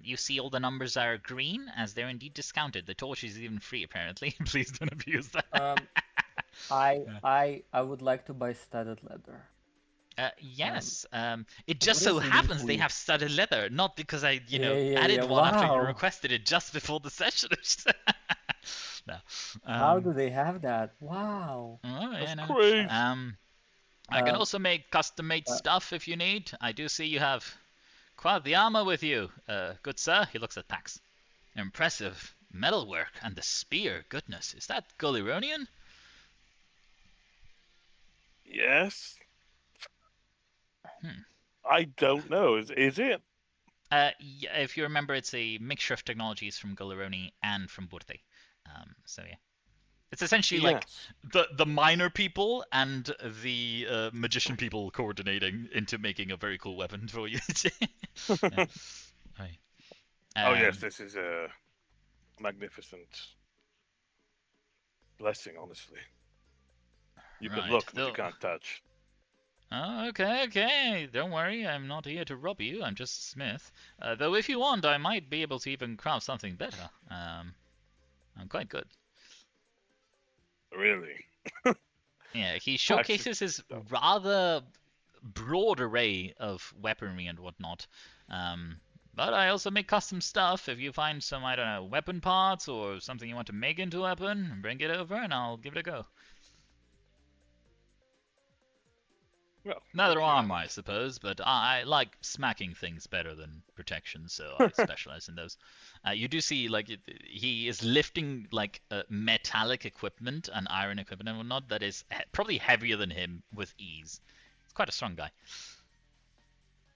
You see all the numbers are green as they're indeed discounted. The torch is even free, apparently. Please don't abuse that. I would like to buy studded leather. Yes. It just so what is happens it they for? have studded leather, not because I, Yeah, added one after you wow. requested it just before the session. No. How do they have that? Wow. Oh, yeah, That's no. crazy. I can also make custom-made stuff if you need. I do see you have quite the armor with you, good sir. He looks at Pax. Impressive metalwork and the spear. Goodness, is that Gullironian? Yes. I don't know. Is it? If you remember, it's a mixture of technologies from Golaroni and from Burte. So yeah. It's essentially like the minor people and the magician people coordinating into making a very cool weapon for you. Yeah. Right. Oh yes, this is a magnificent blessing, honestly. You can look, but you can't touch. Oh, okay. Don't worry, I'm not here to rob you. I'm just a smith. Though if you want, I might be able to even craft something better. I'm quite good. Really? Yeah, he showcases his rather broad array of weaponry and whatnot. But I also make custom stuff. If you find some, I don't know, weapon parts or something you want to make into a weapon, bring it over and I'll give it a go. Well, Neither am I suppose, but I like smacking things better than protection, so I specialize in those. You do see, like, he is lifting, like, metallic equipment and iron equipment and whatnot that is probably heavier than him with ease. He's quite a strong guy.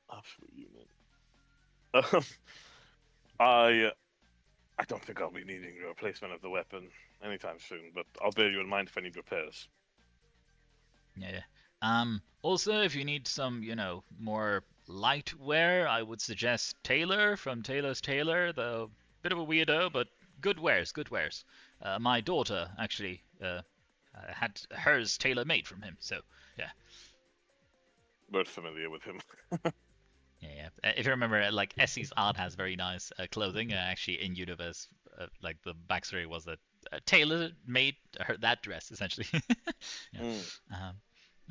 Absolute unit. I don't think I'll be needing a replacement of the weapon anytime soon, but I'll bear you in mind if I need repairs. Yeah. Also, if you need some, you know, more light wear, I would suggest Taylor from Taylor's Tailor, though bit of a weirdo, but good wares. My daughter actually had hers tailor-made from him, so yeah. We're familiar with him. Yeah. If you remember, like, Essie's art has very nice clothing. Actually, in universe, like, the backstory was that Taylor made that dress, essentially. Yeah.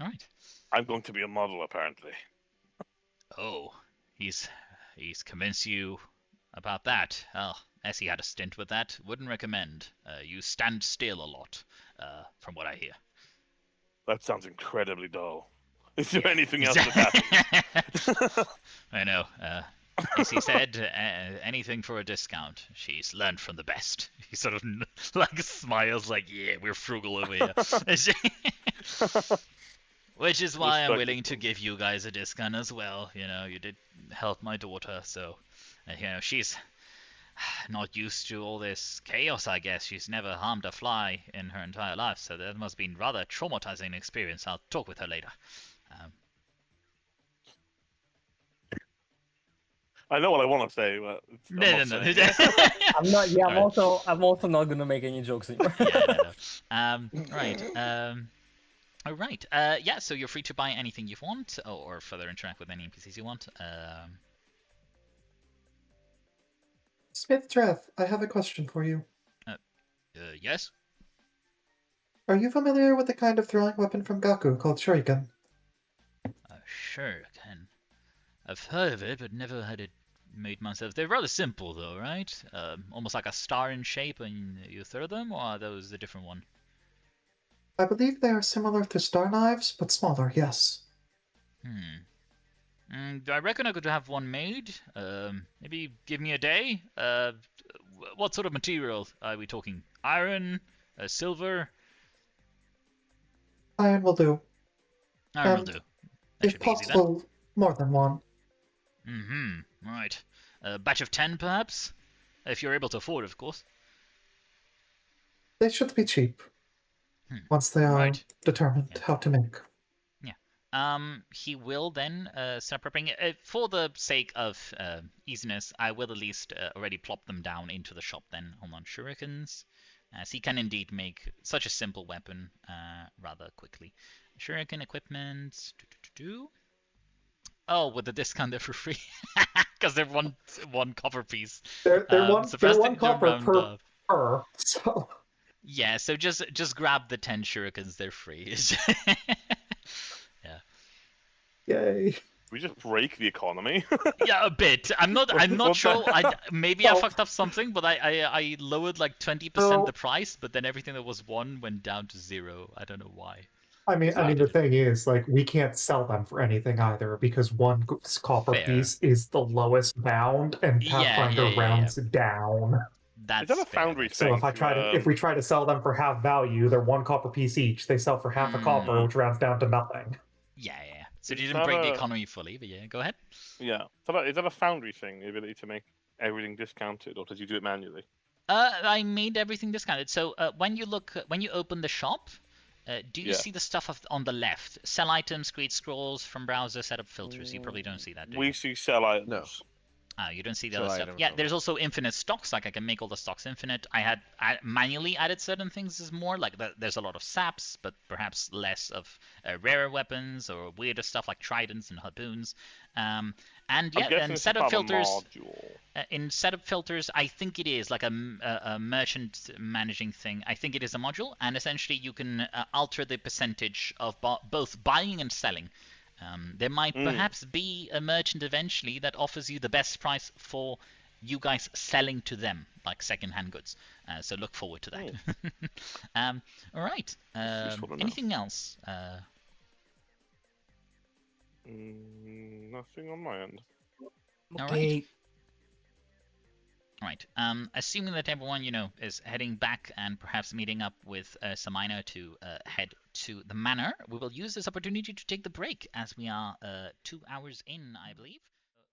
All right. I'm going to be a model, apparently. Oh, he's convinced you about that. Oh, Essie had a stint with that. Wouldn't recommend. You stand still a lot, from what I hear. That sounds incredibly dull. Is there anything else that happens? I know. Essie said anything for a discount. She's learned from the best. He sort of like smiles, like, yeah, we're frugal over here. Which is why I'm willing to give you guys a discount as well. You know, you did help my daughter, so you know, she's not used to all this chaos, I guess. She's never harmed a fly in her entire life, so that must have been rather traumatizing experience. I'll talk with her later. I know what I want to say, but No. I'm not. Yeah, I'm also not gonna make any jokes anymore. Right. All right. Yeah. So you're free to buy anything you want, or further interact with any NPCs you want. Smith Trev, I have a question for you. Yes. Are you familiar with the kind of throwing weapon from Gaku called Shuriken? Shuriken. I've heard of it, but never had it made myself. They're rather simple, though, right? Almost like a star in shape, and you throw them, or are those a different one? I believe they are similar to star knives, but smaller, yes. I reckon I could have one made. Maybe give me a day. What sort of material are we talking? Iron? Silver? Iron will do. Iron will do. That If should be easy, then. possible, more than one. Right. A batch of 10, perhaps? If you're able to afford, of course. They should be cheap. Once they are determined how to make. Yeah. He will then start prepping it. For the sake of easiness, I will at least already plop them down into the shop then. Hold on, shurikens. As he can indeed make such a simple weapon rather quickly. Shuriken equipment. Oh, with the discount they're for free. Because they're one copper piece. They're one copper per, so... Yeah, so just grab the 10 shurikens, they're free. Yeah. Yay. We just break the economy. Yeah, a bit. I'm not sure. Maybe I fucked up something, but I lowered like 20% the price, but then everything that was 1 went down to 0. I don't know why. I mean, the thing is, like, we can't sell them for anything either because one copper piece is the lowest bound, and Pathfinder rounds down. That's is that a foundry thing? So if we try to sell them for half value, they're 1 copper piece each. They sell for half a copper, which rounds down to nothing. Yeah. So you Is didn't that break the a- economy fully, but yeah, go ahead. Yeah. Is that a foundry thing, the ability to make everything discounted, or did you do it manually? I made everything discounted. So when you open the shop, do you Yeah. see the stuff on the left? Sell items, create scrolls from browser, set up filters. You probably don't see that, do you? We see sell items. No. You don't see the Sell other stuff. items Yeah, only. there's also infinite stocks. Like I can make all the stocks infinite. I manually added certain things as more. Like there's a lot of saps, but perhaps less of rarer weapons or weirder stuff like tridents and harpoons. And yeah, and setup filters. In setup filters, I think it is like a merchant managing thing. I think it is a module, and essentially you can alter the percentage of both buying and selling. There might perhaps be a merchant eventually that offers you the best price for you guys selling to them, like second-hand goods. So look forward to that. All right. Anything else? Nothing on my end. All Okay. right. All right. Assuming that everyone, is heading back and perhaps meeting up with Samina to head to the manor, we will use this opportunity to take the break as we are 2 hours in, I believe.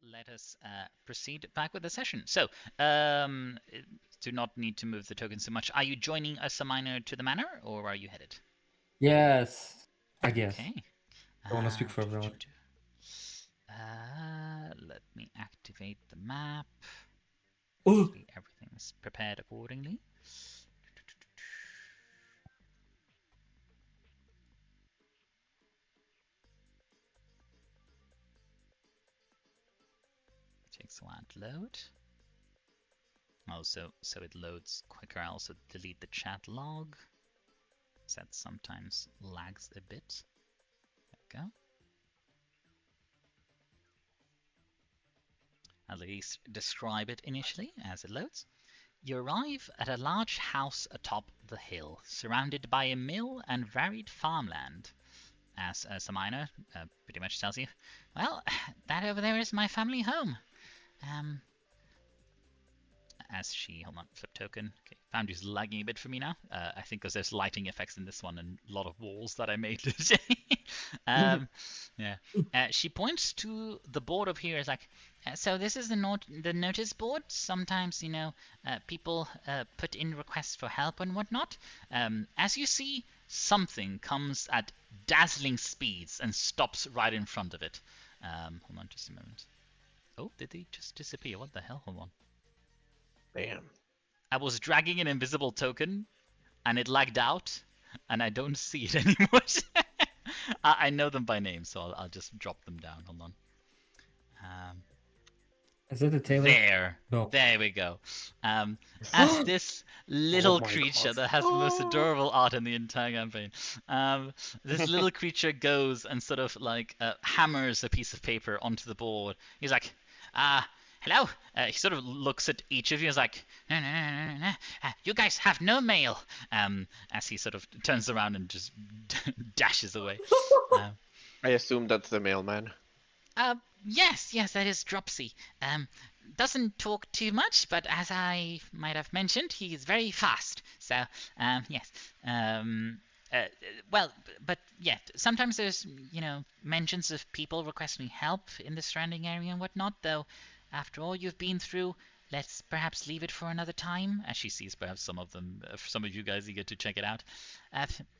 Let us proceed back with the session. So, do not need to move the tokens so much. Are you joining us, Samina, to the manor, or are you headed? Yes, I guess. Okay. I want to speak for everyone. Let me activate the map. Ooh. Hopefully everything is prepared accordingly. Takes a while to load. Also, so it loads quicker. I also delete the chat log. That sometimes lags a bit. There we go. At least describe it initially as it loads. You arrive at a large house atop the hill, surrounded by a mill and varied farmland. As Samina pretty much tells you, well, that over there is my family home. As she, hold on, flip token. Okay, Foundry's lagging a bit for me now. I think because there's lighting effects in this one and a lot of walls that I made today. Yeah. She points to the board up here. Is like, so this is the notice board. Sometimes, people put in requests for help and whatnot. As you see, something comes at dazzling speeds and stops right in front of it. Hold on just a moment. Oh, did they just disappear? What the hell? Hold on. Damn. I was dragging an invisible token, and it lagged out, and I don't see it anymore. I know them by name, so I'll just drop them down. Hold on. Is it the tailor? There we go. As this little creature that has the most adorable art in the entire campaign, this little creature goes and sort of like hammers a piece of paper onto the board. He's like, hello? He sort of looks at each of you and is like, no. You guys have no mail. As he sort of turns around and just dashes away. I assume that's the mailman. Yes, that is Dropsy. Doesn't talk too much, but as I might have mentioned, he is very fast. So, yes. Well, but yeah, sometimes there's, mentions of people requesting help in the surrounding area and whatnot, though after all you've been through, let's perhaps leave it for another time. As she sees perhaps some of you guys eager to check it out.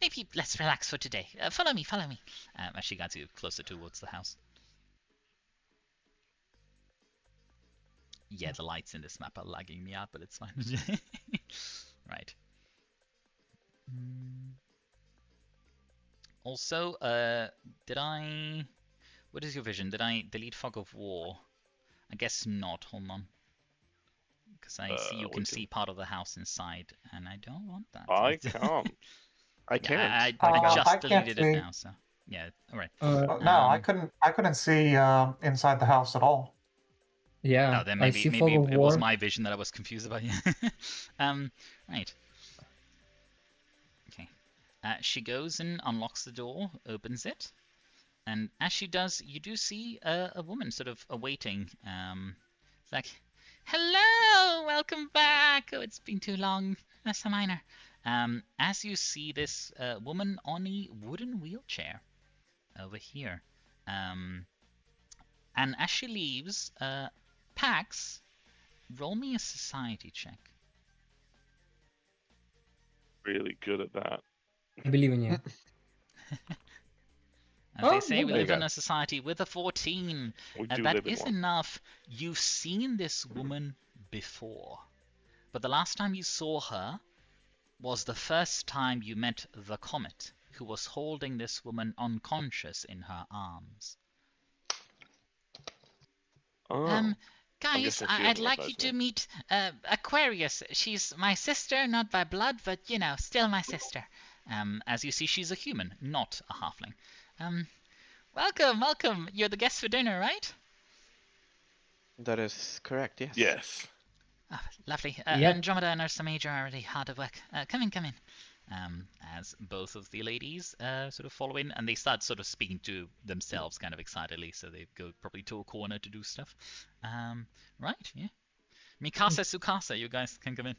Maybe let's relax for today. Follow me. As she guides you closer towards the house. Yeah, the lights in this map are lagging me out, but it's fine. Right. Also, what is your vision? Did I delete Fog of War? I guess not. Hold on. Because I see you can see part of the house inside, and I don't want that. I can't. I can't. I just I can't deleted see. it now, so yeah. All right. No, I couldn't see inside the house at all. Yeah, Oh, then I see maybe Fog of it was War. my vision that I was confused about. Right. Okay. She goes and unlocks the door, opens it, and as she does, you do see a woman sort of awaiting. It's like, hello, welcome back. Oh, it's been too long. That's a minor. As you see this woman on a wooden wheelchair over here. And as she leaves, Pax, roll me a society check. Really good at that. I believe in you. As they say, Oh, we there live you in a society with a 14. We do That live in is one. enough. You've seen this woman before. But the last time you saw her was the first time you met the Comet, who was holding this woman unconscious in her arms. Oh. Guys, guessing she I'd doesn't like you recognize me. to meet Aquarius. She's my sister, not by blood, but, you know, still my sister. As you see, she's a human, not a halfling. Welcome, welcome. You're the guest for dinner, right? That is correct, yes. Yes. Oh, lovely. Yep. Andromeda and Ursa Major are already hard at work. Come in, come in. As both of the ladies sort of follow in, and they start sort of speaking to themselves kind of excitedly, so they go probably to a corner to do stuff. Right, yeah. Mikasa Sukasa, you guys can come in.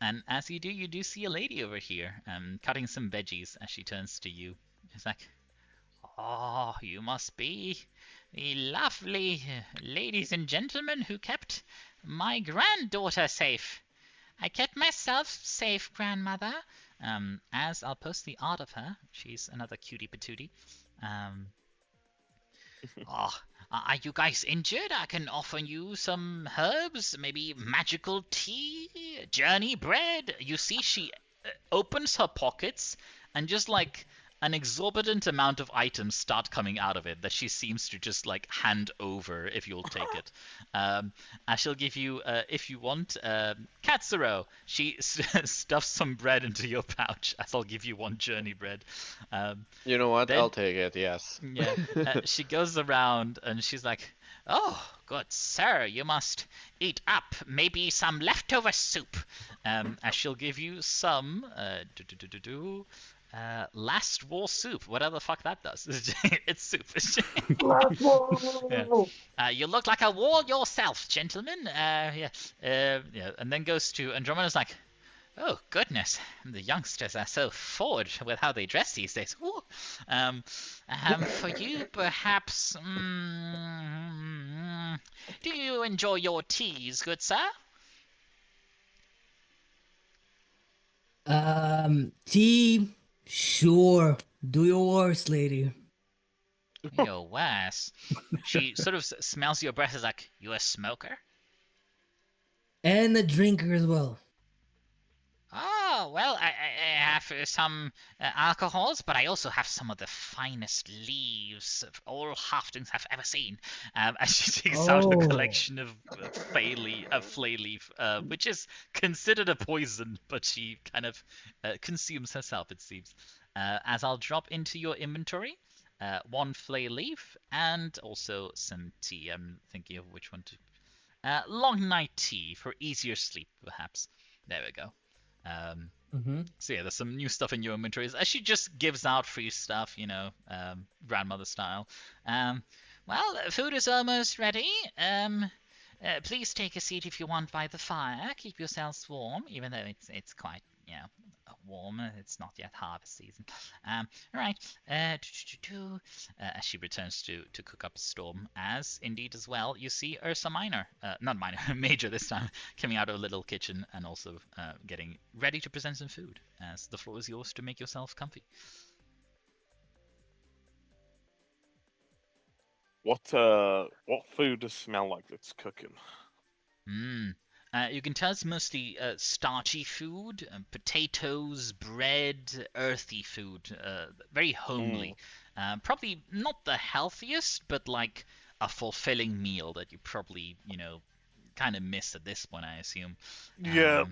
And as you do see a lady over here, cutting some veggies as she turns to you. She's like, "Oh, you must be the lovely ladies and gentlemen who kept my granddaughter safe. I kept myself safe, grandmother." As I'll post the art of her. She's another cutie patootie. Are you guys injured? I can offer you some herbs, maybe magical tea, journey bread. You see, she opens her pockets and just like an exorbitant amount of items start coming out of it that she seems to just like hand over if you'll take it. I shall give you, if you want, Katsuro. She stuffs some bread into your pouch, as I'll give you one journey bread. You know what? Then- I'll take it, yes. Yeah, she goes around and she's like, "Oh, good sir, you must eat up. Maybe some leftover soup." As she'll give you some last war soup, whatever the fuck that does. It's soup. Yeah. You look like a wall yourself, gentlemen. Yeah. And then goes to Andromeda's like, "Oh goodness, the youngsters are so forward with how they dress these days. Ooh. For you, perhaps. Do you enjoy your teas, good sir?" Tea. Sure. Do your worst, lady. Your worse. She sort of smells your breath as like, "You a smoker?" And a drinker as well. "Oh, well, I have some alcohols, but I also have some of the finest leaves all halflings have ever seen." As she takes out a Oh. collection of flay leaf, which is considered a poison, but she kind of consumes herself, it seems. As I'll drop into your inventory, one flay leaf and also some tea. I'm thinking of which one to... long night tea for easier sleep, perhaps. There we go. So yeah, there's some new stuff in your inventories. As she just gives out free stuff, you know, grandmother style. Well, food is almost ready. Please take a seat if you want by the fire. Keep yourselves warm, even though it's quite, you know, warm. It's not yet harvest season. All right. As she returns to cook up a storm, as indeed as well, you see Ursa Minor, not Minor, Major this time, coming out of a little kitchen and also getting ready to present some food. As the floor is yours to make yourself comfy. What food does smell like that's cooking? You can tell it's mostly starchy food, potatoes, bread, earthy food, very homely. Probably not the healthiest, but like a fulfilling meal that you probably, you know, kind of miss at this point, I assume. Yeah.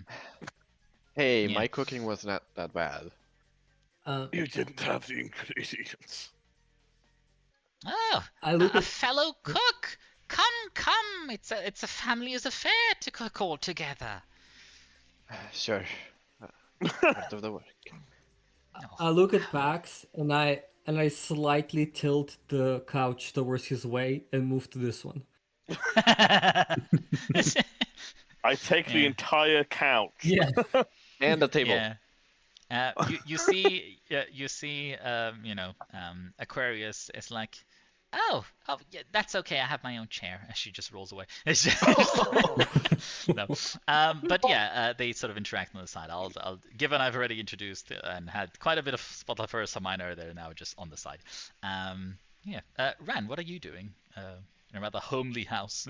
Hey, Yeah. my cooking was not that bad. You didn't have the ingredients. Oh, I look a at fellow cook! Come! It's a family's affair to cook all together. Sure. Part of the work. I look at Pax and I slightly tilt the couch towards his way and move to this one. I take the Yeah. entire couch. Yeah. And the table. Yeah. You see Aquarius is like, oh, yeah, that's okay. I have my own chair. And she just rolls away. It's no. But yeah, they sort of interact on the side. Given I've already introduced and had quite a bit of spotlight for some minor, they're now just on the side. Yeah. Ran, what are you doing? In a rather homely house.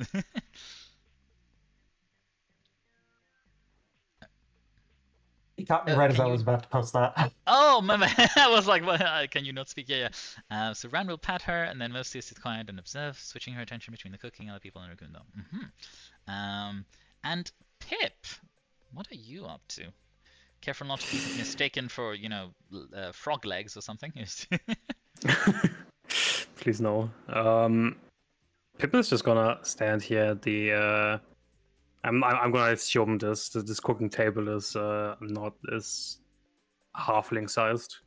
He caught me right as I was about to post that. Oh, my bad. I was like, can you not speak? Yeah, yeah. So Ran will pat her and then mostly sit quiet and observe, switching her attention between the cooking and other people in her room, though. And Pip, what are you up to? Careful not to be mistaken for, frog legs or something. Please no. Pip is just gonna stand here at the. I'm gonna assume this cooking table is not as halfling sized.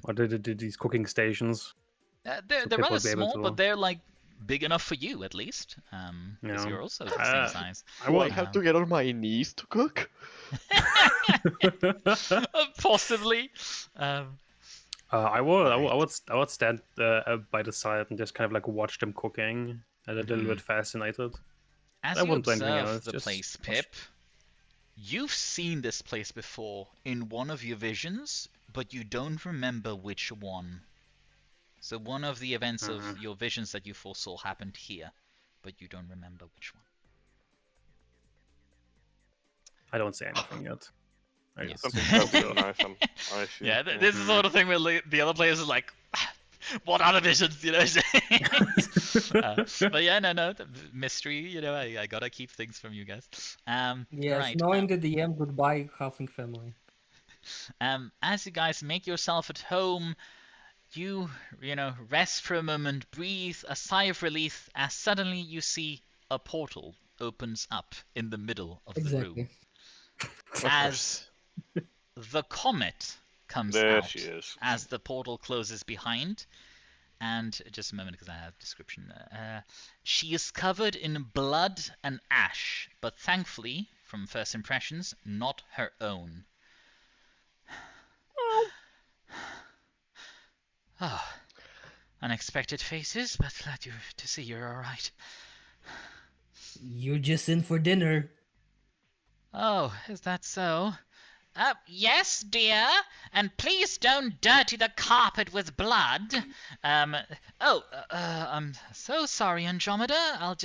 Or these cooking stations. They're rather small, but they're like big enough for you at least. Because you're also the same size. I have to get on my knees to cook. Possibly. I would stand by the side and just kind of like watch them cooking, and a little bit fascinated. As you observe the place, Pip, you've seen this place before in one of your visions, but you don't remember which one. So one of the events of your visions that you foresaw happened here, but you don't remember which one. I don't say anything yet. Yeah, this is the sort of thing where the other players are like, what are the visions, but yeah, no, the mystery, I gotta keep things from you guys. Yes, right, knowing the DM, goodbye, halfling family. As you guys make yourself at home, you rest for a moment, breathe a sigh of relief, as suddenly you see a portal opens up in the middle of the room. As the Comet comes out as the portal closes behind. And just a moment, because I have a description. She is covered in blood and ash, but thankfully, from first impressions, not her own. Oh, unexpected faces, but glad to see you're all right. You're just in for dinner. Oh, is that so? Yes, dear, and please don't dirty the carpet with blood. I'm so sorry, Andromeda. I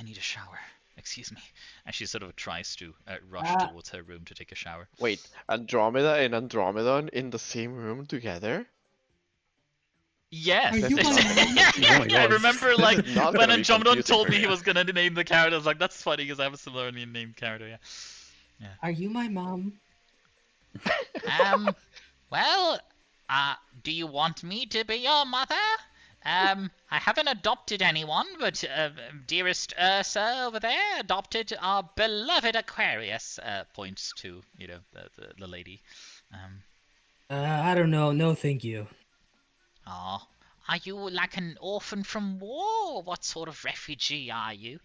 need a shower. Excuse me. And she sort of tries to rush towards her room to take a shower. Wait, Andromeda and Andromedon in the same room together? Yes. Oh I remember, like, when Andromedon told me he was going to name the character, I was like, that's funny, because I have a similarly named character, yeah. Are you my mom? Well, do you want me to be your mother? I haven't adopted anyone, but dearest Ursa over there adopted our beloved Aquarius. Points to, the lady. I don't know. No, thank you. Aw. Are you like an orphan from war? What sort of refugee are you?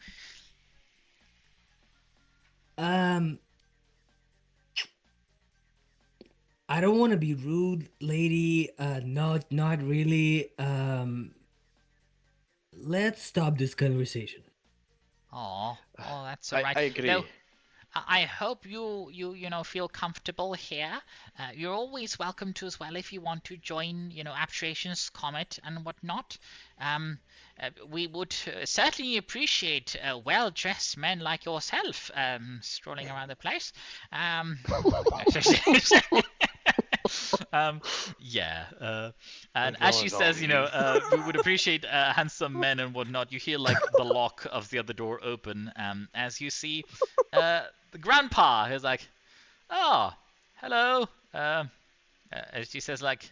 I don't want to be rude, lady. Not really. Let's stop this conversation. Oh, that's all right. I agree. No, I hope you feel comfortable here. You're always welcome to as well if you want to join, Abjuration's Comet and whatnot. We would certainly appreciate well-dressed men like yourself strolling around the place. And as she says, we would appreciate handsome men and whatnot. You hear like the lock of the other door open, as you see the grandpa who's like, "Oh, hello." As she says, like,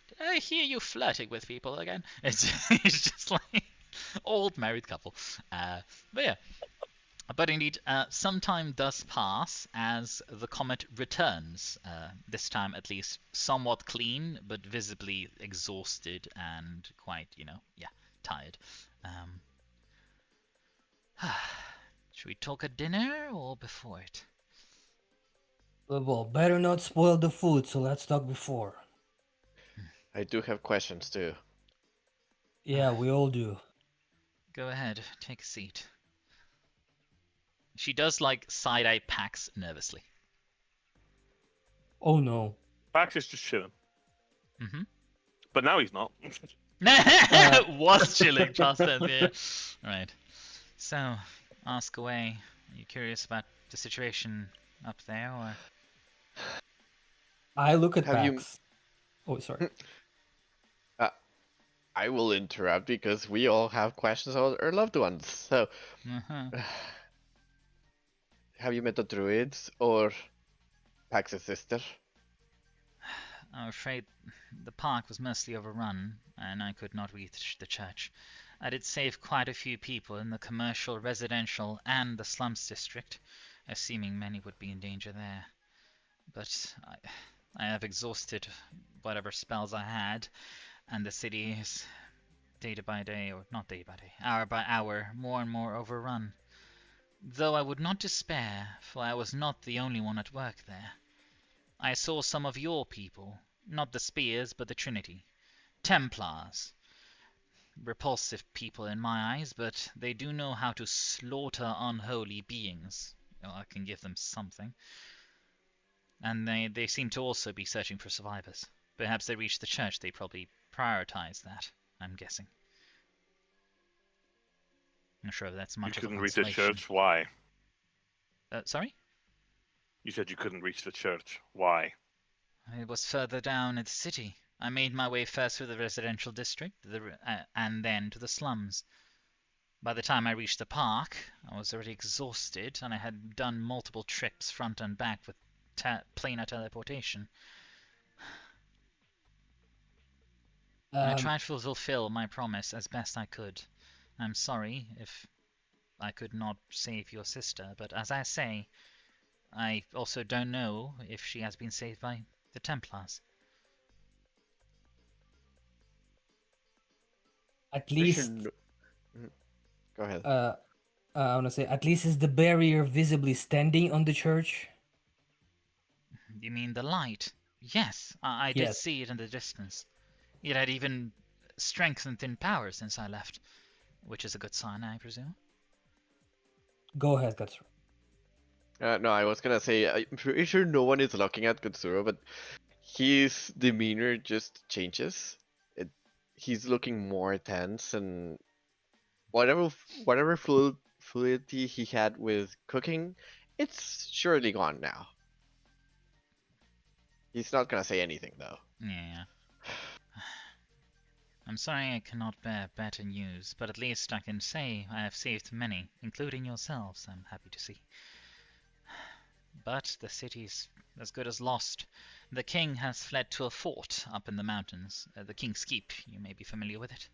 "Did I hear you flirting with people again?" It's just like old married couple. But yeah. But indeed, some time does pass as the comet returns, this time at least somewhat clean, but visibly exhausted and quite, tired. Should we talk at dinner or before it? Well, better not spoil the food, so let's talk before. I do have questions too. Yeah, we all do. Go ahead, take a seat. She does like side-eye Pax nervously. Oh no. Pax is just chilling. Mm-hmm. But now he's not. Was chilling past tense, yeah. Right. So, ask away. Are you curious about the situation up there, or? I look at Have you- Pax. Oh, sorry. I will interrupt because we all have questions about our loved ones. So, have you met the druids or Pax's sister? I'm afraid the park was mostly overrun, and I could not reach the church. I did save quite a few people in the commercial, residential, and the slums district, assuming many would be in danger there. But I have exhausted whatever spells I had, and the city is day by day, or not day by day, hour by hour, more and more overrun. Though I would not despair, for I was not the only one at work there. I saw some of your people, not the Spears, but the Trinity. Templars. Repulsive people in my eyes, but they do know how to slaughter unholy beings. Well, I can give them something. And they seem to also be searching for survivors. Perhaps they reached the church, they probably prioritize that, I'm guessing. I'm not sure if that's much You of a couldn't reach the consolation. church. Why? Sorry? You said you couldn't reach the church. Why? It was further down in the city. I made my way first through the residential district, and then to the slums. By the time I reached the park, I was already exhausted, and I had done multiple trips front and back with planar teleportation. I tried to fulfill my promise as best I could. I'm sorry if I could not save your sister, but as I say, I also don't know if she has been saved by the Templars. At least, Go ahead. I want to say, at least is the barrier visibly standing on the church? You mean the light? Yes, I did see it in the distance. It had even strengthened in power since I left, which is a good sign, I presume. Go ahead, Katsura. No, I was gonna say, I'm pretty sure no one is looking at Katsura, but his demeanor just changes. He's looking more tense, and whatever fluidity he had with cooking, it's surely gone now. He's not gonna say anything though. Yeah. I'm sorry I cannot bear better news, but at least I can say I have saved many, including yourselves, I'm happy to see. But the city's as good as lost. The king has fled to a fort up in the mountains, the King's Keep, you may be familiar with it.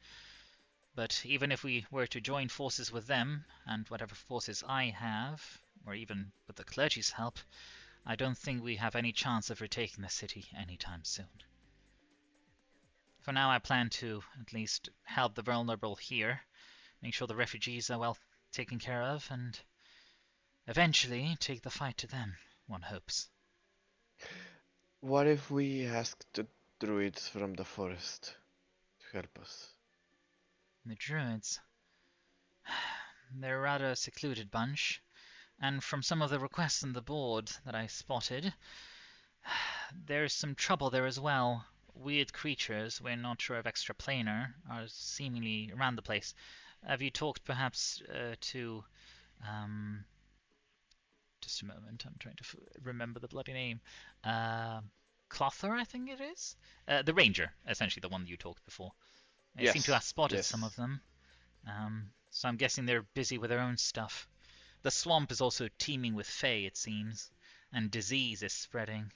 But even if we were to join forces with them, and whatever forces I have, or even with the clergy's help, I don't think we have any chance of retaking the city anytime soon. For now, I plan to at least help the vulnerable here, make sure the refugees are well taken care of, and eventually take the fight to them, one hopes. What if we ask the druids from the forest to help us? The druids. They're a rather secluded bunch, and from some of the requests on the board that I spotted, there's some trouble there as well. Weird creatures, we're not sure if extraplanar, are seemingly around the place. Have you talked perhaps to... just a moment, I'm trying to remember the bloody name. Clother, I think it is? The ranger, essentially the one you talked before. They seem to have spotted some of them. So I'm guessing they're busy with their own stuff. The swamp is also teeming with fae, it seems, and disease is spreading.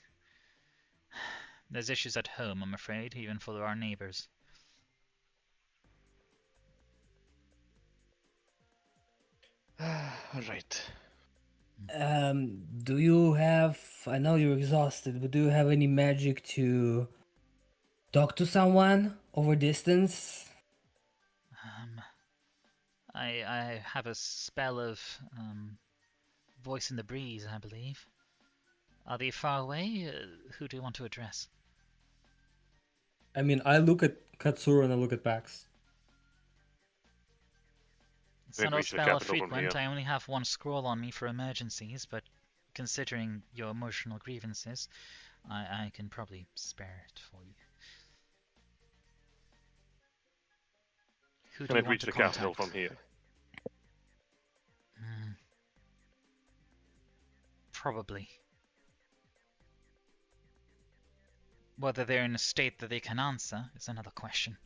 There's issues at home, I'm afraid, even for our neighbors. Alright. Do you have, I know you're exhausted, but do you have any magic to talk to someone over distance? I have a spell of voice in the breeze, I believe. Are they far away? Who do you want to address? I mean, I look at Katsura and I look at Pax. It's Can't not a reach the spell capital from frequent. here. I only have one scroll on me for emergencies, but considering your emotional grievances, I can probably spare it for you. Who do Can you I want reach to the contact? capital from here? Probably. Whether they're in a state that they can answer is another question,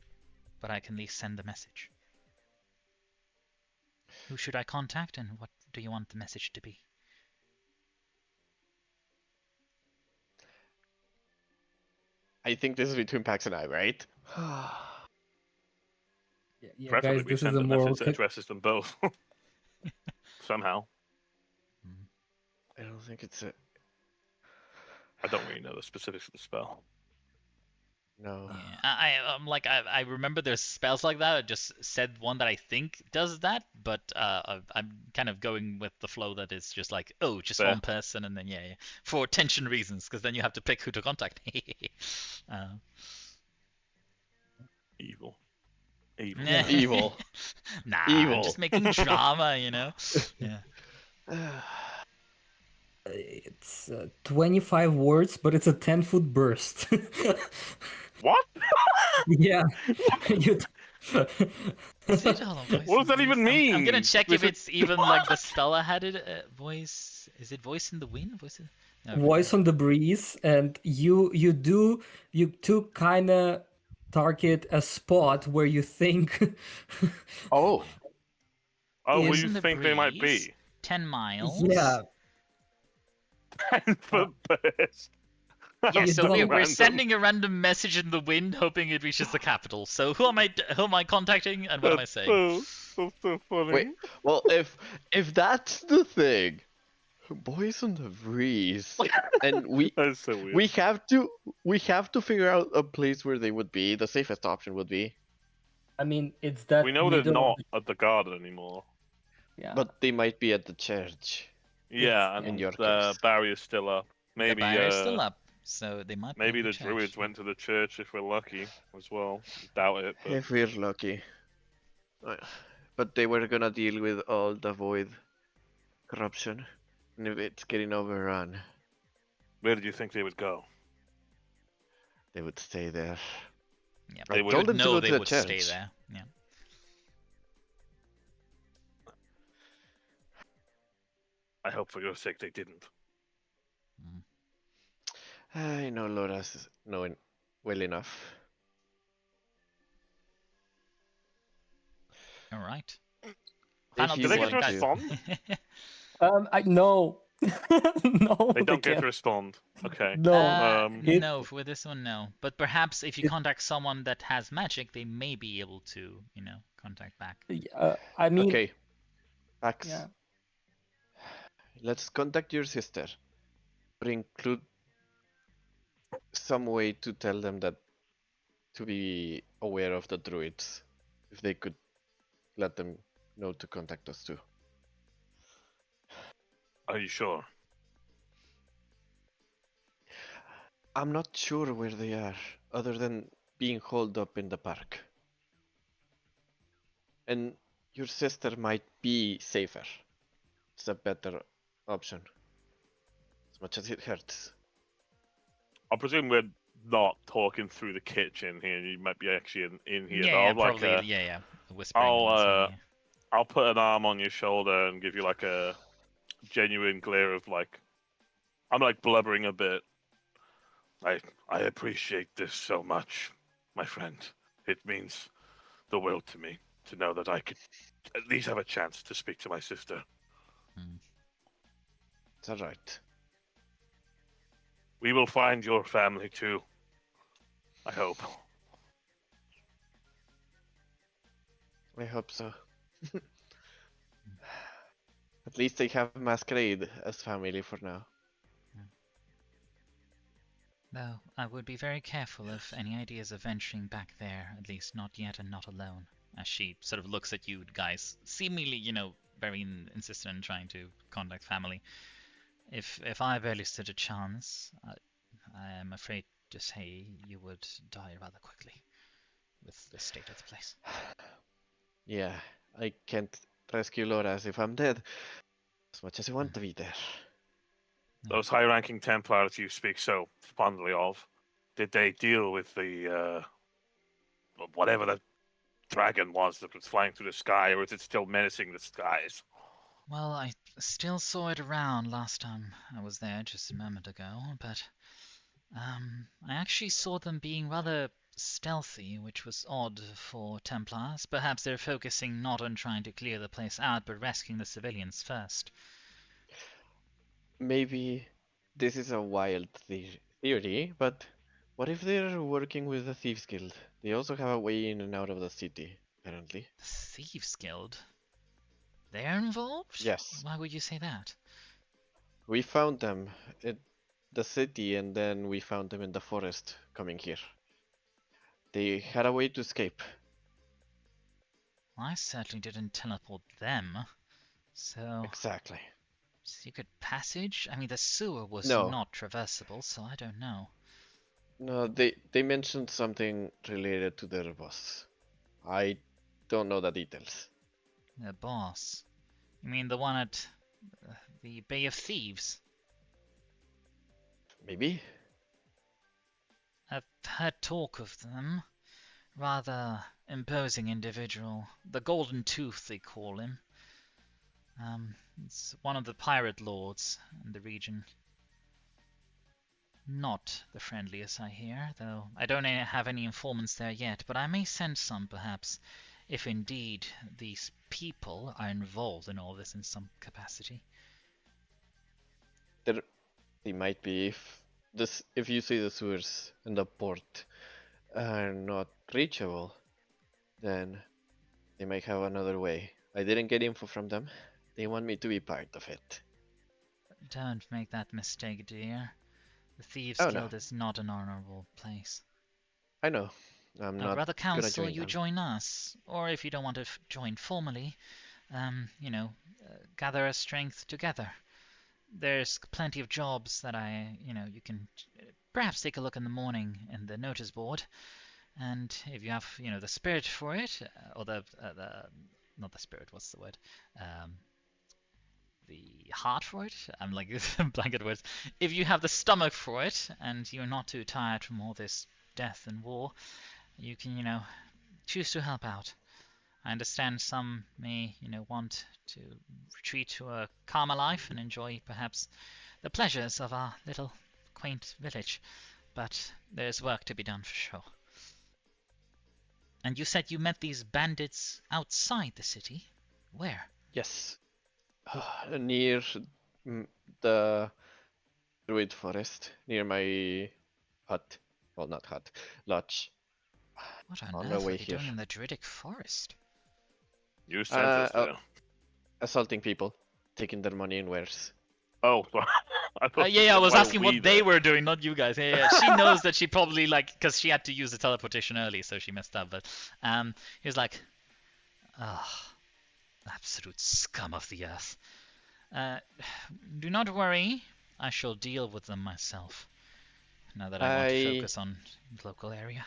but I can at least send the message. Who should I contact, and what do you want the message to be? I think this is between Pax and I, right? Yeah, Preferably guys, we this is send a a moral. message that addresses them both. Somehow. I don't think it's a... I don't really know the specifics of the spell. No. Yeah, I remember there's spells like that. I just said one that I think does that, but I'm kind of going with the flow that is just like, oh, just Fair. one person, and then yeah, for tension reasons, because then you have to pick who to contact. Evil. Evil. Nah. Evil. Nah, Evil. I'm just making drama, you know. Yeah. It's 25 words, but it's a 10-foot burst. What? Yeah. You- Is it? Hold on, voice What does that in the even wind? I'm gonna mean? check if it's even like the spell I had it. Voice. Is it voice in the wind? Voice. No, Voice on the breeze, and you two kind of target a spot where you think Oh, Oh, where Voice you in the think they might breeze, be? 10 miles. yeah. 10-foot burst. Yeah, You so don't- we're Random. sending a random message in the wind, hoping it reaches the capital. So who am I contacting, and what am I That's saying? so funny. wait. Well, if that's the thing, boys on the breeze, and That's so weird. we have to figure out a place where they would be. The safest option would be, I mean, it's that We know they're middle of not at the garden anymore. yeah. but they might be at the church. Yeah, It's- and in your the case. barrier's still up. Maybe The barrier's still up, so they might. Maybe be the druids went to the church if we're lucky as well. Doubt it, but If we're lucky. But they were gonna deal with all the void corruption, and if it's getting overrun, where did you think they would go? they would stay there. Yeah, I They they would- would told them to know go they to the would stay church. there. Yeah. I hope for your sake they didn't. I know Lora's knowing well enough. All right. If Final you Do they get decision, to want guys. respond? I no. No, They don't get can't. to respond. Okay. No. It- No, for this one, no. But perhaps if you contact someone that has magic, they may be able to, contact back. I mean, Okay. Pax. yeah. Let's contact your sister, but include some way to tell them that to be aware of the druids, if they could let them know to contact us too. Are you sure? I'm not sure where they are, other than being holed up in the park. And your sister might be safer. It's a better option. As much as it hurts. I presume we're not talking through the kitchen here. You might be actually in here. Yeah, I'll, like, probably. Yeah. Whispering. I'll, ones, yeah. I'll put an arm on your shoulder and give you like a genuine glare of like, I'm like blubbering a bit. I appreciate this so much, my friend. It means the world to me to know that I could at least have a chance to speak to my sister. It's alright. We will find your family too. I hope. I hope so. At least they have Masquerade as family for now. Though I would be very careful of any ideas of venturing back there, at least not yet and not alone. As she sort of looks at you guys, seemingly, very insistent in trying to contact family. If I barely stood a chance, I am afraid to say you would die rather quickly with the state of the place. Yeah, I can't rescue Loras if I'm dead, as much as I want to be there. Those high-ranking Templars you speak so fondly of, did they deal with the whatever the dragon was that was flying through the sky, or is it still menacing the skies? Well, I still saw it around last time I was there just a moment ago, but I actually saw them being rather stealthy, which was odd for Templars. Perhaps they're focusing not on trying to clear the place out, but rescuing the civilians first. Maybe this is a wild theory, but what if they're working with the Thieves Guild? They also have a way in and out of the city, apparently. The Thieves Guild? They're involved? Yes. Why would you say that? We found them at the city, and then we found them in the forest coming here. They had a way to escape. I certainly didn't teleport them. So, Exactly. secret passage? I mean, the sewer was No. not traversable, so I don't know. No, they mentioned something related to their boss. I don't know the details. The boss? You mean the one at the Bay of Thieves? Maybe? I've heard talk of them. Rather imposing individual. The Golden Tooth, they call him. It's one of the pirate lords in the region. Not the friendliest, I hear, though I don't have any informants there yet, but I may send some, perhaps, if indeed these people are involved in all this in some capacity. They might be if you say the sewers and the port are not reachable, then they might have another way. I didn't get info from them. They want me to be part of it. Don't make that mistake, dear. The Thieves Oh, Guild no. is not an honorable place. I know. I'm I'd not rather gonna counsel join you them. join us, or if you don't want to join formally, gather our strength together. There's plenty of jobs that you can perhaps take a look in the morning in the notice board, and if you have, the spirit for it, or not the spirit, what's the word? The heart for it? I'm like blanket words. If you have the stomach for it, and you're not too tired from all this death and war, you can, choose to help out. I understand some may, want to retreat to a calmer life and enjoy perhaps the pleasures of our little quaint village, but there's work to be done for sure. And you said you met these bandits outside the city? Where? Yes. Near the Druid Forest, near my hut. Well, not hut, lodge. What on On earth my are way they here. doing in the Druidic Forest? You sent us there. Assaulting people, taking their money and wares. Oh, I was asking what they there? were doing, not you guys. Yeah. She knows that she probably because she had to use the teleportation early, so she messed up. But he was like, "Oh, absolute scum of the earth. Do not worry, I shall deal with them myself. Now that I want to focus on the local area."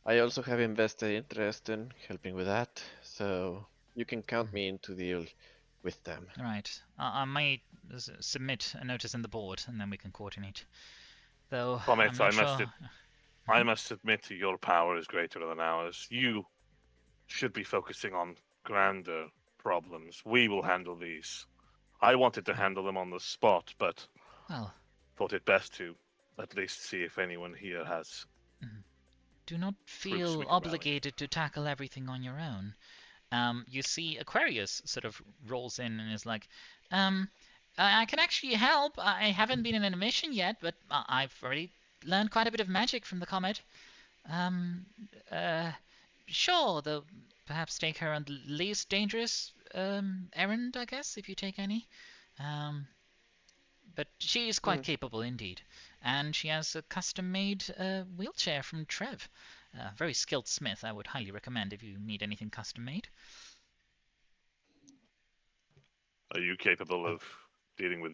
I also have invested interest in helping with that, so you can count me into the deal with them. Right. I might submit a notice in the board, and then we can coordinate. Though Comet, I'm not sure. I must admit your power is greater than ours. You should be focusing on grander problems. We will handle these. I wanted to handle them on the spot, but thought it best to at least see if anyone here has. Do not feel obligated to tackle everything on your own. You see Aquarius sort of rolls in and is like, I can actually help. I haven't been in a mission yet, but I've already learned quite a bit of magic from the Comet. Sure, though perhaps take her on the least dangerous errand, I guess, if you take any. But she is quite capable indeed. And she has a custom-made wheelchair from Trev. Very skilled smith. I would highly recommend if you need anything custom-made. Are you capable of dealing with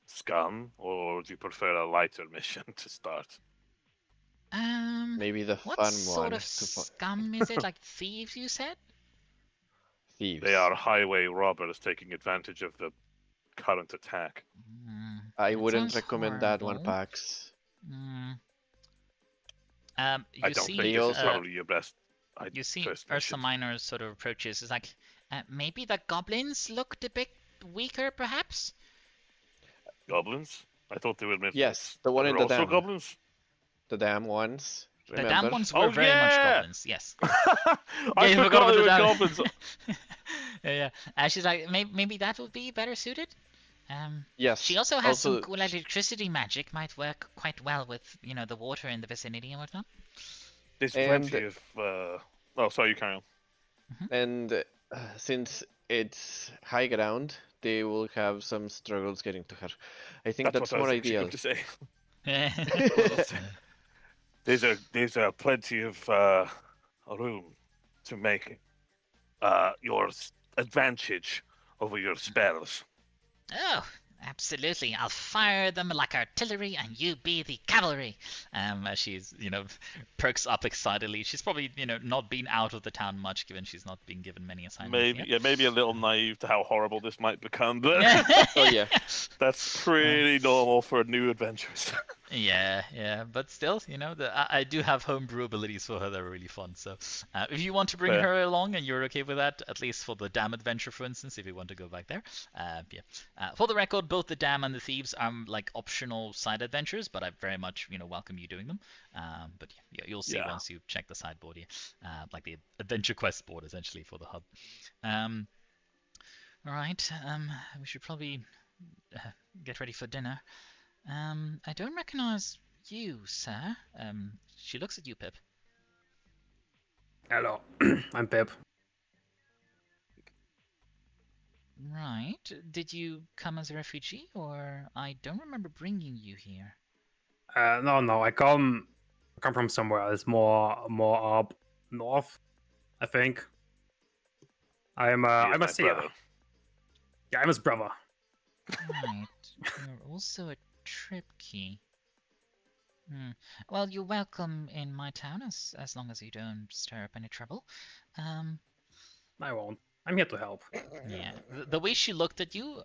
scum, or do you prefer a lighter mission to start? Maybe the What fun sort one of to scum is it? Like thieves, you said? thieves. They are highway robbers taking advantage of the current attack. I That wouldn't sounds recommend that one, horrible. Pax. I You don't see, think this is also- probably your best. you see first Ursa mission. Minor's sort of approaches. It's like, maybe the goblins looked a bit weaker, perhaps? Goblins? I thought they were meant. Yes, the one There in were the also dam. goblins. The damn ones. The Remember? damn ones were very much goblins, yes. I you forgot about they the were damn- goblins. Yeah. She's like, maybe that would be better suited? Yes. She also has some cool electricity magic, might work quite well with, the water in the vicinity and whatnot. There's And- plenty of. Oh, sorry, you carry on. And since it's high ground, they will have some struggles getting to her. I think that's what I was more actually ideal. going to say. Yeah. There's plenty of room to make your advantage over your spells. Oh, absolutely. I'll fire them like artillery and you be the cavalry. As she's, perks up excitedly. She's probably, not been out of the town much, given she's not been given many assignments Maybe a little naive to how horrible this might become, but Oh yeah. that's pretty normal for new adventures. Yeah, but still, I do have homebrew abilities for her that are really fun. So, if you want to bring Fair. her along and you're okay with that, at least for the dam adventure, for instance, if you want to go back there, yeah. For the record, both the dam and the thieves are like optional side adventures, but I very much, welcome you doing them. But yeah, you'll see once you check the sideboard here, like the adventure quest board essentially for the hub. All right, we should probably get ready for dinner. I don't recognize you, sir. She looks at you, Pip. Hello, I'm Pep. Right. Did you come as a refugee, or I don't remember bringing you here? No, I come from somewhere else, more up north, I think. I'm a seer. Brother. Yeah, I'm his brother. Right. You're also a trip key. Well, you're welcome in my town as long as you don't stir up any trouble. I won't. I'm here to help. Yeah. The way she looked at you,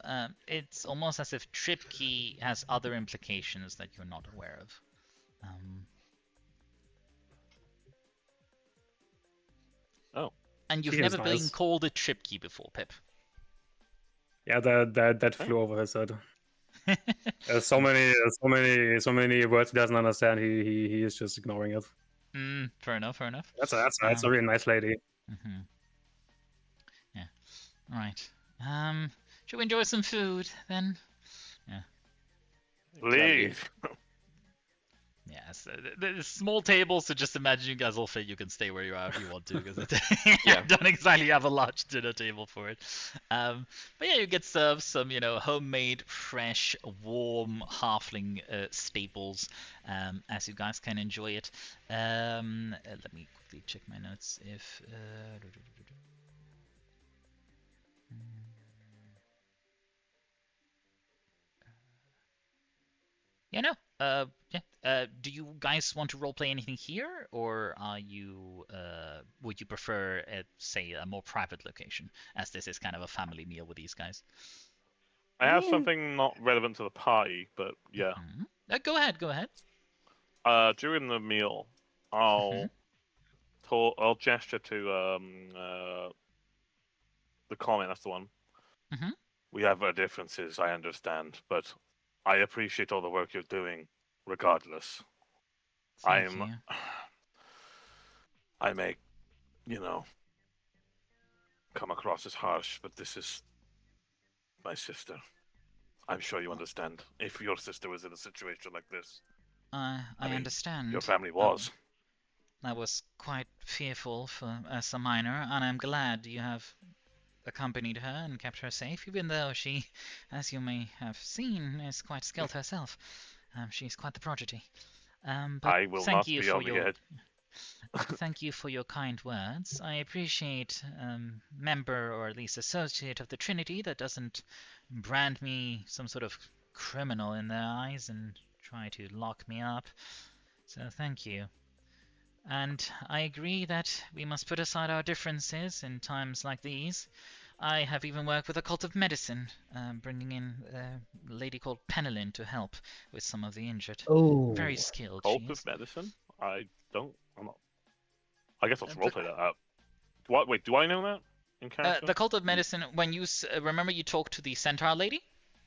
it's almost as if trip key has other implications that you're not aware of. Oh. And you've She is never been nice. called a trip key before, Pip. Yeah, that flew over his head. There's so many words he doesn't understand. He is just ignoring it. Fair enough. That's a really nice lady. Yeah. All right. Should we enjoy some food then? Leave. Yes. There's small tables, so just imagine you guys all fit. You can stay where you are if you want to, because Yeah. don't exactly have a large dinner table for it. But yeah, you get served some, homemade, fresh, warm halfling staples, as you guys can enjoy it. Let me quickly check my notes. If do you guys want to roleplay anything here, or are you would you prefer, say, a more private location, as this is kind of a family meal with these guys? I have something not relevant to the party, but yeah. Go ahead. During the meal, I'll gesture to the Comet. That's the one. We have our differences, I understand, but I appreciate all the work you're doing, regardless. Thank you. I may, come across as harsh, but this is my sister. I'm sure you understand. If your sister was in a situation like this, I mean, understand. your family was. I was quite fearful for Ursa Minor, and I'm glad you have accompanied her and kept her safe, even though she, as you may have seen, is quite skilled herself. She's quite the prodigy. But I will thank not you be for on the your... edge. Thank you for your kind words. I appreciate member or at least associate of the Trinity that doesn't brand me some sort of criminal in their eyes and try to lock me up. So thank you. And I agree that we must put aside our differences in times like these. I have even worked with a cult of medicine, bringing in a lady called Penelin to help with some of the injured. Oh, Very skilled, Cult she of is. medicine? I'm not. I guess let's Uh, roleplay that. What? Wait, do I know that in character? The cult of medicine. When you remember, you talked to the centaur lady.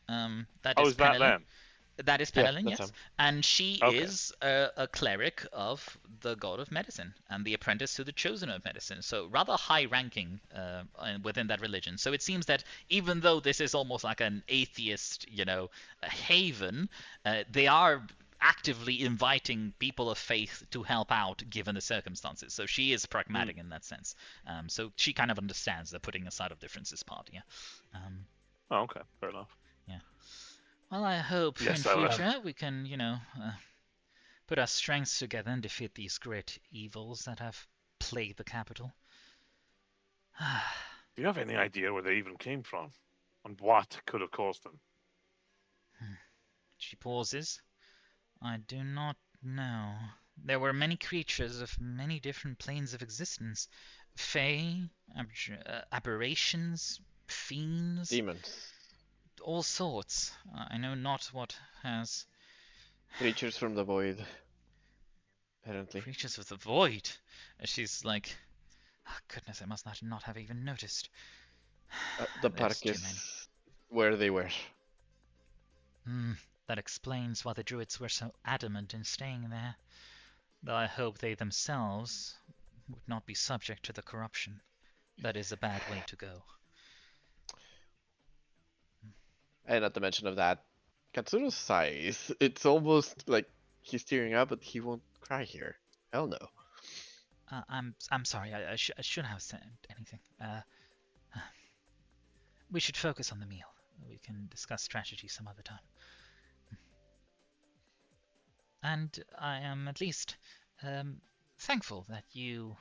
That Oh, is is that Penelin. them? That is Yeah, Penelin, that's yes. him. And she Okay. is a cleric of the god of medicine and the apprentice to the chosen of medicine. So rather high ranking within that religion. So it seems that even though this is almost like an atheist, a haven, they are actively inviting people of faith to help out given the circumstances. So she is pragmatic in that sense. So she kind of understands the putting aside of differences part, yeah. Oh, okay, fair enough. Well, I hope Yes, in future we can, put our strengths together and defeat these great evils that have plagued the capital. Do you have any idea where they even came from, and what could have caused them? She pauses. I do not know. There were many creatures of many different planes of existence. Fae, aberrations, fiends, Demons. all sorts. I know not what has... Creatures from the void. Apparently. Creatures of the void. She's like, oh, goodness, I must not have even noticed. The There's park too is many. where they were. That explains why the druids were so adamant in staying there. Though I hope they themselves would not be subject to the corruption. That is a bad way to go. And not to mention of that, Katsuno's size. It's almost like he's tearing up, but he won't cry here. Hell no. I'm sorry. I shouldn't have said anything. We should focus on the meal. We can discuss strategy some other time. And I am at least thankful that you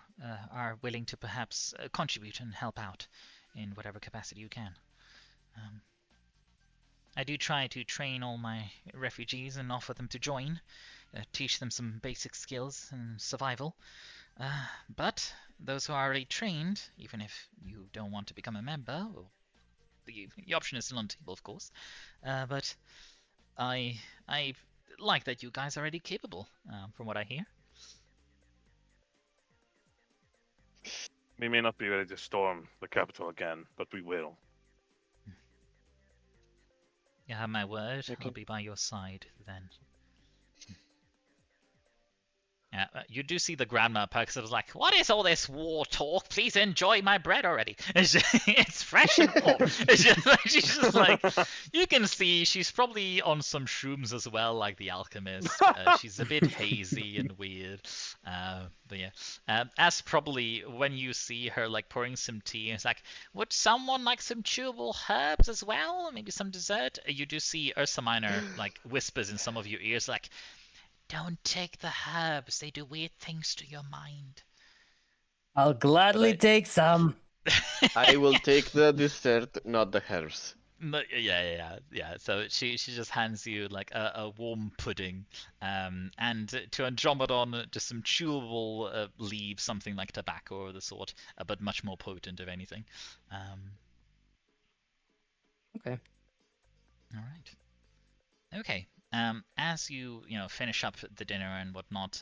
are willing to perhaps contribute and help out in whatever capacity you can. I do try to train all my refugees and offer them to join, teach them some basic skills and survival. But those who are already trained, even if you don't want to become a member, well, the option is still on the table, of course. But I like that you guys are already capable, from what I hear. We may not be ready to storm the capital again, but we will. You have my word. Okay. I'll be by your side then. Yeah, you do see the grandma perks. It was like, what is all this war talk? Please enjoy my bread already. It's fresh and warm. She's just like, you can see she's probably on some shrooms as well, like the alchemist. She's a bit hazy and weird. But yeah, as probably when you see her like pouring some tea, it's like, would someone like some chewable herbs as well? Maybe some dessert? You do see Ursa Minor like whispers in some of your ears, like, don't take the herbs. They do weird things to your mind. I'll gladly take some. I will take the dessert, not the herbs. No, yeah. So she just hands you like a warm pudding, and to Andromedon just some chewable leaves, something like tobacco or the sort, but much more potent if anything. Okay. All right. Okay. As you finish up the dinner and whatnot,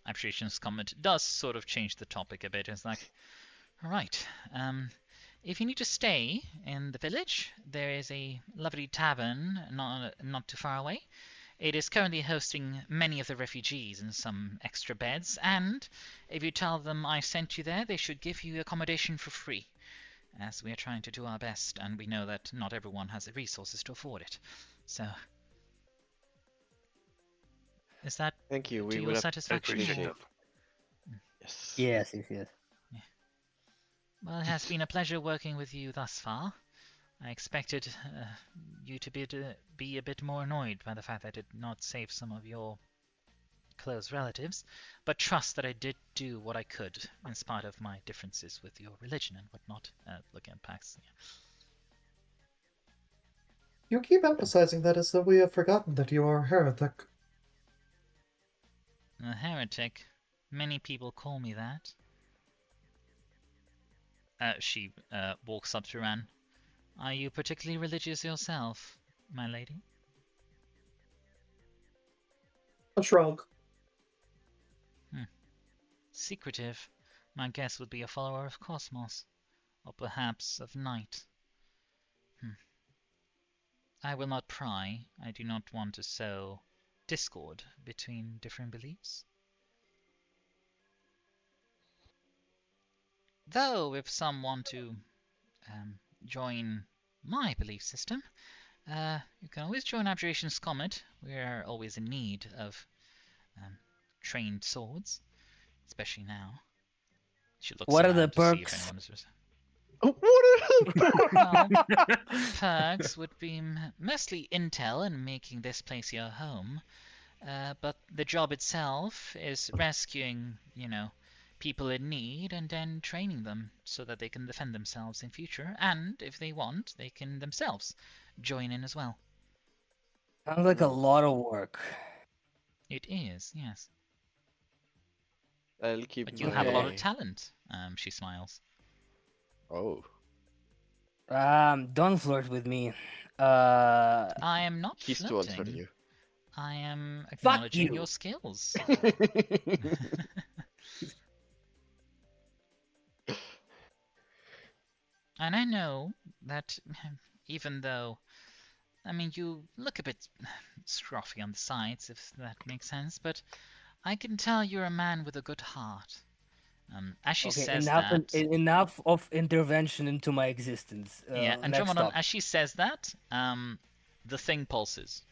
Abjuration's comment does sort of change the topic a bit. It's like, all right, if you need to stay in the village, there is a lovely tavern not too far away. It is currently hosting many of the refugees and some extra beds, and if you tell them I sent you there, they should give you accommodation for free, as we are trying to do our best, and we know that not everyone has the resources to afford it. So, is that Thank you. to We your will satisfaction? appreciate or- it. Yes. Yes. Well, it has been a pleasure working with you thus far. I expected you to be a bit more annoyed by the fact that I did not save some of your close relatives, but trust that I did do what I could in spite of my differences with your religion and whatnot. Looking at Pax. Yeah. You keep emphasizing that as though we have forgotten that you are a heretic. A heretic. Many people call me that. She walks up to Ran. Are you particularly religious yourself, my lady? A shrug. Secretive. My guess would be a follower of Cosmos, or perhaps of Night. I will not pry. I do not want to sow discord between different beliefs. Though, if some want to join my belief system, you can always join Abjuration's Comet. We are always in need of trained swords, especially now. She looks What are around the to see if perks? anyone is... What? Well, perks would be mostly intel and making this place your home. But the job itself is rescuing, people in need and then training them so that they can defend themselves in future. And if they want, they can themselves join in as well. Sounds like a lot of work. It is, yes. I'll keep But you have a lot of my- talent. She smiles. Oh, Don't flirt with me. I am not he's too old for flirting. you. I am acknowledging you. your skills. And I know that even though, you look a bit scruffy on the sides, if that makes sense, but I can tell you're a man with a good heart. As she says that... enough of intervention into my existence. yeah, and next Dromodon, up. as she says that, the thing pulses.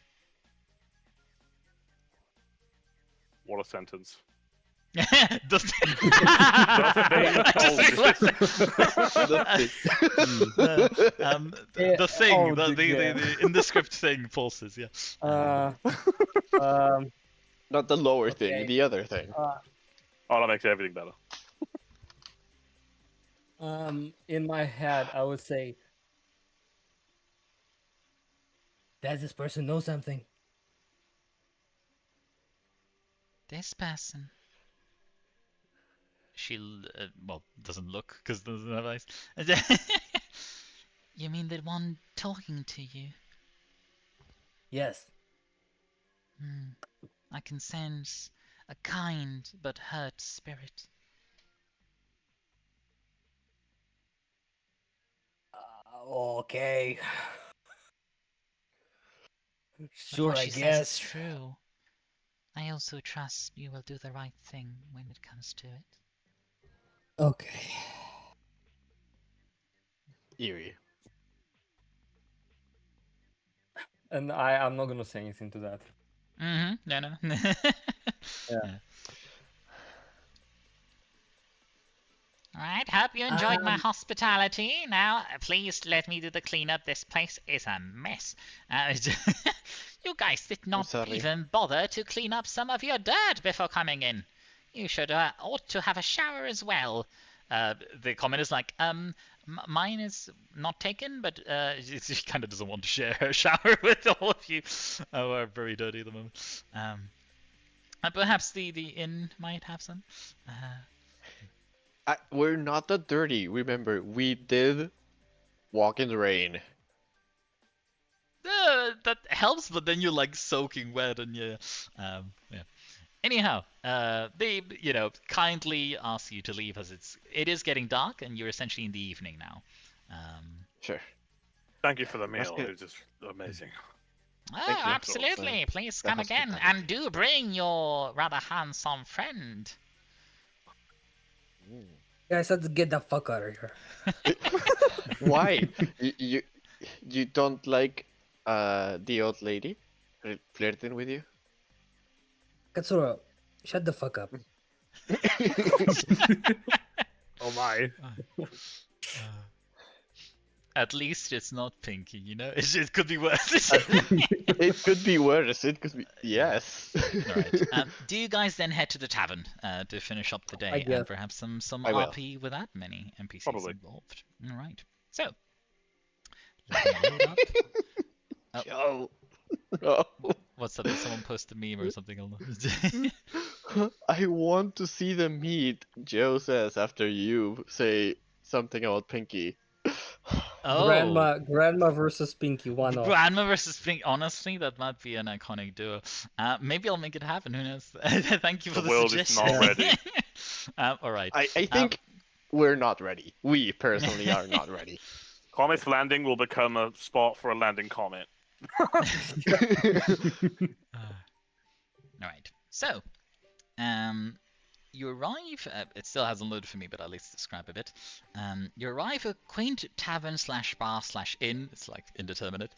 What a sentence. The thing... the thing, the in the script thing pulses, yeah. Not the lower thing, Okay. the other thing. Oh, that makes everything better. In my head, I would say, Does this person know something? This person. She, doesn't look because doesn't have eyes. You mean the one talking to you? Yes. I can sense a kind but hurt spirit. Okay. But Sure, what I she says guess. is true. I also trust you will do the right thing when it comes to it. Okay. Eerie. and I'm not gonna say anything to that. No. Yeah. Alright, hope you enjoyed my hospitality. Now, please let me do the cleanup. This place is a mess. You guys did not sorry. even bother to clean up some of your dirt before coming in. You should ought to have a shower as well. The comment is like, mine is not taken, but she kind of doesn't want to share her shower with all of you. Oh, we're very dirty at the moment. Perhaps the inn might have some. We're not that dirty. Remember, we did walk in the rain. That helps, but then you're like soaking wet and yeah. Anyhow, they kindly ask you to leave as it is getting dark and you're essentially in the evening now. Sure. Thank you for the meal. That's good. It was just amazing. Oh, you. absolutely. Please come again and do bring your rather handsome friend. Guys, let's get the fuck out of here. Why? You don't like the old lady flirting with you? Katsura, shut the fuck up. Oh my. At least it's not Pinky, you know? It could be worse. It could be worse. It could be yes. Alright. Do you guys then head to the tavern to finish up the day guess. and perhaps some I will. RP without many NPCs Probably. involved? Alright. So, let me load up. Yo. Oh. What's that? Did someone post a meme or something? I want to see the meat, Joe says after you say something about Pinky. Oh, Grandma versus Pinky, one off. Grandma versus Pink. Honestly, that might be an iconic duo. Maybe I'll make it happen. Who knows? Thank you for The the world is suggestion. not ready. All right. I think we're not ready. We personally are not ready. Comet's Landing will become a spot for a landing comet. All right. So, you arrive. It still hasn't loaded for me, but at least describe a bit. You arrive at a quaint tavern/bar/inn. It's like indeterminate.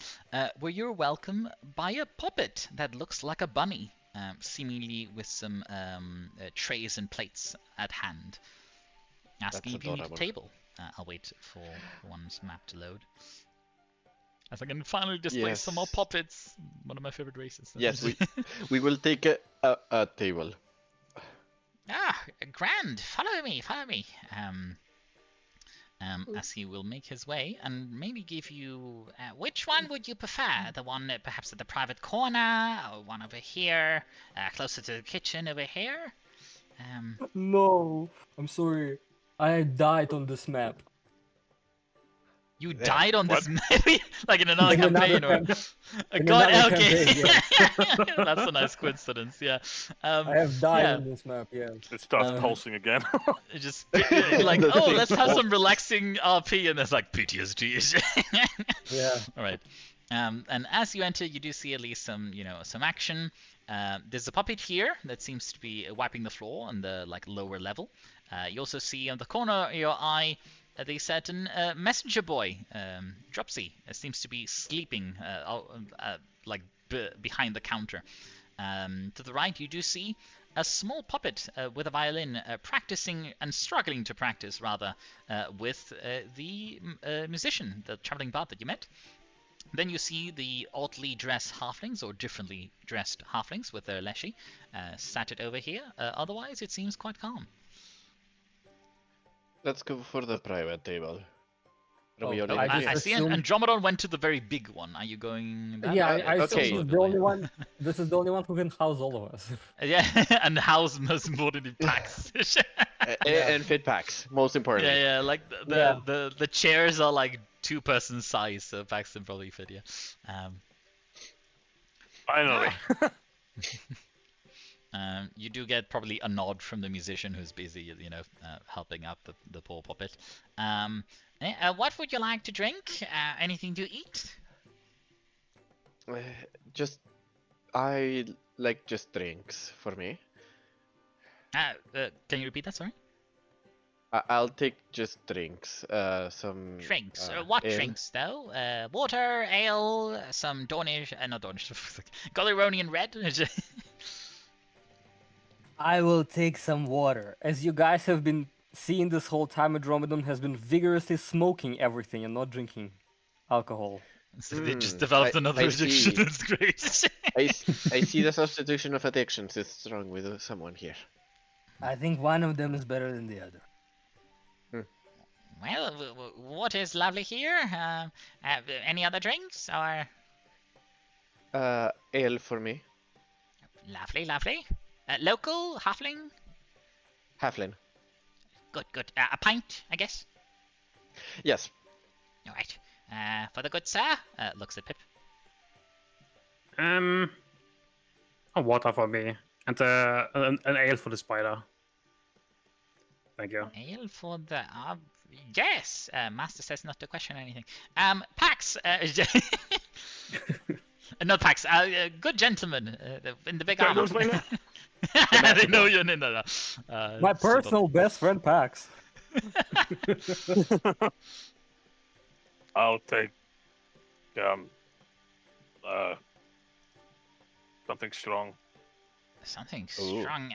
Where you're welcome by a puppet that looks like a bunny, seemingly with some trays and plates at hand. Asking if you need a adorable. table. I'll wait for one's map to load. As I can finally display some more Yes. puppets. One of my favorite races. Yes, we will take a table. Grand! Follow me, follow me. As he will make his way and maybe give you. Which one would you prefer? The one perhaps at the private corner, or one over here, closer to the kitchen over here? No, I'm sorry. I died on this map. You Yeah. died on this What? map, like in another In another campaign, or in God? another Okay, campaign, that's a nice coincidence. Yeah. I have died yeah. on this map, yeah. It starts pulsing again. It just like, The oh, thing let's have falls. some relaxing RP, and there's like PTSD. Yeah. All right. And as you enter, you do see at least some, some action. There's a puppet here that seems to be wiping the floor on the lower level. You also see on the corner of your eye the certain messenger boy, Dropsy, seems to be sleeping behind the counter. To the right, you do see a small puppet with a violin practicing and struggling to practice, rather, with the musician, the traveling bard that you met. Then you see the oddly dressed halflings, or differently dressed halflings with their leshy, scattered over here. Otherwise, it seems quite calm. Let's go for the private table. Are we Oh, already I here? I just see assumed- Andromedon went to the very big one. Are you going that Yeah, way? I okay. assume the only one. This is the only one who can house all of us. Yeah, and house most importantly packs. And fit packs, most importantly. Yeah, like the chairs are like 2-person size, so Paxton probably fit. Yeah. Finally. You do get probably a nod from the musician who's busy, helping out the poor puppet. What would you like to drink? Anything to eat? I like just drinks for me. Can you repeat that? Sorry. I'll take just drinks. Some Drinks. What ale. drinks though? Water, ale, some Dornish, not Dornish, Goleronian red. I will take some water. As you guys have been seeing this whole time, Andromedon has been vigorously smoking everything and not drinking alcohol. So they just developed another I addiction. see. That's great. I see the substitution of addictions is strong with someone here. I think one of them is better than the other. Well, what is lovely here? Any other drinks or? Ale for me. Lovely, lovely. Local halfling. Halfling. Good. A pint, I guess. Yes. All right. For the good sir. Looks at Pip. A water for me, and an ale for the spider. Thank you. Ale for the. Yes. Master says not to question anything. Pax. Not Pax. Good gentleman. In the big Sorry, armor. those my name? They know your name. No. My personal best friend, Pax. I'll take something strong. Something Ooh. strong.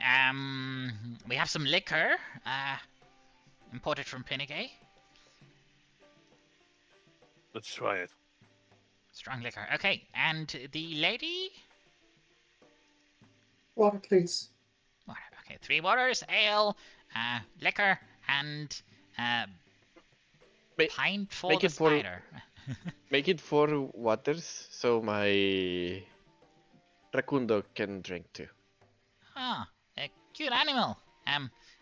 We have some liquor. Imported from Pinnegay. Let's try it. Strong liquor. Okay, and the lady? Water, please. Water. Okay, 3 waters, ale, liquor, and Ma- pint for make the it for- spider. Make it 4 waters so my raccoon dog can drink too. Ah, a cute animal.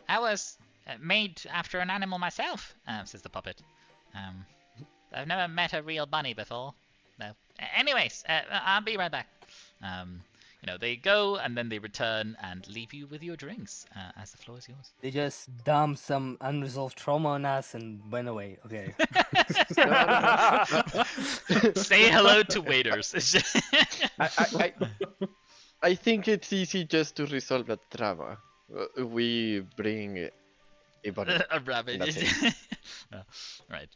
I was made after an animal myself, says the puppet. I've never met a real bunny before. No. Anyways, I'll be right back. They go and then they return and leave you with your drinks, as the floor is yours. They just dumped some unresolved trauma on us and went away. Okay. Say hello to waiters. I think it's easy just to resolve that trauma. We bring a bunny. A rabbit. That's it. Oh, right.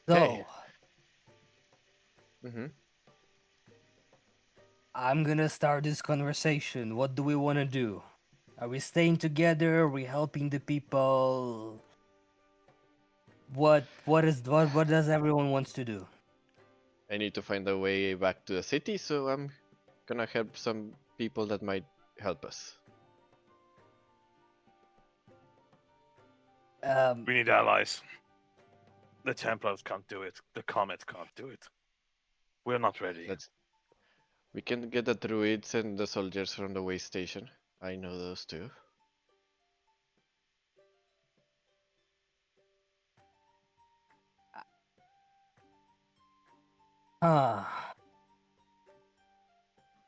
So, Hey. Mm-hmm. I'm gonna start this conversation. What do we want to do? Are we staying together? Are we helping the people? What does everyone wants to do? I need to find a way back to the city, so I'm gonna help some people that might help us. We need allies. The Templars can't do it. The Comet can't do it. We're not ready. We can get the druids and the soldiers from the way station. I know those two.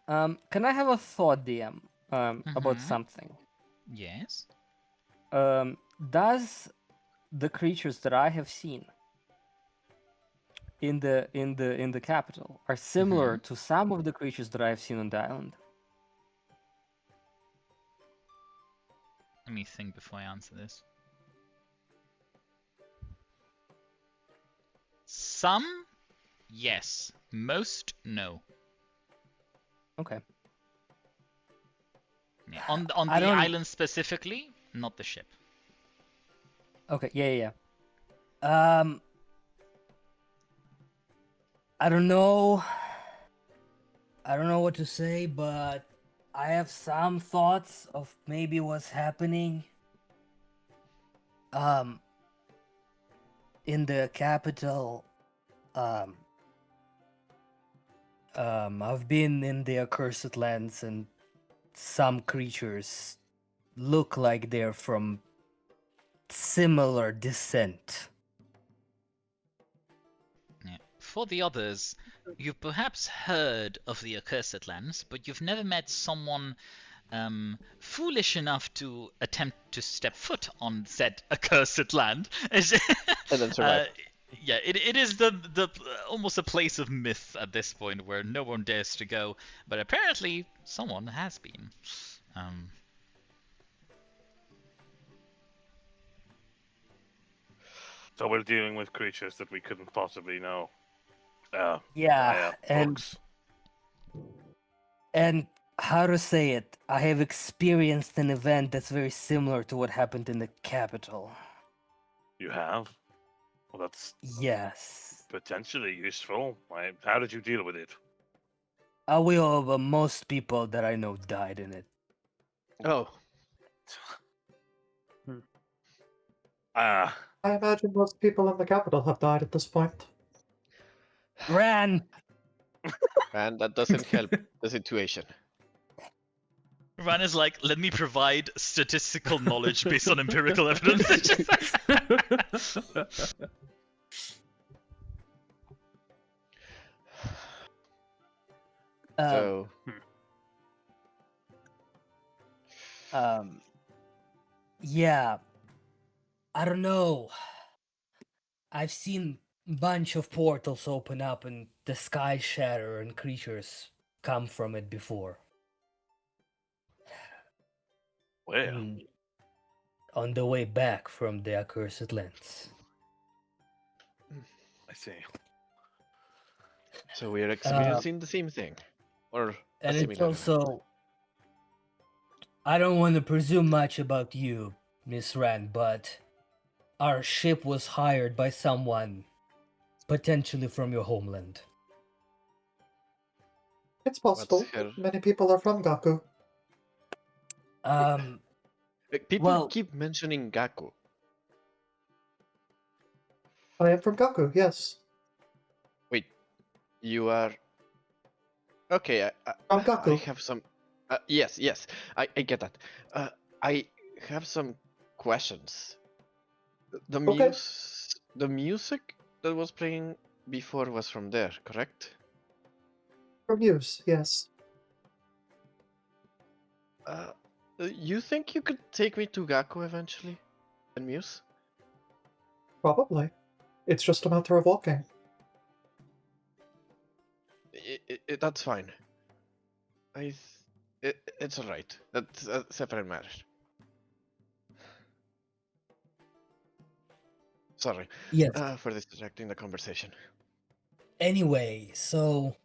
Can I have a thought, DM, about Mhm. something? Yes. Does the creatures that I have seen in the capital are similar to some of the creatures that I have seen on the island? Let me think before I answer this. Some, yes. Most, no. Okay. Yeah. On the I don't- island specifically, not the ship. Okay. Yeah. I don't know. I don't know what to say, but I have some thoughts of maybe what's happening. In the capital. I've been in the accursed lands, and some creatures look like they're from similar descent. Yeah. For the others, you've perhaps heard of the accursed lands, but you've never met someone foolish enough to attempt to step foot on said accursed land. And then survive. Yeah, it is the almost a place of myth at this point where no one dares to go, but apparently someone has been. So we're dealing with creatures that we couldn't possibly know. Yeah, and Books. and how to say it? I have experienced an event that's very similar to what happened in the capital. You have? Well, that's Yes. potentially useful. How did you deal with it? I will, but most people that I know died in it. Oh, I imagine most people in the capital have died at this point. Ran! and that doesn't help the situation. Ran is like, let me provide statistical knowledge based on empirical evidence. So, Yeah. I don't know. I've seen bunch of portals open up and the sky shatter and creatures come from it before. Where? And on the way back from the accursed lands. I see. so we are experiencing the same thing, or a And it's similar. also, I don't want to presume much about you, Miss Rand, but our ship was hired by someone potentially from your homeland. It's possible. her? Many people are from Gaku. People Well, keep mentioning Gaku. I am from Gaku, yes. Wait, you are. Okay, From I Gaku. have some. Yes, I get that. I have some questions. The Okay. the music that was playing before was from there, correct? From Muse, yes. You think you could take me to Gaku eventually, and Muse? Probably. It's just a matter of walking. That's fine. It's alright. That's a separate matter. Sorry. yes. For distracting the conversation. Anyway, so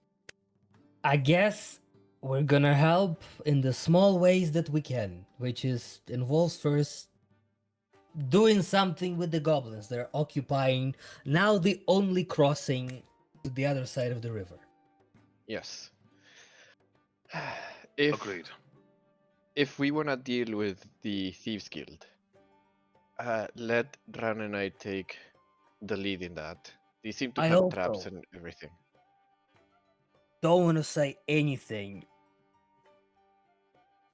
I guess we're gonna help in the small ways that we can, which involves first doing something with the goblins. They're occupying now the only crossing to the other side of the river. Yes. Agreed. If we wanna deal with the Thieves Guild, let Ran and I take the lead in that. They seem to I have also traps and everything. don't want to say anything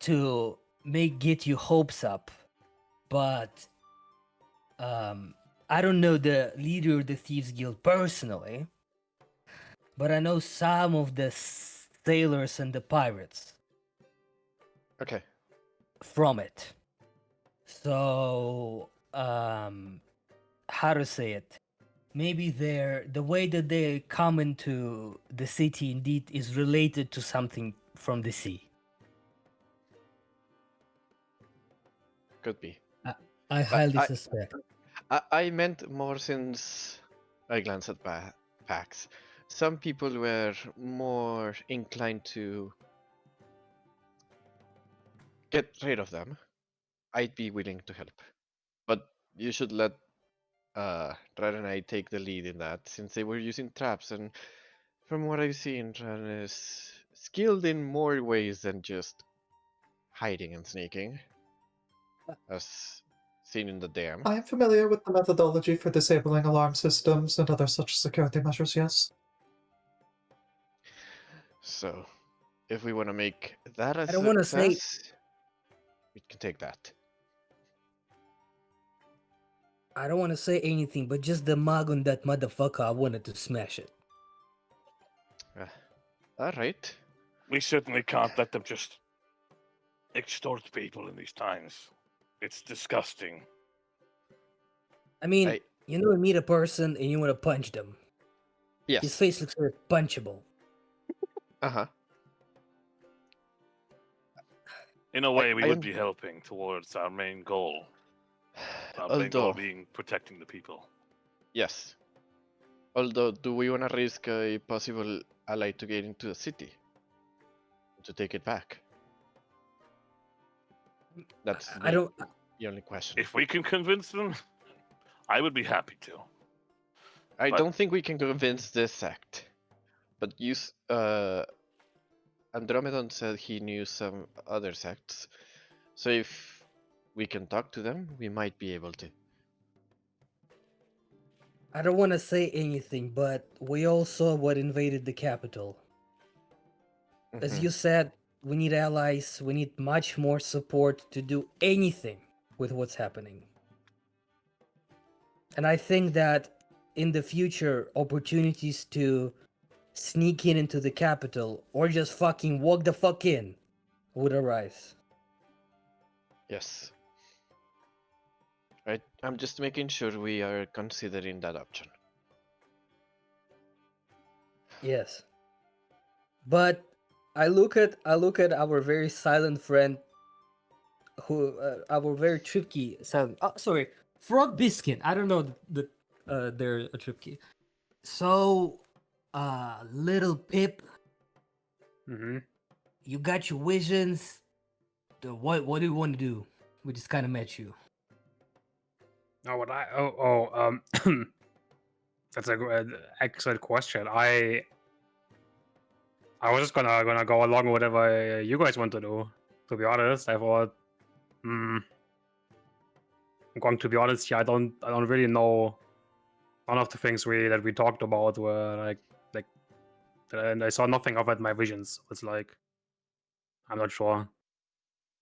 to get your hopes up, but I don't know the leader of the Thieves Guild personally, but I know some of the sailors and the pirates. Okay. From it. So, how to say it? Maybe the way that they come into the city indeed is related to something from the sea. Could be. I highly suspect. I meant more since I glanced at packs. Some people were more inclined to get rid of them. I'd be willing to help. But you should let Ran and I take the lead in that, since they were using traps, and from what I've seen, Ran is skilled in more ways than just hiding and sneaking, as seen in the dam. I am familiar with the methodology for disabling alarm systems and other such security measures, yes. So, if we want to make that a I don't want to say. success, we can take that. I don't want to say anything, but just the mug on that motherfucker, I wanted to smash it. Alright. We certainly can't let them just extort people in these times. It's disgusting. I mean, you meet a person and you want to punch them. Yes. His face looks very punchable. Uh-huh. In a way, we would be helping towards our main goal. Our main goal being protecting the people. Yes. Although, do we want to risk a possible ally to get into the city? To take it back? That's the only question. If we can convince them, I would be happy to. I don't think we can convince this sect. But Andromedon said he knew some other sects. So if we can talk to them, we might be able to. I don't want to say anything, but we all saw what invaded the capital. As you said, we need allies, we need much more support to do anything with what's happening. And I think that in the future, opportunities to sneak into the capital or just fucking walk the fuck in would arise. Yes. Right, I'm just making sure we are considering that option. Yes. But I look at our very silent friend, who our very tricky silent. Oh, sorry, Frog Biscuit. I don't know they're a tricky. So, little Pip. You got your visions. What do you want to do? We just kind of met you. Oh, what I that's a excellent question. I was just gonna go along with whatever you guys want to do. To be honest, I thought, I'm going to be honest here. I don't really know. None of the things that we talked about were like, and I saw nothing of it in my visions. It's like, I'm not sure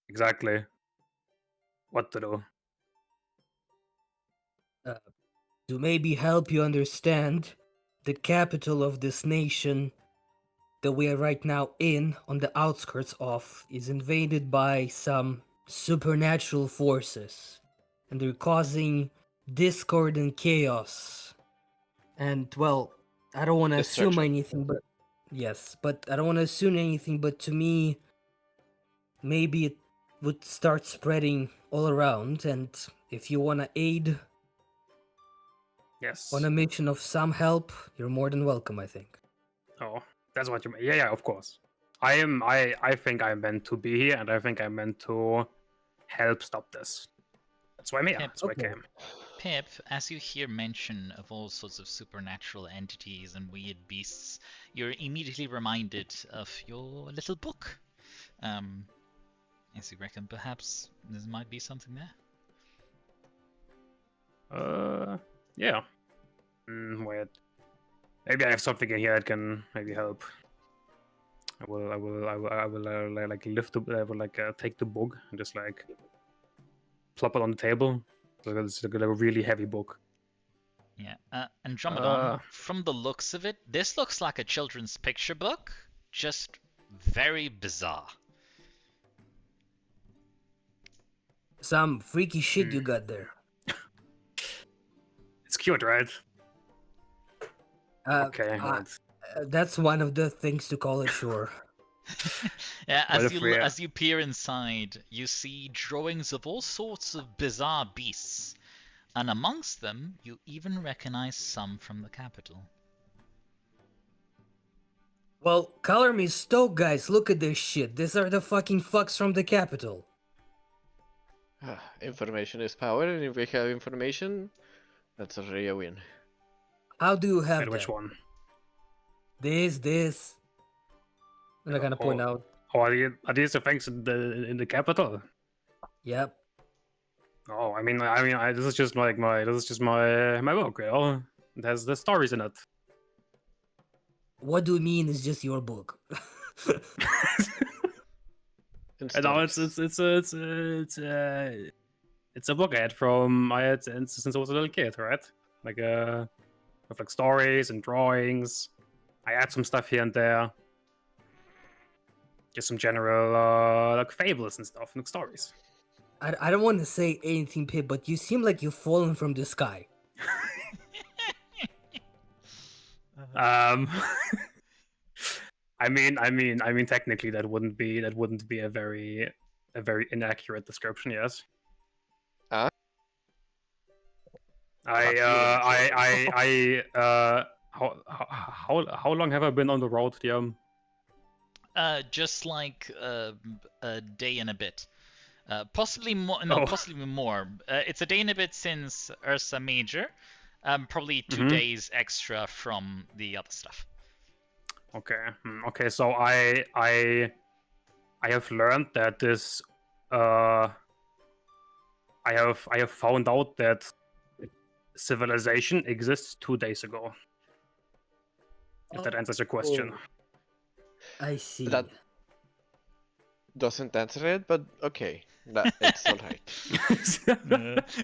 exactly what to do. To maybe help you understand, the capital of this nation that we are right now on the outskirts of, is invaded by some supernatural forces. And they're causing discord and chaos. And, well, I don't want to assume Destruction. anything, but... Yes, but I don't want to assume anything, but to me, maybe it would start spreading all around, and if you want to aid Yes. on a mission of some help, you're more than welcome, I think. Oh, that's what you mean. Yeah, of course. I think I'm meant to be here, and I think I'm meant to help stop this. That's why I'm here. Pip, That's why I came. Pip, as you hear mention of all sorts of supernatural entities and weird beasts, you're immediately reminded of your little book. As you reckon, perhaps there might be something there. Yeah. Wait. Maybe I have something in here that can maybe help. I will like lift the, I will like take the book and just like plop it on the table. So it's like a really heavy book. Yeah, Andromedon, from the looks of it, this looks like a children's picture book, just very bizarre. Some freaky shit you got there. It's cute, right? Okay. That's one of the things to call it, sure. Yeah, as you peer inside, you see drawings of all sorts of bizarre beasts, and amongst them, you even recognize some from the capital. Well, color me stoked, guys. Look at this shit. These are the fucking fucks from the capital. Information is power, and if we have information, that's already a win. How do you have And which that? one? This. And I'm gonna point out. Oh, are these the things in the capital? Yep. Oh, I mean, this is just like my book, you know? It has the stories in it. What do you mean it's just your book? No, it's a book I had since I was a little kid, right? Like with like stories and drawings. I add some stuff here and there. Just some general like fables and stuff, like stories. I don't want to say anything, Pip, but you seem like you've fallen from the sky. I mean, technically that wouldn't be a very inaccurate description. Yes. How long have I been on the road, Liam? Just like a day and a bit. Possibly more. No, possibly more. It's a day and a bit since Ursa Major. Probably 2 days extra from the other stuff. Okay. Okay. So I have learned that this. I have found out that civilization exists 2 days ago. If that answers your question. I see. That doesn't answer it, but okay. It's alright.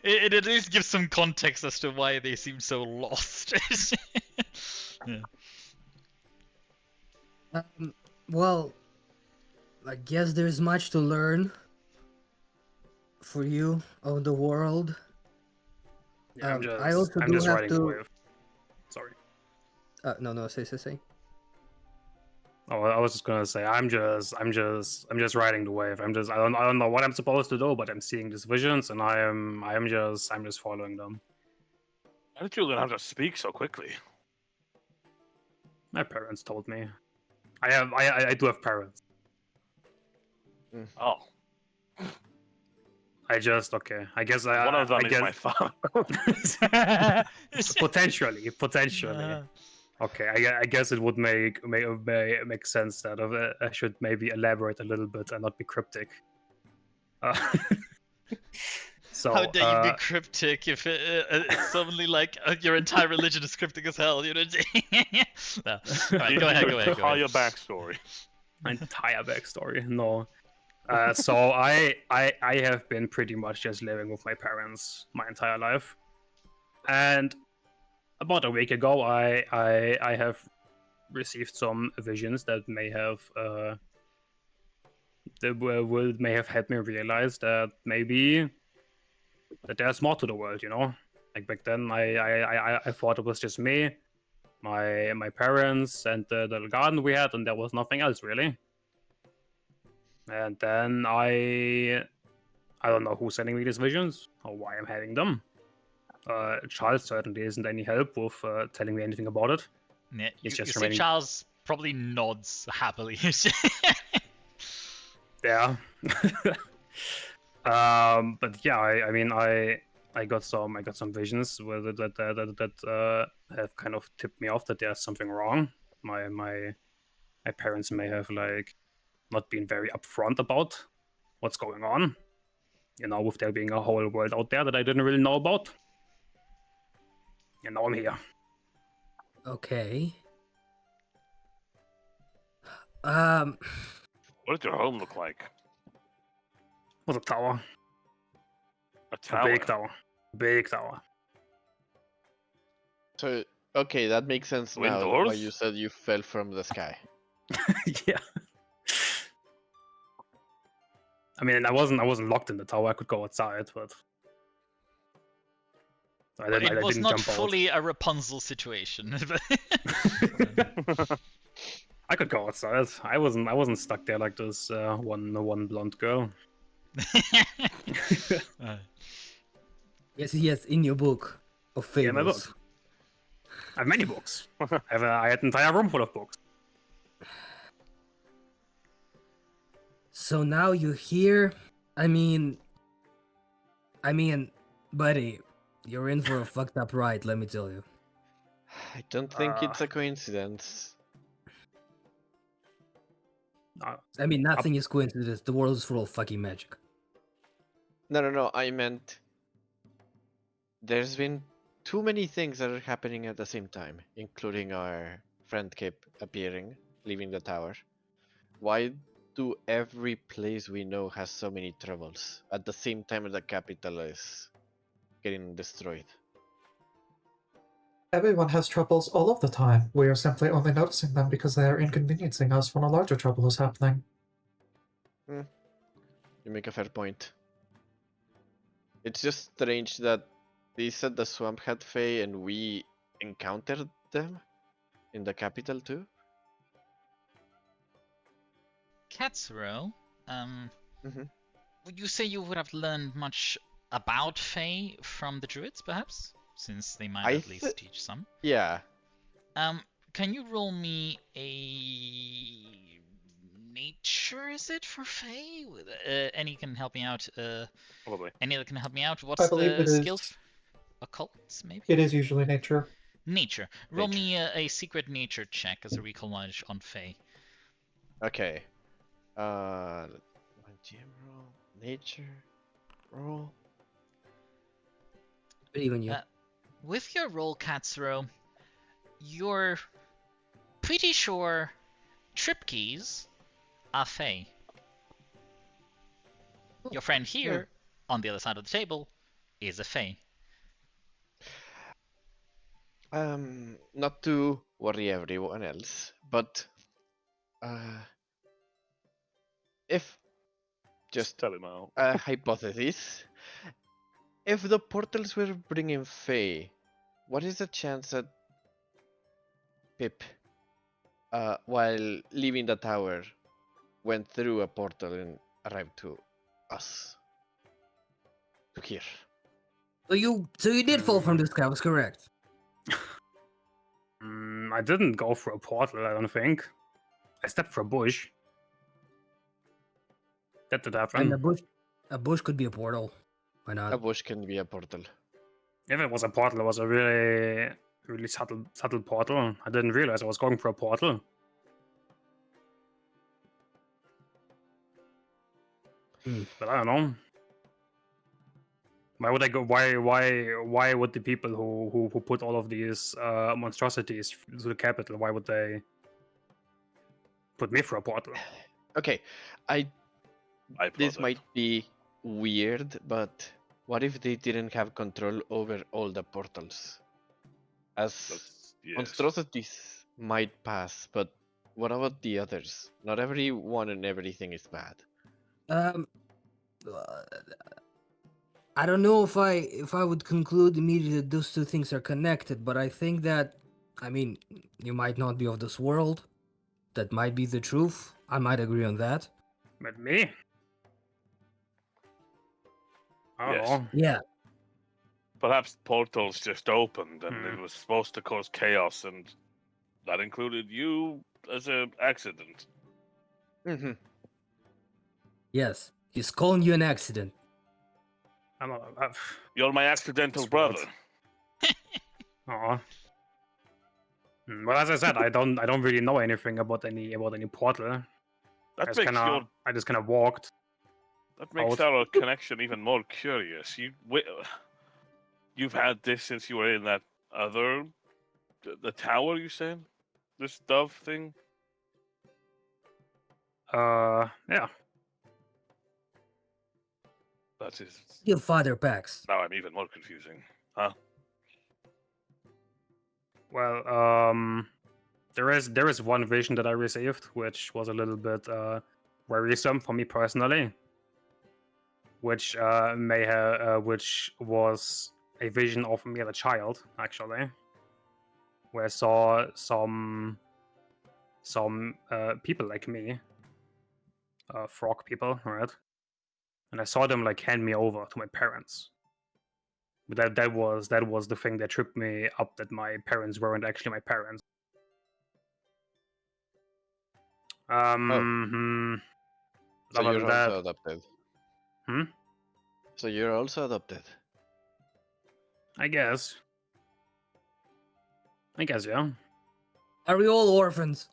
It at least gives some context as to why they seem so lost. Yeah. Well, I guess there's much to learn for you of the world. Yeah, I'm I also I'm do just have writing to... the wave. Sorry. No, say. Oh, I was just gonna say I'm just riding the wave. I don't know what I'm supposed to do, but I'm seeing these visions and I'm just following them. How did you learn how to speak so quickly? My parents told me. I do have parents. Oh. I just okay. I guess One of them I is guess... my father. potentially. Okay, I guess it would make sense that I should maybe elaborate a little bit and not be cryptic. So, how dare you be cryptic if it's suddenly like your entire religion is cryptic as hell? You know. No. All right, go ahead. Entire backstory. Entire backstory. No. So I have been pretty much just living with my parents my entire life, and about a week ago I have received some visions that may have helped me realize that maybe that there's more to the world, you know. Like back then I thought it was just me, my parents, and the little garden we had, and there was nothing else really. And then I don't know who's sending me these visions or why I'm having them. Charles certainly isn't any help with telling me anything about it. Yeah, you just see remaining... Charles probably nods happily. Yeah. But yeah, I mean I got some visions that have kind of tipped me off that there's something wrong. My parents may have like not been very upfront about what's going on. You know, with there being a whole world out there that I didn't really know about. And now I'm here. Okay. What does your home look like? What's a tower? A tower. A big tower. Big tower. So, okay, that makes sense now. Indoors? Why you said you fell from the sky. Yeah. I mean, I wasn't locked in the tower. I could go outside, but it was not jump out. fully a Rapunzel situation. I could go outside. I wasn't stuck there like this one blonde girl. Yes, in your book of fables. Yeah, my book. I have many books. I had an entire room full of books. So now you're here. I mean, buddy, you're in for a fucked up ride, let me tell you. I don't think it's a coincidence. I mean, nothing is coincidence. The world is full of fucking magic. No. I meant there's been too many things that are happening at the same time, including our friend Kip appearing, leaving the tower. Why do every place we know has so many troubles at the same time the capital is getting destroyed? Everyone has troubles all of the time. We are simply only noticing them because they are inconveniencing us when a larger trouble is happening. You make a fair point. It's just strange that they said the swamp had Fae and we encountered them in the capital too. Katsuro, would you say you would have learned much about Fae from the druids, perhaps? Since they might at least teach some. Yeah. Can you roll me a nature, is it, for Fae? Any can help me out. Probably. Any that can help me out? What's I believe the it is. skills? Occults, maybe? It is usually nature. Nature. Roll me a secret nature check as a recall knowledge on Fae. Okay. One GM roll, nature roll. But even you. With your roll, Katsuro, you're pretty sure trip keys are Fae. Your friend here, on the other side of the table, is a Fae. Not to worry everyone else, but if just tell him out. A hypothesis, if the portals were bringing Fae, what is the chance that Pip, while leaving the tower, went through a portal and arrived to us? To here. So you did fall from the sky, was correct. I didn't go through a portal, I don't think. I stepped through a bush. That did happen. A bush could be a portal. Why not? A bush can be a portal. If it was a portal, it was a really subtle portal. I didn't realize I was going for a portal. But I don't know. Why would I go? Why would the people who put all of these monstrosities to the capital? Why would they put me through a portal? Okay, I this apologize. might be weird, but what if they didn't have control over all the portals? As Yes. monstrosities might pass, but what about the others? Not everyone and everything is bad. I don't know if I would conclude immediately that those two things are connected, but I think that, I mean, you might not be of this world. That might be the truth. I might agree on that. But me? I don't Yes. know. Yeah. Perhaps portals just opened and it Hmm. was supposed to cause chaos, and that included you as an accident. Mm-hmm. Yes. He's calling you an accident. I'm not. You're my accidental It's brother. Aw. Well, as I said, I don't really know anything about any portal. That makes I just kind of walked. that makes out. our connection even more curious. You've had this since you were in that other the tower. You said this dove thing. Yeah. That is. Your father packs. Now I'm even more confusing. Huh? Well, there is one vision that I received, which was a little bit worrisome for me personally. Which which was a vision of me as a child, actually, where I saw some people like me, frog people, right? And I saw them like hand me over to my parents. But that was the thing that tripped me up, that my parents weren't actually my parents. So Other you're than that, also adopted. Hmm? So you're also adopted. I guess, yeah. Are we all orphans?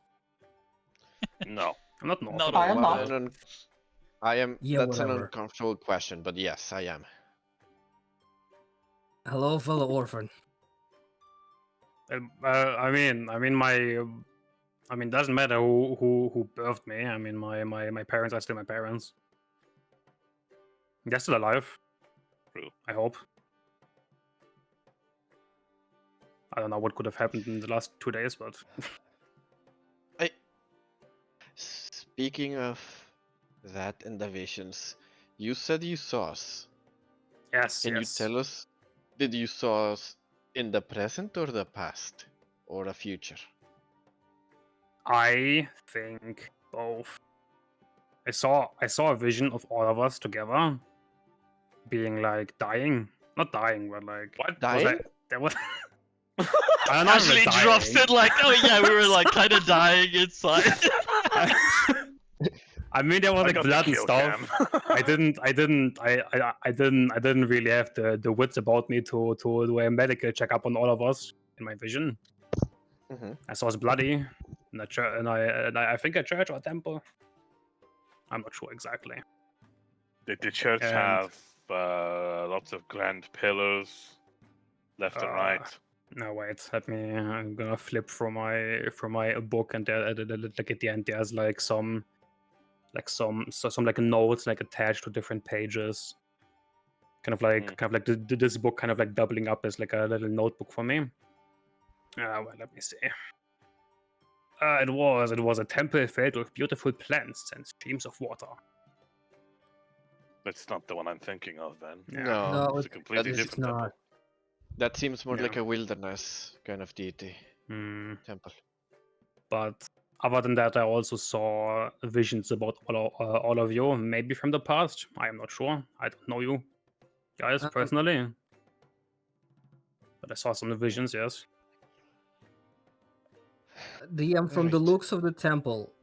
No. I'm not an Not orphan. all. I am Well, not. I am. Yeah, That's an whatever. uncomfortable question, but yes, I am. Hello, fellow orphan. I mean, doesn't matter who birthed me. I mean, my parents are still my parents. They're still alive. True. I hope. I don't know what could have happened in the last 2 days, but Speaking of that and the visions, you said you saw us. yes. Can you tell us, did you saw us in the present or the past? Or the future? I think both. I saw a vision of all of us together, being like dying, not dying, but like What? Dying? There was. I don't know if Actually it's drops dying. it like, oh yeah, we were like kind of dying inside. I mean, there was I like got the blood and kill stuff. cam. I didn't really have the wits about me to do a medical checkup on all of us in my vision. Mm-hmm. I saw us bloody in a church, and I think a church or a temple. I'm not sure exactly. Did the church And- have lots of grand pillars left and right? No, wait. I'm gonna flip from my book, and there, like at the end, there's like some notes like attached to different pages. Kind of like this book kind of like doubling up as like a little notebook for me. Well, let me see. It was a temple filled with beautiful plants and streams of water. That's not the one I'm thinking of, then. Yeah. No, It's a completely it's different temple. that seems more Yeah. like a wilderness kind of deity temple. But other than that, I also saw visions about all of you, maybe from the past. I am not sure. I don't know you guys personally. But I saw some visions, yes. From the Right. looks of the temple,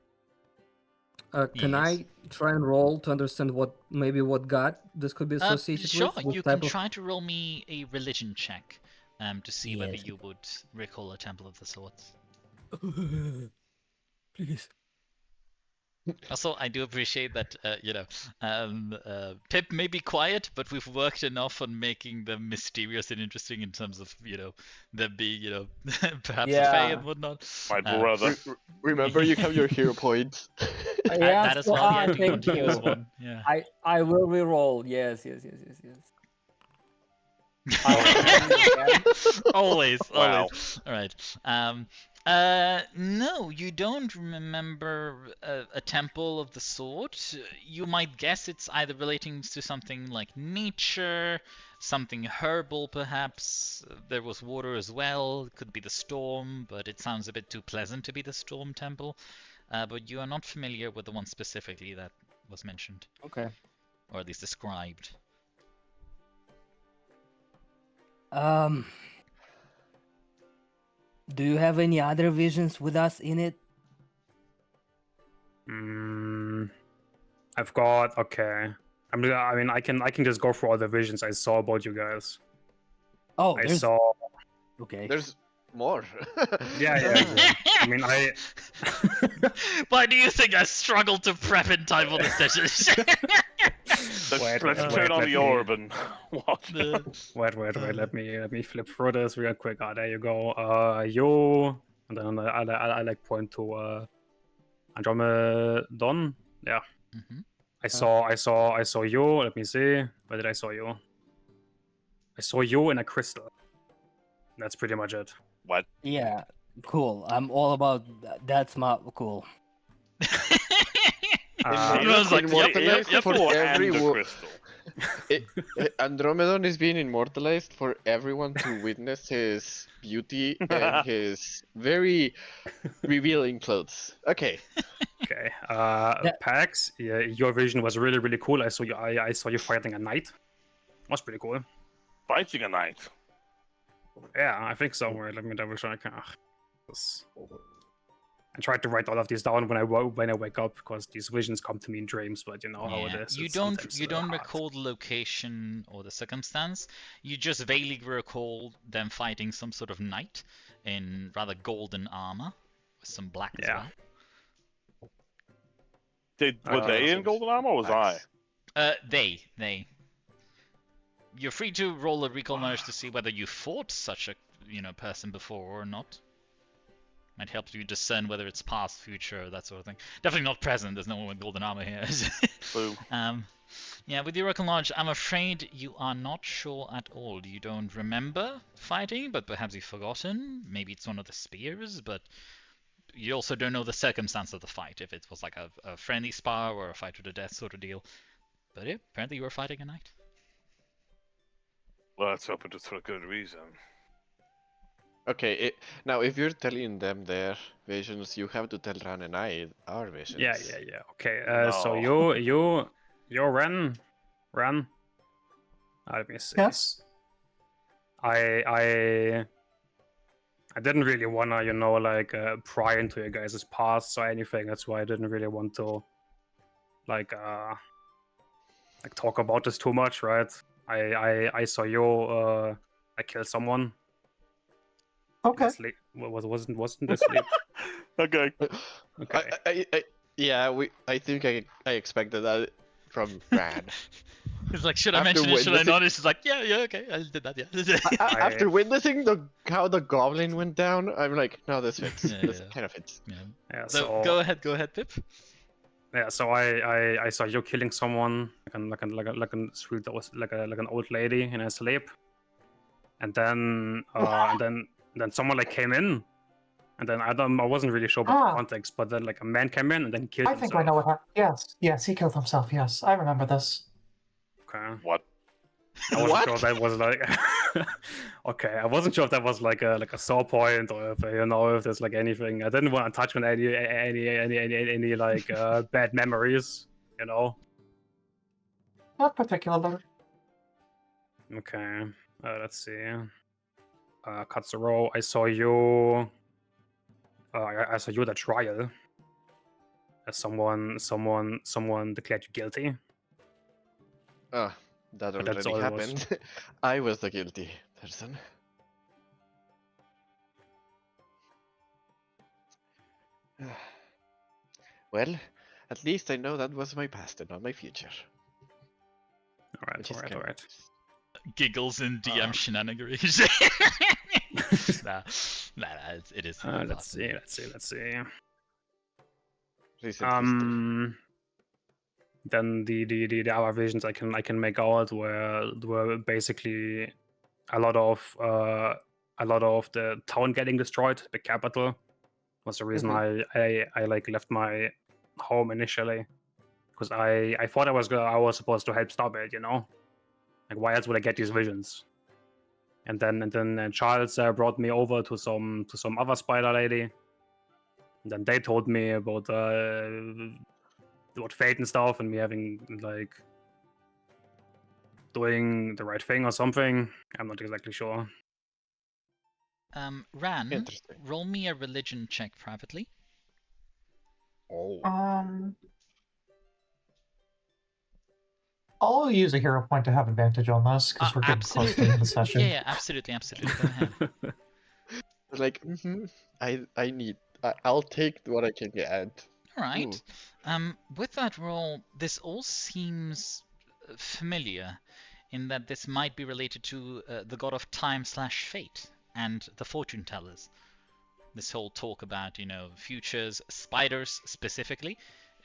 Can Yes. I try and roll to understand what god this could be associated Sure, with? What you type can of... try to roll me a religion check to see whether Yes. you would recall a Temple of the Swords. Please. Also, I do appreciate that, Pip may be quiet, but we've worked enough on making them mysterious and interesting in terms of, them being, perhaps a fae and whatnot. My brother. Remember, you have your hero points. That as so well, yeah, do you thank want to use you. one? Yeah. I will re-roll. Yes. Always. Wow. All right. No, you don't remember a Temple of the Sword. You might guess it's either relating to something like nature, something herbal perhaps. There was water as well. It could be the storm, but it sounds a bit too pleasant to be the Storm Temple. But you are not familiar with the one specifically that was mentioned. Okay. Or at least described. Do you have any other visions with us in it? I've got I mean, I can just go through all the visions I saw about you guys. Oh, I there's... saw. Okay. There's more. Yeah. I mean, Why do you think I struggled to prep in time for this session? Let's turn on the orb and watch. Wait. Let me flip through this real quick. There you go. You, and then I like point to Andromedon. Yeah. Mm-hmm. I saw you. Let me see. Where did I saw you? I saw you in a crystal. That's pretty much it. What? Yeah, cool. I'm all about that's my cool. Andromedon is being immortalized for everyone to witness his beauty and his very revealing clothes. Okay. Okay. Pax, yeah, your vision was really, really cool. I saw you fighting a knight. Was pretty cool. Fighting a knight. Yeah, I think so. Let me double check. I tried to write all of these down when I wake up because these visions come to me in dreams, but you know how it is. You don't recall the location or the circumstance. You just vaguely recall them fighting some sort of knight in rather golden armor with some black as well. Were they in golden armor or was I? They. You're free to roll a recall knowledge to see whether you fought such a person before or not. Might help you discern whether it's past, future, that sort of thing. Definitely not present. There's no one with golden armor here. Boo. Yeah, with your recall knowledge, I'm afraid you are not sure at all. You don't remember fighting, but perhaps you've forgotten. Maybe it's one of the spears, but you also don't know the circumstance of the fight. If it was like a friendly spar or a fight to the death sort of deal. But yeah, apparently you were fighting a knight. Well, let's hope it was for a good reason. Okay, now if you're telling them their visions, you have to tell Ran and I our visions. Yeah. Okay, No. so you Ren. Let me see. Yes. I didn't really wanna, pry into your guys' past or anything. That's why I didn't really want to, talk about this too much, right? I saw you, I killed someone. Okay. Sleep. Wasn't this sleep? Okay. Okay. I think I expected that from Ran. It's like, should I mention it? Should I not? It's like, yeah, okay, I did that, yeah. After witnessing how the goblin went down, I'm like, no, this fits. This kind of fits. Yeah. So go ahead, Pip. Yeah, so I saw you killing someone like an old lady in her sleep, and then someone came in, and then I wasn't really sure about the context, but then a man came in and then killed himself. I think I know what happened. Yes, he killed himself. Yes, I remember this. Okay. What? I wasn't sure if that was okay. I wasn't sure if that was like a saw point or if if there's anything. I didn't want to touch on any bad memories. Not particularly. Okay. Let's see. Katsuro, I saw you. I saw you at the trial. someone declared you guilty. Ah, that But that's already all it was. happened. I was the guilty person. Well, at least I know that was my past and not my future. Which is All right. Giggles and DM Um, shenanigans. nah, it is. Let's see. Recent history. Then the other visions I can make out were basically a lot of the town getting destroyed. The capital was the reason I like left my home initially, because I thought I was supposed to help stop it, you know, like why else would I get these visions? And then Charles brought me over to some other spider lady. And then they told me about fate and stuff, and me having like doing the right thing or something. I'm not exactly sure. Ran, Interesting. roll me a religion check privately. Oh. I'll use a hero point to have advantage on this because we're getting close to the end of the session. Yeah, absolutely. Go ahead. Like, I'll take what I can get. All right. With that roll, this all seems familiar, in that this might be related to the god of time/fate and the fortune tellers. This whole talk about, futures, spiders specifically,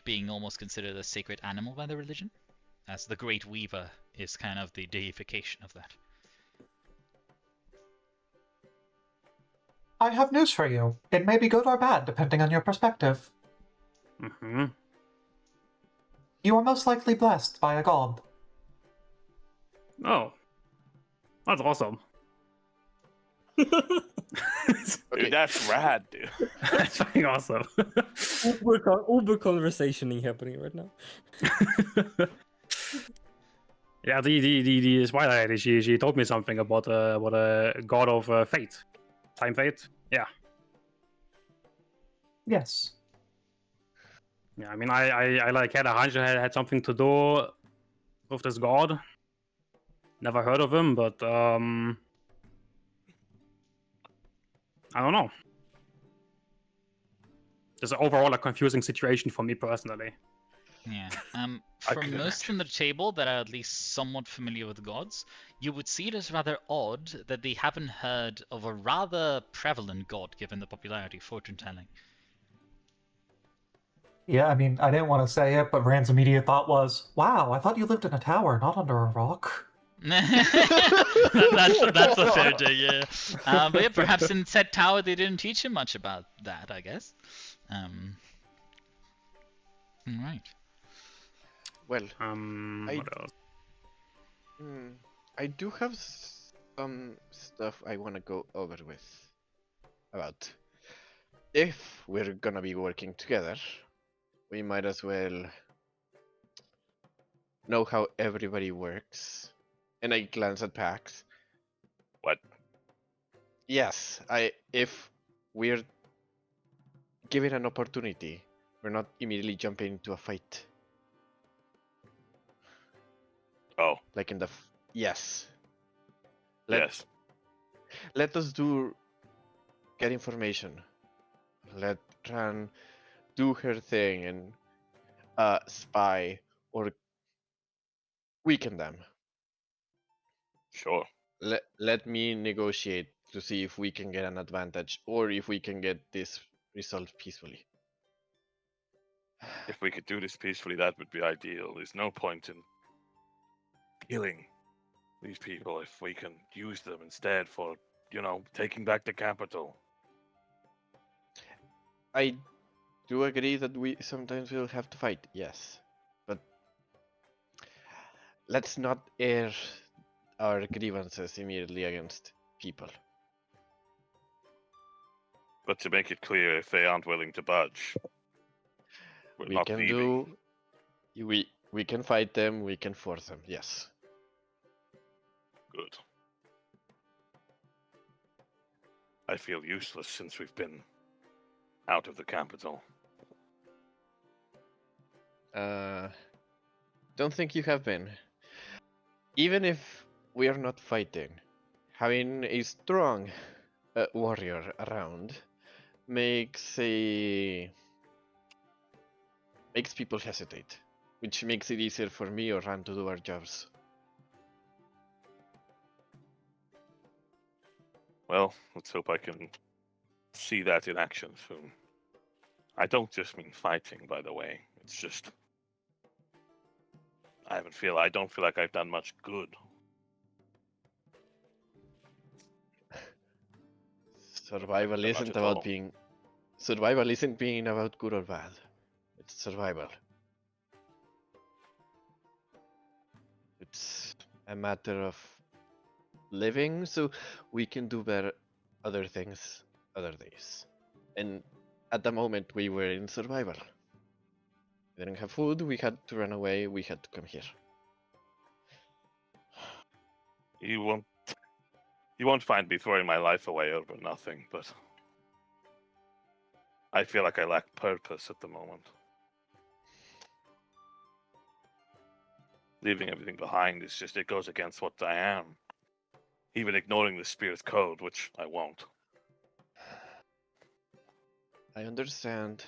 being almost considered a sacred animal by the religion, as the Great Weaver is kind of the deification of that. I have news for you. It may be good or bad, depending on your perspective. You are most likely blessed by a god. Oh, that's awesome. Dude, that's rad, dude. That's fucking awesome. Uber conversationing happening right now. Yeah, the spider lady, she told me something about what a god of fate, time fate. Yeah. Yes. Yeah, I mean, I like had a hunch it had something to do with this god. Never heard of him, but I don't know. Just overall a confusing situation for me personally. Yeah. For most from the table that are at least somewhat familiar with gods, you would see it as rather odd that they haven't heard of a rather prevalent god given the popularity of fortune telling. Yeah, I mean, I didn't want to say it, but Rand's immediate thought was, wow, I thought you lived in a tower, not under a rock. that's a fair day, yeah. But yeah, perhaps in said tower they didn't teach him much about that, I guess. Right. Well, What else? I do have some stuff I want to go over with about. If we're gonna be working together, we might as well know how everybody works. And I glance at Pax. What? Yes, if we're given an opportunity, we're not immediately jumping into a fight. Oh. Like in the yes. Yes. Let us get information. Let Ran do her thing and spy or weaken them. Sure. Let me negotiate to see if we can get an advantage or if we can get this resolved peacefully. If we could do this peacefully, that would be ideal. There's no point in killing these people if we can use them instead for, taking back the capital. I do agree that we sometimes will have to fight, yes. But let's not air our grievances immediately against people. But to make it clear, if they aren't willing to budge, we're not leaving. We can fight them, we can force them, yes. Good. I feel useless since we've been out of the capital. Don't think you have been. Even if we are not fighting, having a strong warrior around makes people hesitate, which makes it easier for me or Ran to do our jobs. Well, let's hope I can see that in action soon. I don't just mean fighting, by the way. It's just I don't feel like I've done much good. Survival isn't about being about good or bad. It's survival. It's a matter of living so we can do better other things other days. And at the moment we were in survival. We didn't have food, we had to run away, we had to come here. You won't find me throwing my life away over nothing, but I feel like I lack purpose at the moment. Leaving everything behind is just, it goes against what I am. Even ignoring the spirit code, which I won't. I understand.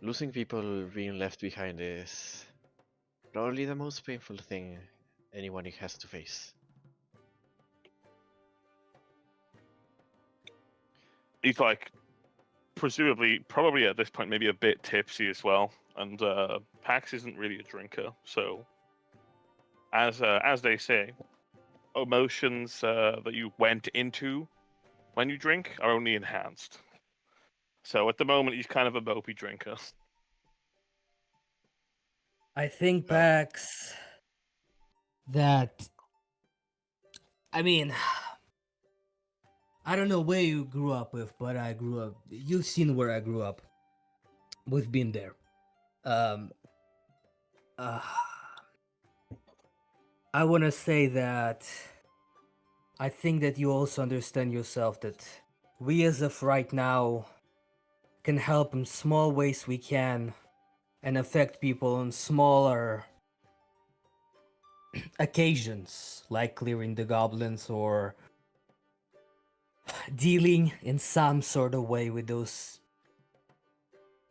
Losing people, being left behind is probably the most painful thing anyone has to face. He's like, presumably, probably at this point, maybe a bit tipsy as well. And Pax isn't really a drinker, so as they say, emotions that you went into when you drink are only enhanced. So at the moment, he's kind of a mopey drinker. I think, Pax, that. I mean, I don't know where you grew up with, but I grew up. You've seen where I grew up. We've been there. I want to say that I think that you also understand yourself that we as of right now can help in small ways we can and affect people on smaller occasions, like clearing the goblins or dealing in some sort of way with those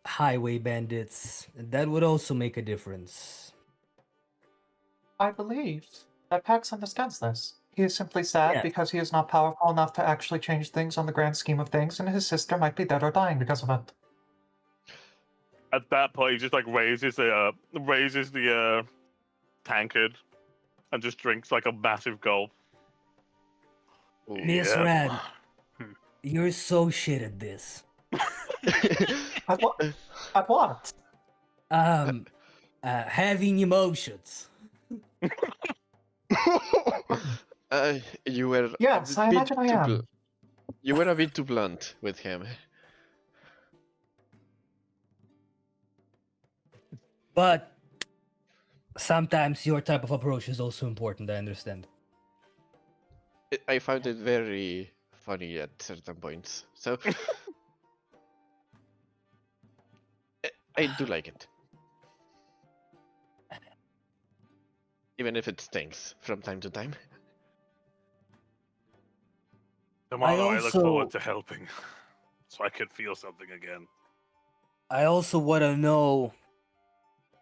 highway bandits. That would also make a difference. I believe that Pax understands this. He is simply sad because he is not powerful enough to actually change things on the grand scheme of things, and his sister might be dead or dying because of it. At that point, he just like raises the tankard and just drinks like a massive gulp. Miss Red, you're so shit at this. At what? Having emotions. You were yes, I imagine I am. You were a bit too blunt with him. But sometimes your type of approach is also important, I understand. I found it very funny at certain points. So I do like it. Even if it stinks from time to time. Tomorrow I look forward to helping. So I could feel something again. I also want to know,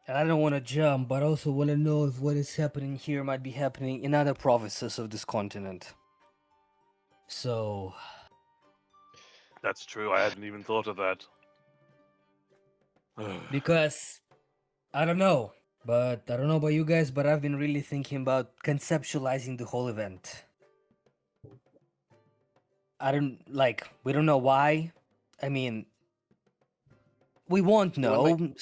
and I don't want to jump, but I also want to know if what is happening here might be happening in other provinces of this continent. So... That's true, I hadn't even thought of that. Because, I don't know about you guys, but I've been really thinking about conceptualizing the whole event. We don't know why. I mean, we won't know.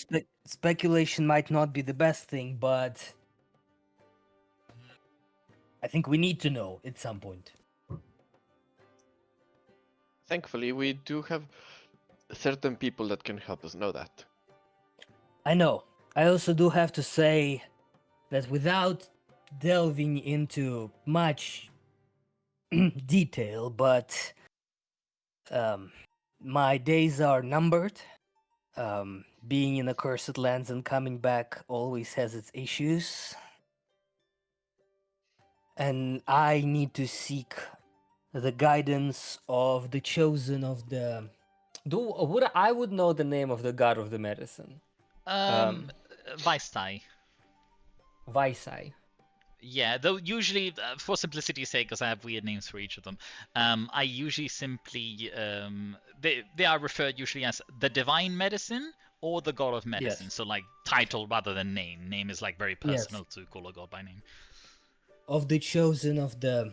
Speculation might not be the best thing, but I think we need to know at some point. Thankfully, we do have certain people that can help us know that. I know. I also do have to say that without delving into much detail, but my days are numbered. Being in accursed lands and coming back always has its issues. And I need to seek the guidance of the chosen of the... I would know the name of the god of the medicine. Vaistai. Vaisai. Yeah, though usually, for simplicity's sake, because I have weird names for each of them, I usually simply they are referred usually as the divine medicine or the god of medicine. Yes. So like title rather than name. Name is like very Yes. personal to call a god by name. Of the chosen of the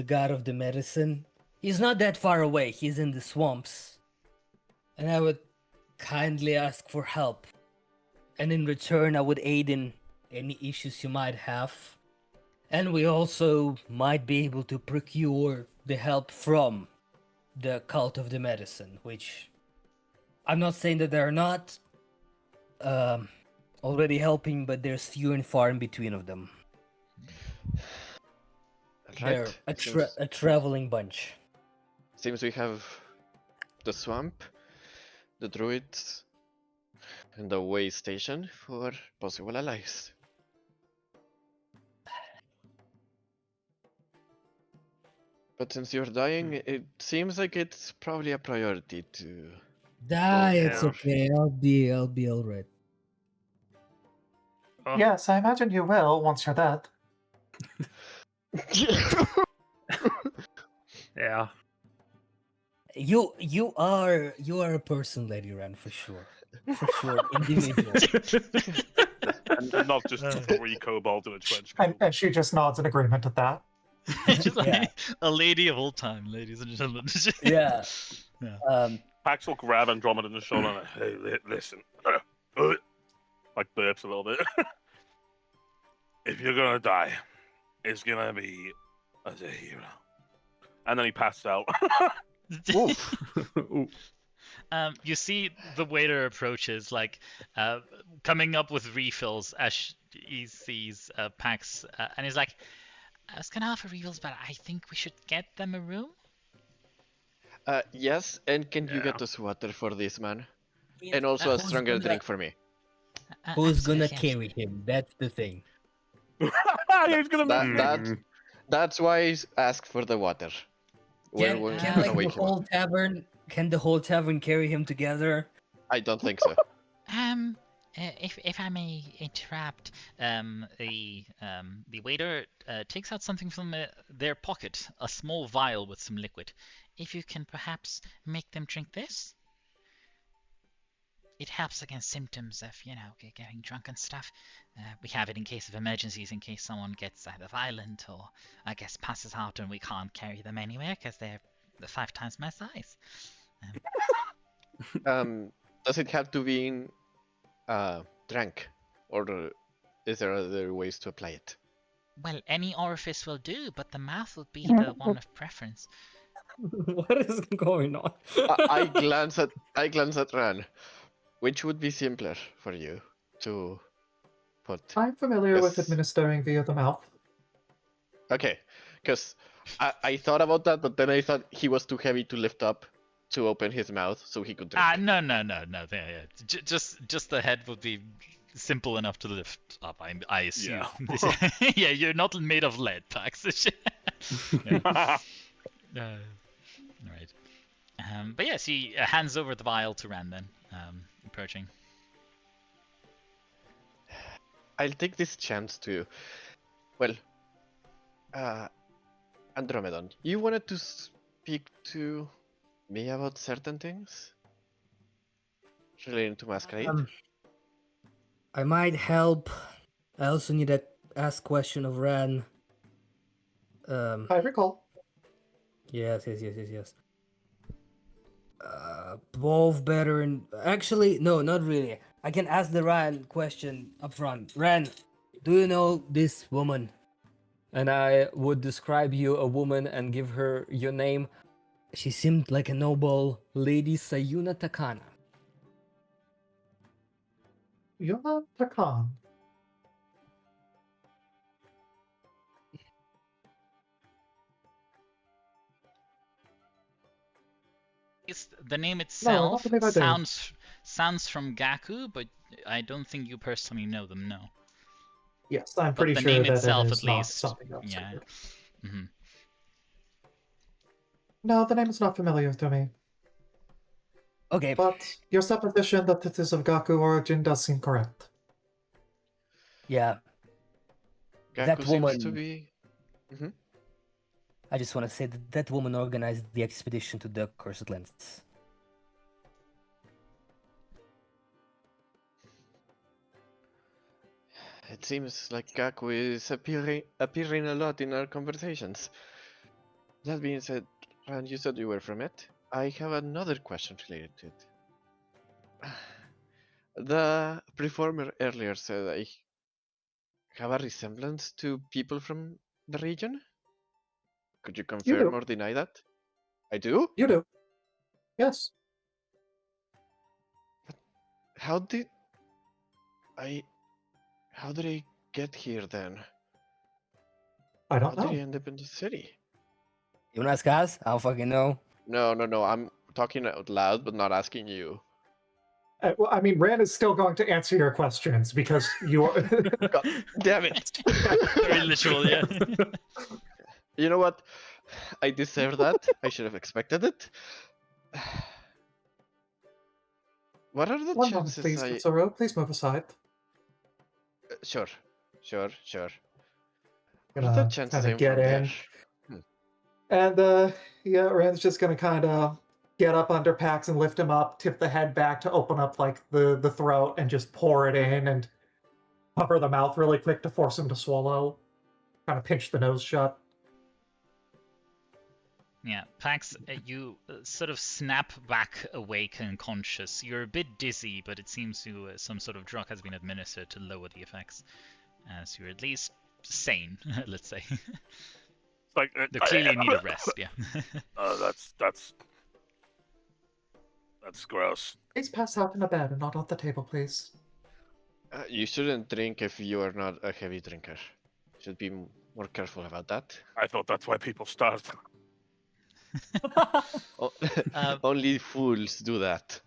god of the medicine. He's not that far away. He's in the swamps. And I would kindly ask for help. And in return, I would aid in any issues you might have. And we also might be able to procure the help from the cult of the medicine, which I'm not saying that they're not already helping, but there's few and far in between of them. They're a traveling bunch. Seems we have the swamp, the druids, and the way station for possible allies. But since you're dying, it seems like it's probably a priority to... Die, Oh, it's yeah. okay. I'll be alright. Oh, Yes, I imagine you will once you're dead. yeah. You are a person, Lady Ran, for sure. For sure, individual. And not just 3 kobolds in a trench coat. And she just nods in agreement at that. Just like Yeah. a lady of all time, ladies and gentlemen. Yeah. Yeah. Pax will grab Andromeda in the shoulder and hey, listen. Like burps a little bit. If you're gonna die, it's gonna be as a hero. And then he passed out. You see the waiter approaches, like coming up with refills as he sees Pax, and he's like, I was gonna offer refills, but I think we should get them a room. Yes, and can you Yeah. get us water for this man? And also a Who's stronger gonna- drink for me. Who's gonna Absolutely, carry him? That's the thing. He's gonna That that's why I ask for the water. Can, We're can gonna like wake the him up. whole tavern? Can the whole tavern carry him together? I don't think so. If I may interrupt, the waiter takes out something from their pocket, a small vial with some liquid. If you can perhaps make them drink this, it helps against symptoms of, getting drunk and stuff. We have it in case of emergencies, in case someone gets either violent or, I guess, passes out and we can't carry them anywhere because they're 5 times my size. Does it have to be drank, or is there other ways to apply it? Well, any orifice will do, but the mouth will be the one of preference. What is going on? I glance at Ran. Which would be simpler for you to put? I'm familiar with Yes. administering via the mouth. Okay, because I thought about that, but then I thought he was too heavy to lift up to open his mouth so he could drink. No. Yeah. Just the head would be simple enough to lift up, I assume. Yeah. Yeah, you're not made of lead, Pax. Yeah. Right. But yes, he hands over the vial to Ran then, approaching. I'll take this chance to, well, Andromedon, you wanted to speak to me about certain things relating to Masquerade? I might help. I also need to ask question of Ran. I recall. Yes. Both better and actually no, not really. I can ask the Ran question up front. Ran, do you know this woman? And I would describe you a woman and give her your name. She seemed like a noble. Lady Sayuna Takana. Yuna Takan. The name No, I itself don't believe I do. sounds from Gaku, but I don't think you personally know them, no. Yes, I'm But pretty the sure name that itself, it at is not least. something else. Yeah. Hmm. No, the name is not familiar to me. Okay. But your supposition that it is of Gaku origin does seem correct. Yeah. Gaku That woman. seems to be. Mhm. I just want to say that that woman organized the expedition to the Cursed Lands. It seems like Gaku is appearing a lot in our conversations. That being said, Ran, you said you were from it. I have another question related to it. The performer earlier said I have a resemblance to people from the region. Could you You confirm do. or deny that? I do? You do. Yes. How did I... How did I get here then? I How don't did I know. end up in the city? You wanna ask us? I don't fucking know. No, I'm talking out loud, but not asking you. Well, I mean, Ran is still going to answer your questions because you are. God damn it! Very literal, yeah. You know what? I deserve that. I should have expected it. What are the One moment, chances please, I... Katsuro. Please move aside. Sure. What are the Gonna chances kind of I'm get from there? in. And yeah, Rand's just gonna kind of get up under Pax and lift him up, tip the head back to open up like the throat and just pour it in and cover the mouth really quick to force him to swallow. Kind of pinch the nose shut. Yeah, Pax, you sort of snap back awake and conscious. You're a bit dizzy, but it seems to some sort of drug has been administered to lower the effects, as you're at least sane, let's say. Like They clearly need a rest, yeah. That's gross. Please pass out in a bed and not on the table, please. You shouldn't drink if you are not a heavy drinker. Should be more careful about that. I thought that's why people start. Only fools do that.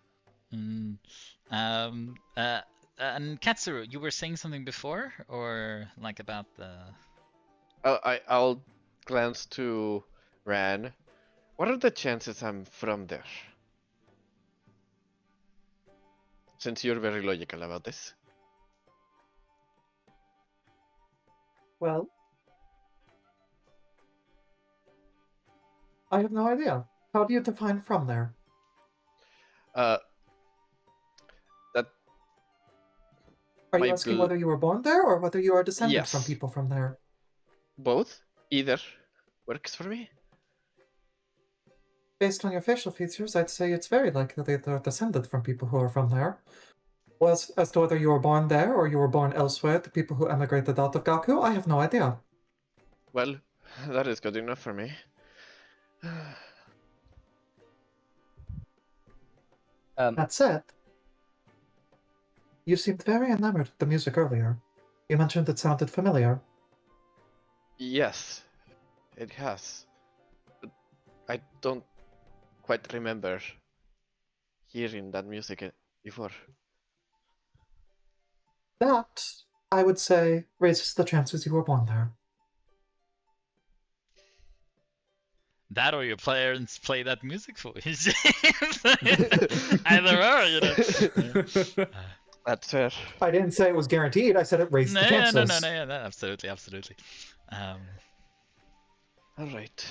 And Katsuru, you were saying something before, or like about the... I'll glance to Ran. What are the chances I'm from there? Since you're very logical about this. Well, I have no idea. How do you define from there? That Are you my asking whether you were born there or whether you are descended from Yes. people from there? both, either works for me. Based on your facial features, I'd say it's very likely that they're descended from people who are from there. Well, as to whether you were born there or you were born elsewhere, the people who emigrated out of Gaku, I have no idea. Well, that is good enough for me. That said, you seemed very enamored with the music earlier. You mentioned it sounded familiar. Yes, it has. But I don't quite remember hearing that music before. That, I would say, raises the chances you were born there. That or your parents play that music for you. Either or, you know. That's fair. I didn't say it was guaranteed, I said it raised the chances. No, absolutely. Alright.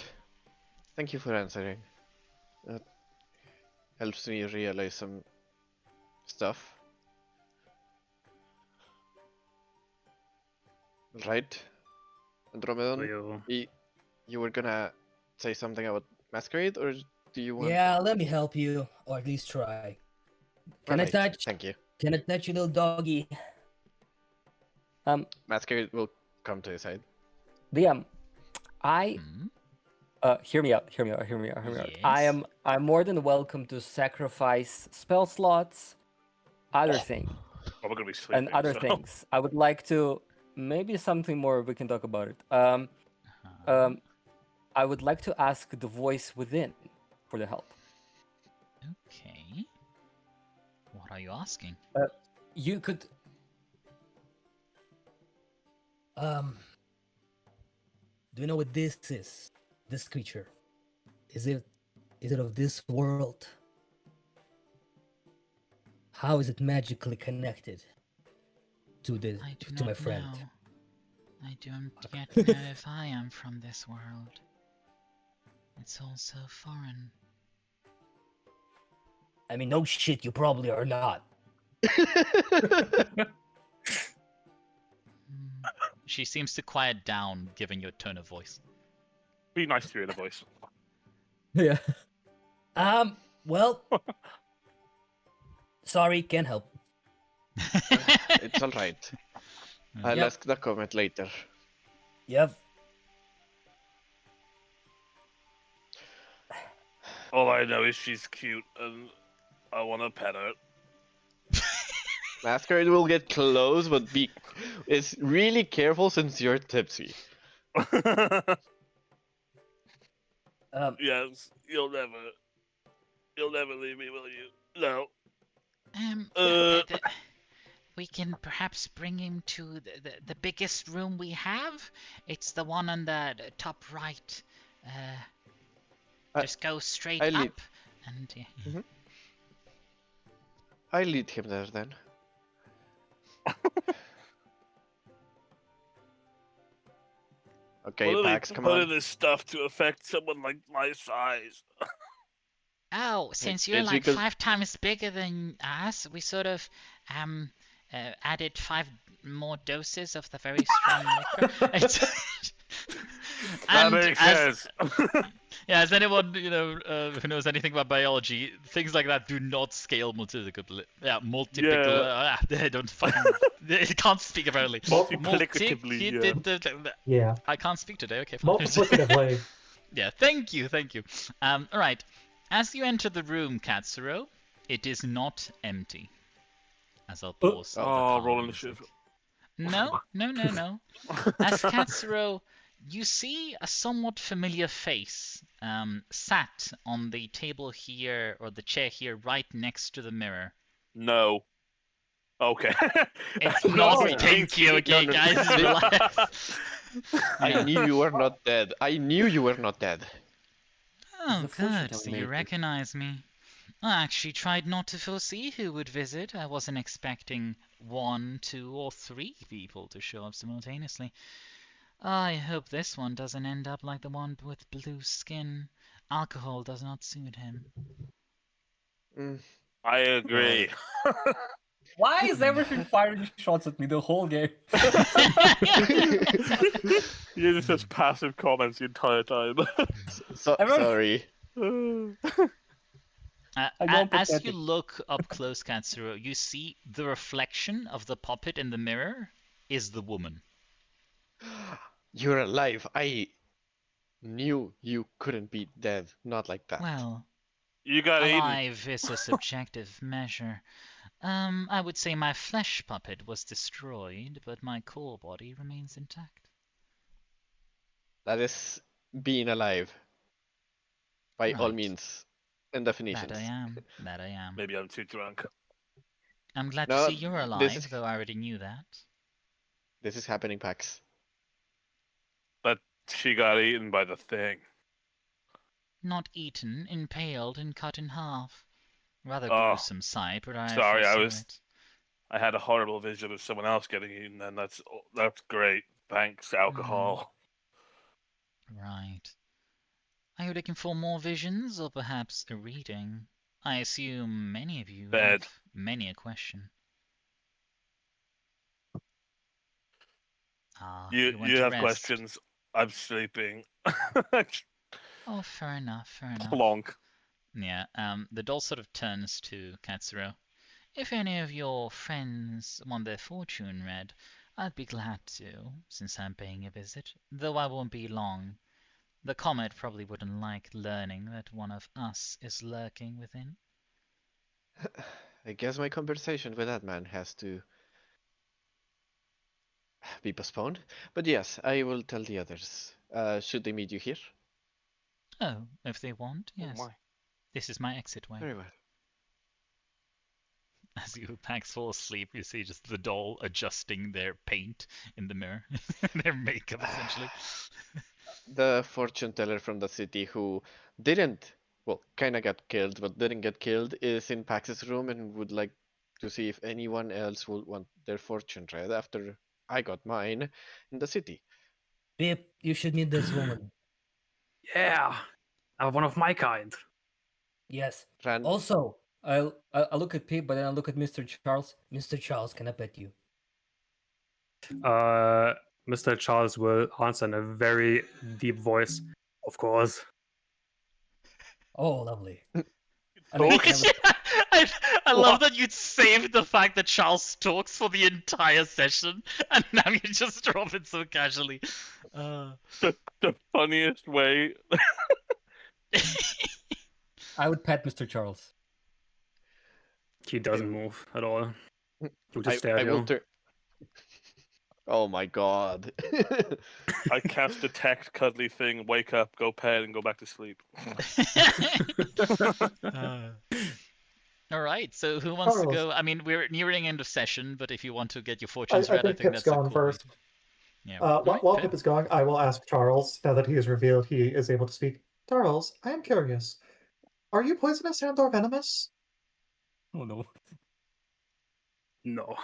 Thank you for answering. That helps me realize some stuff. Right. Andromedon, you were gonna say something about Masquerade, or do you want... Yeah, let me help you, or at least try. Can I touch? Thank you. Can I touch you, little doggy? Masquerade will come to his side. DM, Hmm? hear me out. Yes? I'm more than welcome to sacrifice spell slots, other things, Oh, we're gonna be sleeping. and other so. things. I would like to maybe something more. We can talk about it. I would like to ask the voice within for the help. Okay. What What are you asking? You could. Do you know what this is? This creature. Is it of this world? How is it magically connected to my friend? Know. I don't yet know if I am from this world. It's all so foreign. I mean, no shit, you probably are not. She seems to quiet down, given your tone of voice. Be nice to your inner voice. Yeah. Well. Sorry, can't help. It's alright. I'll Yep. ask the Comet later. Yep. All I know is she's cute and I want to pet her. Masquerade will get close, but is really careful since you're tipsy. Yes, you'll never leave me, will you? No. We can perhaps bring him to the biggest room we have. It's the one on the top right. Just go straight up. And I lead him there then. Okay, Pax, come on. Put in this stuff to affect someone like my size. Oh, since you're like 5 times bigger than us, we sort of added 5 more doses of the very strong liquor. That makes sense. Yeah, as anyone who knows anything about biology, things like that do not scale multiplicably. Yeah, they don't fucking. They can't speak apparently. Multiplicatively. Yeah. I can't speak today. Okay, fine. Multiplicatively. Yeah, thank you. All right. As you enter the room, Katsuro, it is not empty. As I'll pause. Rolling the shit. No. As Katsuro, you see a somewhat familiar face sat on the table here, or the chair here, right next to the mirror. No. Okay. It's not. Thank you, okay, guys. Relax. I knew you were not dead. Oh, good. So you recognize me. I actually tried not to foresee who would visit. I wasn't expecting 1, 2, or 3 people to show up simultaneously. I hope this one doesn't end up like the one with blue skin. Alcohol does not suit him. I agree. Why is everything firing shots at me the whole game? You're just passive comments the entire time. Sorry. As you look up close, Katsuro, you see the reflection of the puppet in the mirror is the woman. You're alive. I knew you couldn't be dead. Not like that. Well, you got alive is a subjective measure. I would say my flesh puppet was destroyed, but my core body remains intact. That is being alive. By all means. And definitions. That I am. Maybe I'm too drunk. I'm glad to see you're alive, though I already knew that. This is happening, Pax. But she got eaten by the thing. Not eaten, impaled and cut in half. Rather gruesome sight, but I had a horrible vision of someone else getting eaten, and that's great. Thanks, alcohol. Right. Are you looking for more visions, or perhaps a reading? I assume many of you have many a question. You have questions. I'm sleeping. Oh, fair enough. Plonk. Yeah, the doll sort of turns to Katsuro. If any of your friends want their fortune read, I'd be glad to, since I'm paying a visit, though I won't be long. The Comet probably wouldn't like learning that one of us is lurking within. I guess my conversation with that man has to be postponed. But yes, I will tell the others. Should they meet you here? Oh, if they want, yes. Oh my. This is my exit way. Very well. As you Pax fall asleep, you see just the doll adjusting their paint in the mirror, their makeup essentially. The fortune teller from the city who didn't, well, kind of got killed, but didn't get killed, is in Pax's room and would like to see if anyone else would want their fortune read after I got mine in the city. Pip, you should meet this woman. Yeah, I'm one of my kind. Yes. Ran, Also, I look at Pip, but then I look at Mr. Charles. Mr. Charles, can I pet you? Mr. Charles will answer in a very deep voice. Of course. Oh, lovely. I mean, Talk. I love that you'd saved the fact that Charles talks for the entire session, and now you just drop it so casually. The funniest way. I would pet Mr. Charles. He doesn't move at all. He'll just I, stare at I will you. turn. Oh my god. I cast detect cuddly thing, wake up, go pet, and go back to sleep. All right, so who wants to Carlos. go? I mean, we're nearing end of session, but if you want to get your fortunes I read, I think think Pip's that's a going cool first. way. Yeah. All right, While fair. Pip is going, I will ask Charles, now that he is revealed he is able to speak. Charles, I am curious. Are you poisonous and or venomous? Oh no. No.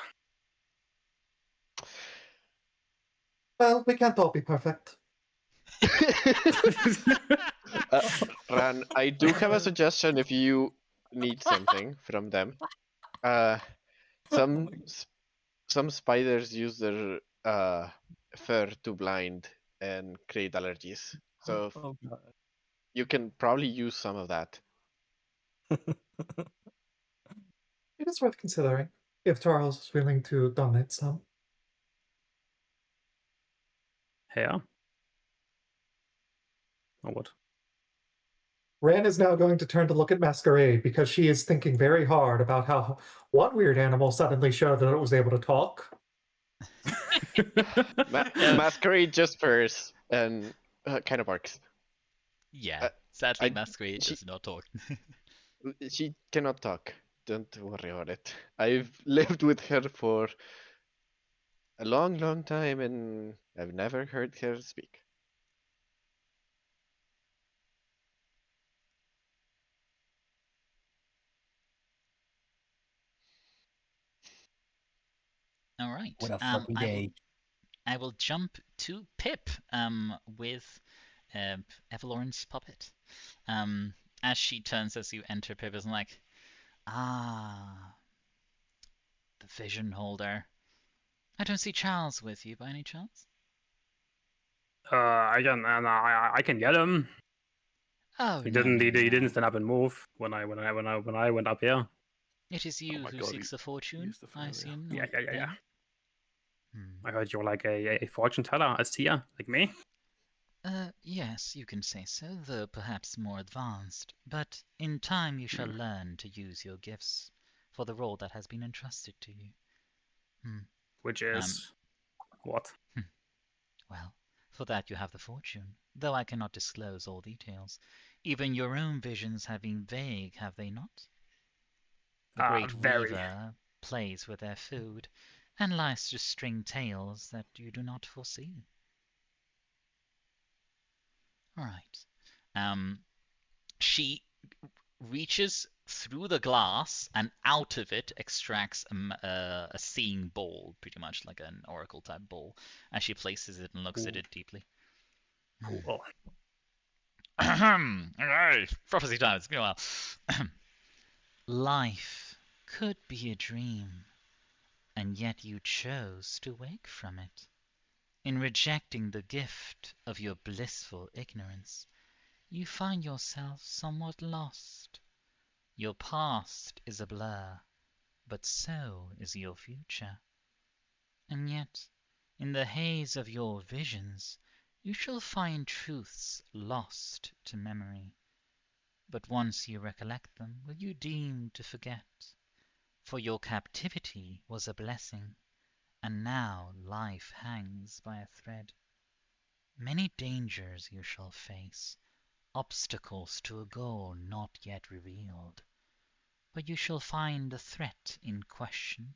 Well, we can't all be perfect. Ran, I do have a suggestion if you need something from them. Some some spiders use their fur to blind and create allergies. So Oh god. you can probably use some of that. It is worth considering, if Charles is willing to donate some. Yeah. Or what? Ran is now going to turn to look at Masquerade because she is thinking very hard about how one weird animal suddenly showed that it was able to talk. Masquerade just purrs and kind of barks. Yeah, sadly, I- Masquerade she- does not talk. She cannot talk. Don't worry about it. I've lived with her for a long, long time and I've never heard her speak. All right. What a fucking day. I will jump to Pip with Evelorn's puppet. As she turns as you enter, Pip is like, ah, the vision holder. I don't see Charles with you by any chance. I can get him. Oh, He no, didn't. no, He no. didn't stand up and move when I went up here. It is you my who God, seeks the fortune, he's the I familiar. assume. Yeah. not them? I heard you're like a fortune teller, a seer, like me. Yes, you can say so, though perhaps more advanced. But in time you shall learn to use your gifts for the role that has been entrusted to you. Which is what? Well, for that you have the fortune, though I cannot disclose all details. Even your own visions have been vague, have they not? The great very. weaver plays with their food, and likes to string tales that you do not foresee. All right. She reaches through the glass and out of it extracts a seeing bowl, pretty much like an oracle type bowl, as she places it and looks at it deeply. Cool. Okay, prophecy time. It's been a while. Life could be a dream, and yet you chose to wake from it. In rejecting the gift of your blissful ignorance, you find yourself somewhat lost. Your past is a blur, but so is your future. And yet, in the haze of your visions, you shall find truths lost to memory. But once you recollect them, will you deem to forget? For your captivity was a blessing, and now life hangs by a thread. Many dangers you shall face, obstacles to a goal not yet revealed. but you shall find the threat in question,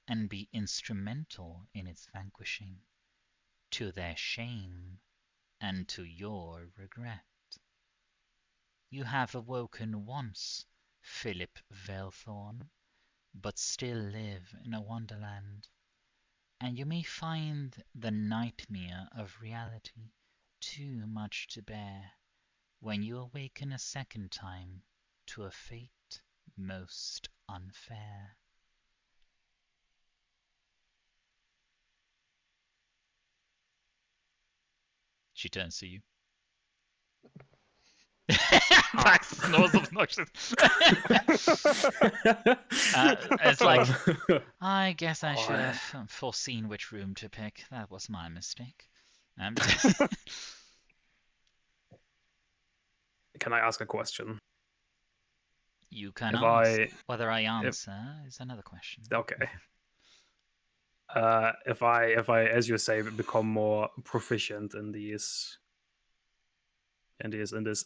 and be instrumental in its vanquishing, to their shame and to your regret. You have awoken once, Philip Velthorn, but still live in a wonderland, and you may find the nightmare of reality too much to bear when you awaken a second time to a fate most unfair. She turns to you. Max snores obnoxious. It's like, I guess I should have foreseen which room to pick. That was my mistake. Can I ask a question? You can If ask. I- Whether I answer is another question. Okay. If I, as you say, become more proficient in this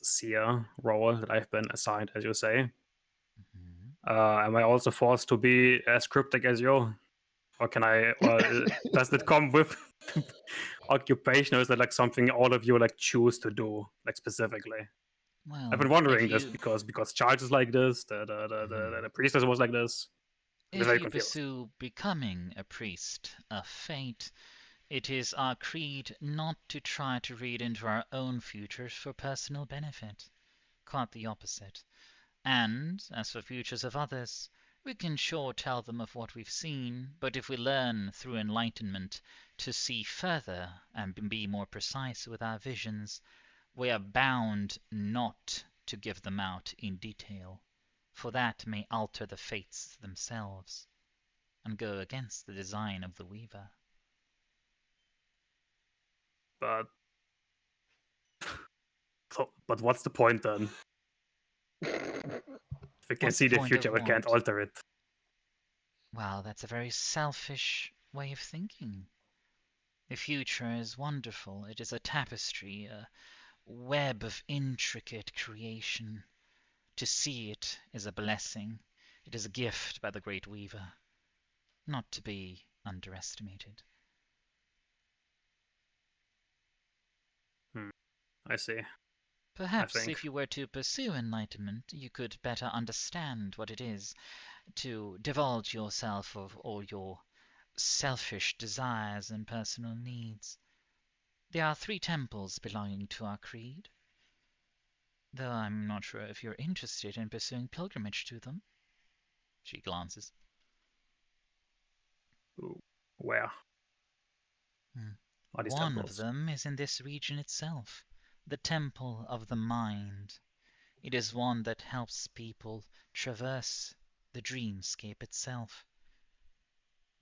seer role that I've been assigned, as you say, am I also forced to be as cryptic as you, or can I? Or does it come with occupation, or is that like something all of you like choose to do, like specifically? Well, I've been wondering this because Charles is like this, the priestess was like this. If you pursue becoming a priest of fate, it is our creed not to try to read into our own futures for personal benefit. Quite the opposite. And, as for futures of others, we can sure tell them of what we've seen, but if we learn through enlightenment to see further and be more precise with our visions, we are bound not to give them out in detail, for that may alter the fates themselves, and go against the design of the weaver. But what's the point then? If we can see the future, we can't alter it. Well, that's a very selfish way of thinking. The future is wonderful. It is a tapestry, a web of intricate creation. To see it is a blessing. It is a gift by the great weaver, not to be underestimated. I see. Perhaps if you were to pursue enlightenment, you could better understand what it is to divulge yourself of all your selfish desires and personal needs. There are 3 temples belonging to our creed, though I'm not sure if you're interested in pursuing pilgrimage to them. She glances. Where? Are these One temples? of them is in this region itself, the Temple of the Mind. It is one that helps people traverse the dreamscape itself,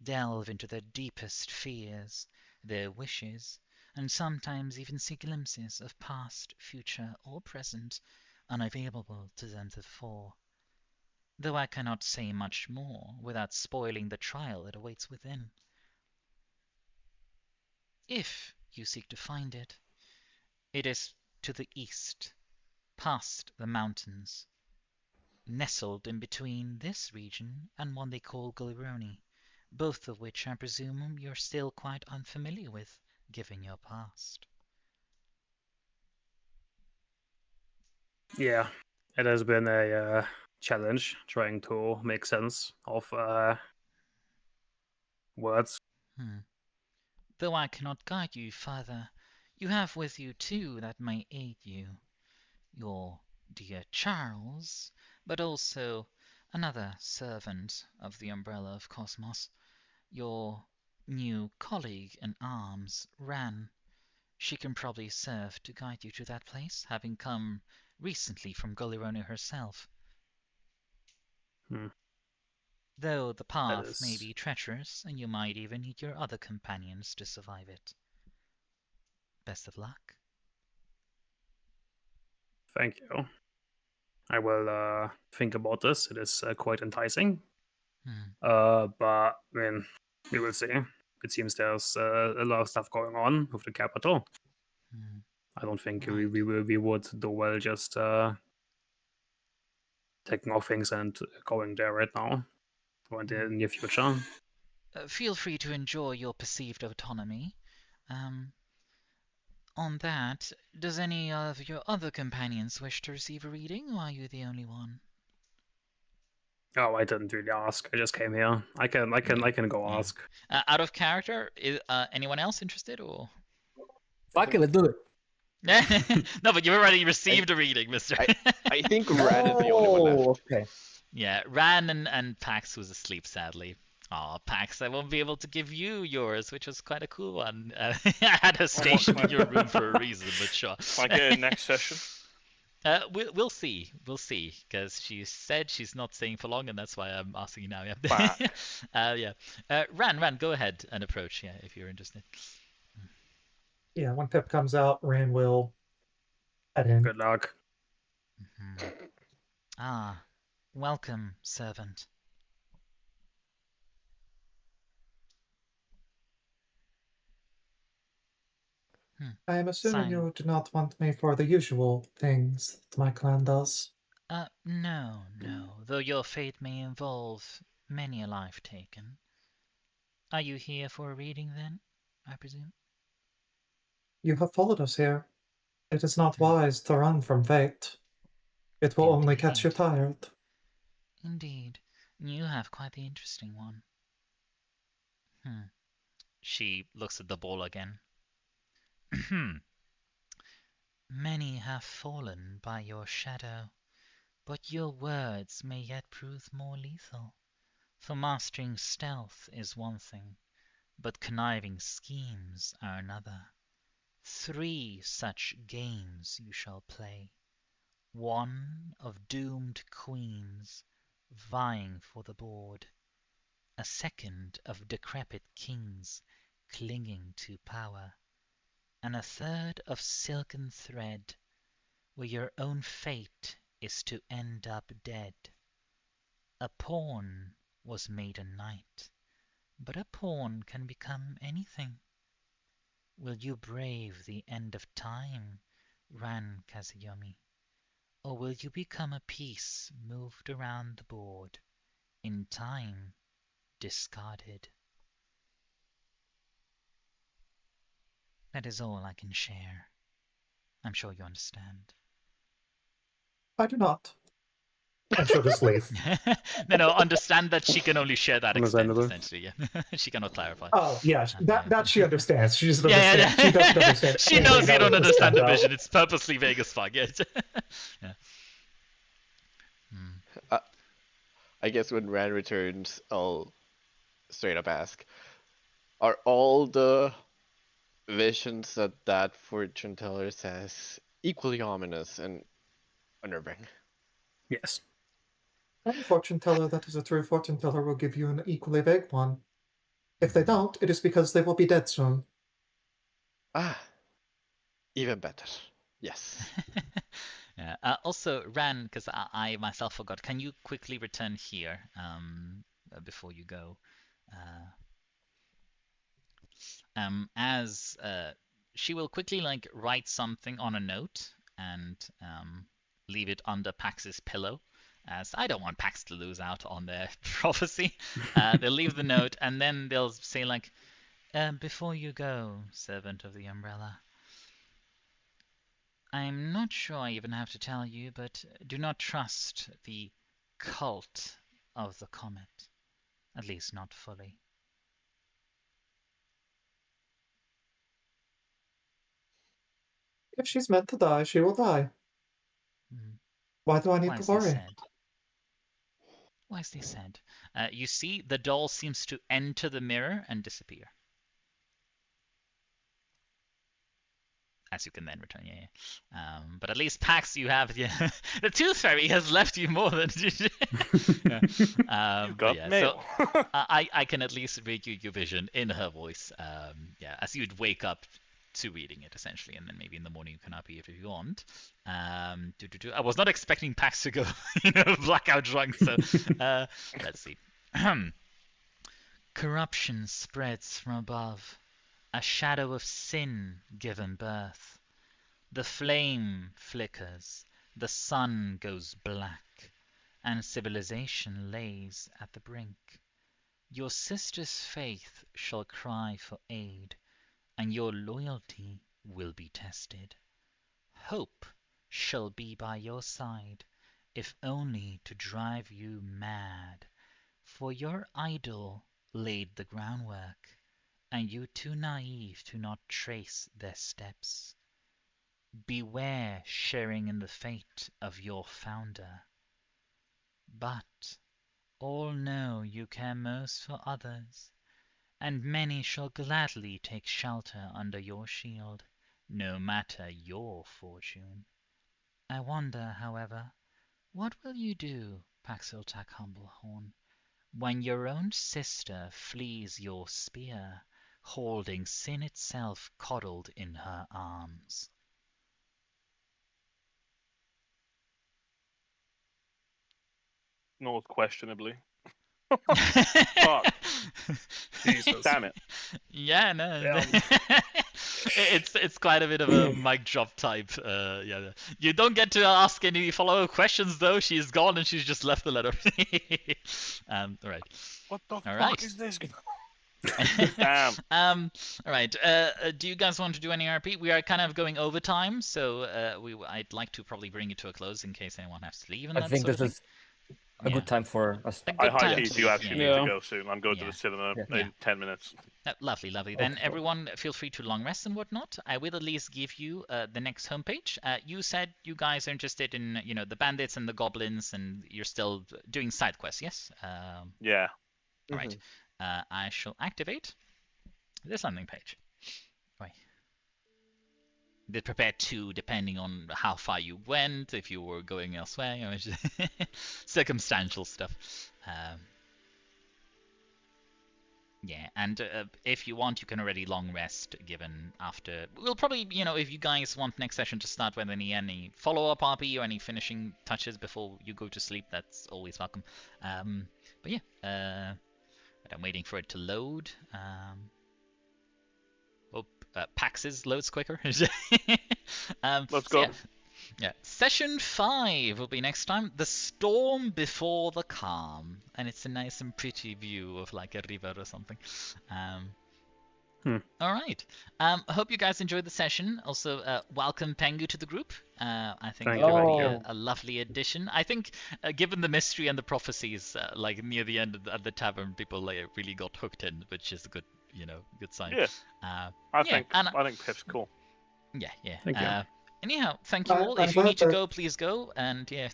delve into their deepest fears, their wishes, and sometimes even see glimpses of past, future, or present unavailable to them before. Though I cannot say much more without spoiling the trial that awaits within. If you seek to find it, it is to the east, past the mountains, nestled in between this region and one they call Gulironi, both of which I presume you're still quite unfamiliar with, given your past. Yeah, it has been a challenge trying to make sense of words. Though I cannot guide you further, you have with you 2 that may aid you. Your dear Charles, but also another servant of the umbrella of Cosmos, your new colleague in arms, Ran. She can probably serve to guide you to that place, having come recently from Gulironi herself. Though the path may be treacherous, and you might even need your other companions to survive it. Best of luck. Thank you. I will think about this. It is quite enticing. But I mean, we will see. It seems there's a lot of stuff going on with the capital. I don't think we would do well just taking off things and going there right now, or in the near future. Feel free to enjoy your perceived autonomy. On that, does any of your other companions wish to receive a reading, or are you the only one? Oh, I didn't really ask. I just came here. I can go ask. Out of character, is anyone else interested, or? Fuck it, let's do it. No, but you've already received a reading, mister. I think Ran is the only one left. Okay. Yeah, Ran and Pax was asleep, sadly. Aw, Pax, I won't be able to give you yours, which was quite a cool one. I had her stationed in your room for a reason, but sure. Can I get it next session? We'll see, because she said she's not staying for long, and that's why I'm asking you now. Yeah. Ran, go ahead and approach. Yeah, if you're interested. Yeah, when Pip comes out, Ran will head in. Good luck. Ah, welcome, servant. I am assuming Sign. you do not want me for the usual things that my clan does. No. Though your fate may involve many a life taken. Are you here for a reading then, I presume? You have followed us here. It is not wise to run from fate. It will only catch you Indeed. tired. Indeed. You have quite the interesting one. She looks at the ball again. Many have fallen by your shadow, but your words may yet prove more lethal. For mastering stealth is one thing, but conniving schemes are another. 3 such games you shall play. 1 of doomed queens vying for the board. A 2nd of decrepit kings clinging to power. And a 3rd of silken thread, where your own fate is to end up dead. A pawn was made a knight, but a pawn can become anything. Will you brave the end of time, Ran Kazuyomi, or will you become a piece moved around the board, in time discarded? That is all I can share. I'm sure you understand. I do not. And she'll just leave. No, understand that she can only share that extent, Understandable. essentially, yeah. She cannot clarify. Oh, yeah, that she understands. She just Yeah, understands. She doesn't understand. She knows you don't understand the vision. vision. It's purposely vague as fuck. Yeah. I guess when Ran returns, I'll straight up ask, are all the visions that fortune teller says equally ominous and unnerving? Yes. Any fortune teller that is a true fortune teller will give you an equally vague one. If they don't, it is because they will be dead soon. Even better. Yes. Yeah. Also, Ran, because I myself forgot, can you quickly return here before you go? As she will quickly write something on a note and leave it under Pax's pillow, as I don't want Pax to lose out on their prophecy. They'll leave the note and then they'll say before you go, servant of the umbrella, I'm not sure I even have to tell you, but do not trust the cult of the comet. At least not fully. If she's meant to die, she will die. Why do I need to worry? Wisely said. You see, the doll seems to enter the mirror and disappear. As you can then return, yeah. But at least Pax, you have the Tooth Fairy has left you more than. Got mail. So I can at least read you your vision in her voice. As you'd wake up to reading it essentially, and then maybe in the morning you can up if you want. I was not expecting Pax to go, blackout drunk. So let's see. Corruption spreads from above. A shadow of sin given birth. The flame flickers, the sun goes black. and civilization lays at the brink. Your sister's faith shall cry for aid, and your loyalty will be tested. Hope shall be by your side, if only to drive you mad, for your idol laid the groundwork, and you too naive to not trace their steps. Beware sharing in the fate of your founder. But all know you care most for others, and many shall gladly take shelter under your shield, no matter your fortune. I wonder, however, what will you do, Paxiltac Humblehorn, when your own sister flees your spear, holding sin itself coddled in her arms? Most questionably. Fuck. Jesus. Damn it. Yeah, no. Damn. It's quite a bit of a mic drop type. Yeah, you don't get to ask any follow-up questions though. She's gone and she's just left the letter. All right. What the All fuck right. is this? Damn. All right. Do you guys want to do any RP? We are kind of going over time, so I'd like to probably bring it to a close in case anyone has to leave. And I think this is a good time for us. A I good time highly to do leave, actually yeah. need to go soon. I'm going to the cinema in 10 minutes. Lovely, lovely. Then Okay. everyone feel free to long rest and whatnot. I will at least give you the next homepage. You said you guys are interested in, the bandits and the goblins, and you're still doing side quests, yes? Yeah. All right. I shall activate this landing page. Right. Did prepare 2 depending on how far you went, if you were going elsewhere, circumstantial stuff. Yeah, and if you want, you can already long rest, given after... We'll probably, if you guys want next session to start with any follow-up RP or any finishing touches before you go to sleep, that's always welcome. But yeah, but I'm waiting for it to load. Pax's loads quicker. Let's go. Yeah, session 5 will be next time. The Storm Before the Calm, and it's a nice and pretty view of like a river or something. All right. I hope you guys enjoyed the session. Also, welcome Pengu to the group. I think Thank you're you. a lovely addition. I think, given the mystery and the prophecies, like near the end at the tavern, people really got hooked in, which is a good, good sign. Yeah. I think Pip's cool. Yeah, yeah. Thank you. Anyhow, thank you all. I'm If you glad need to that- go, please go. And yeah.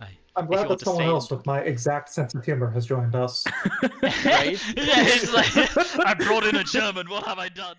I'm If you glad want that to someone stay- else with my exact sense of humor has joined us. Right? Yeah, it's like I brought in a German. What have I done?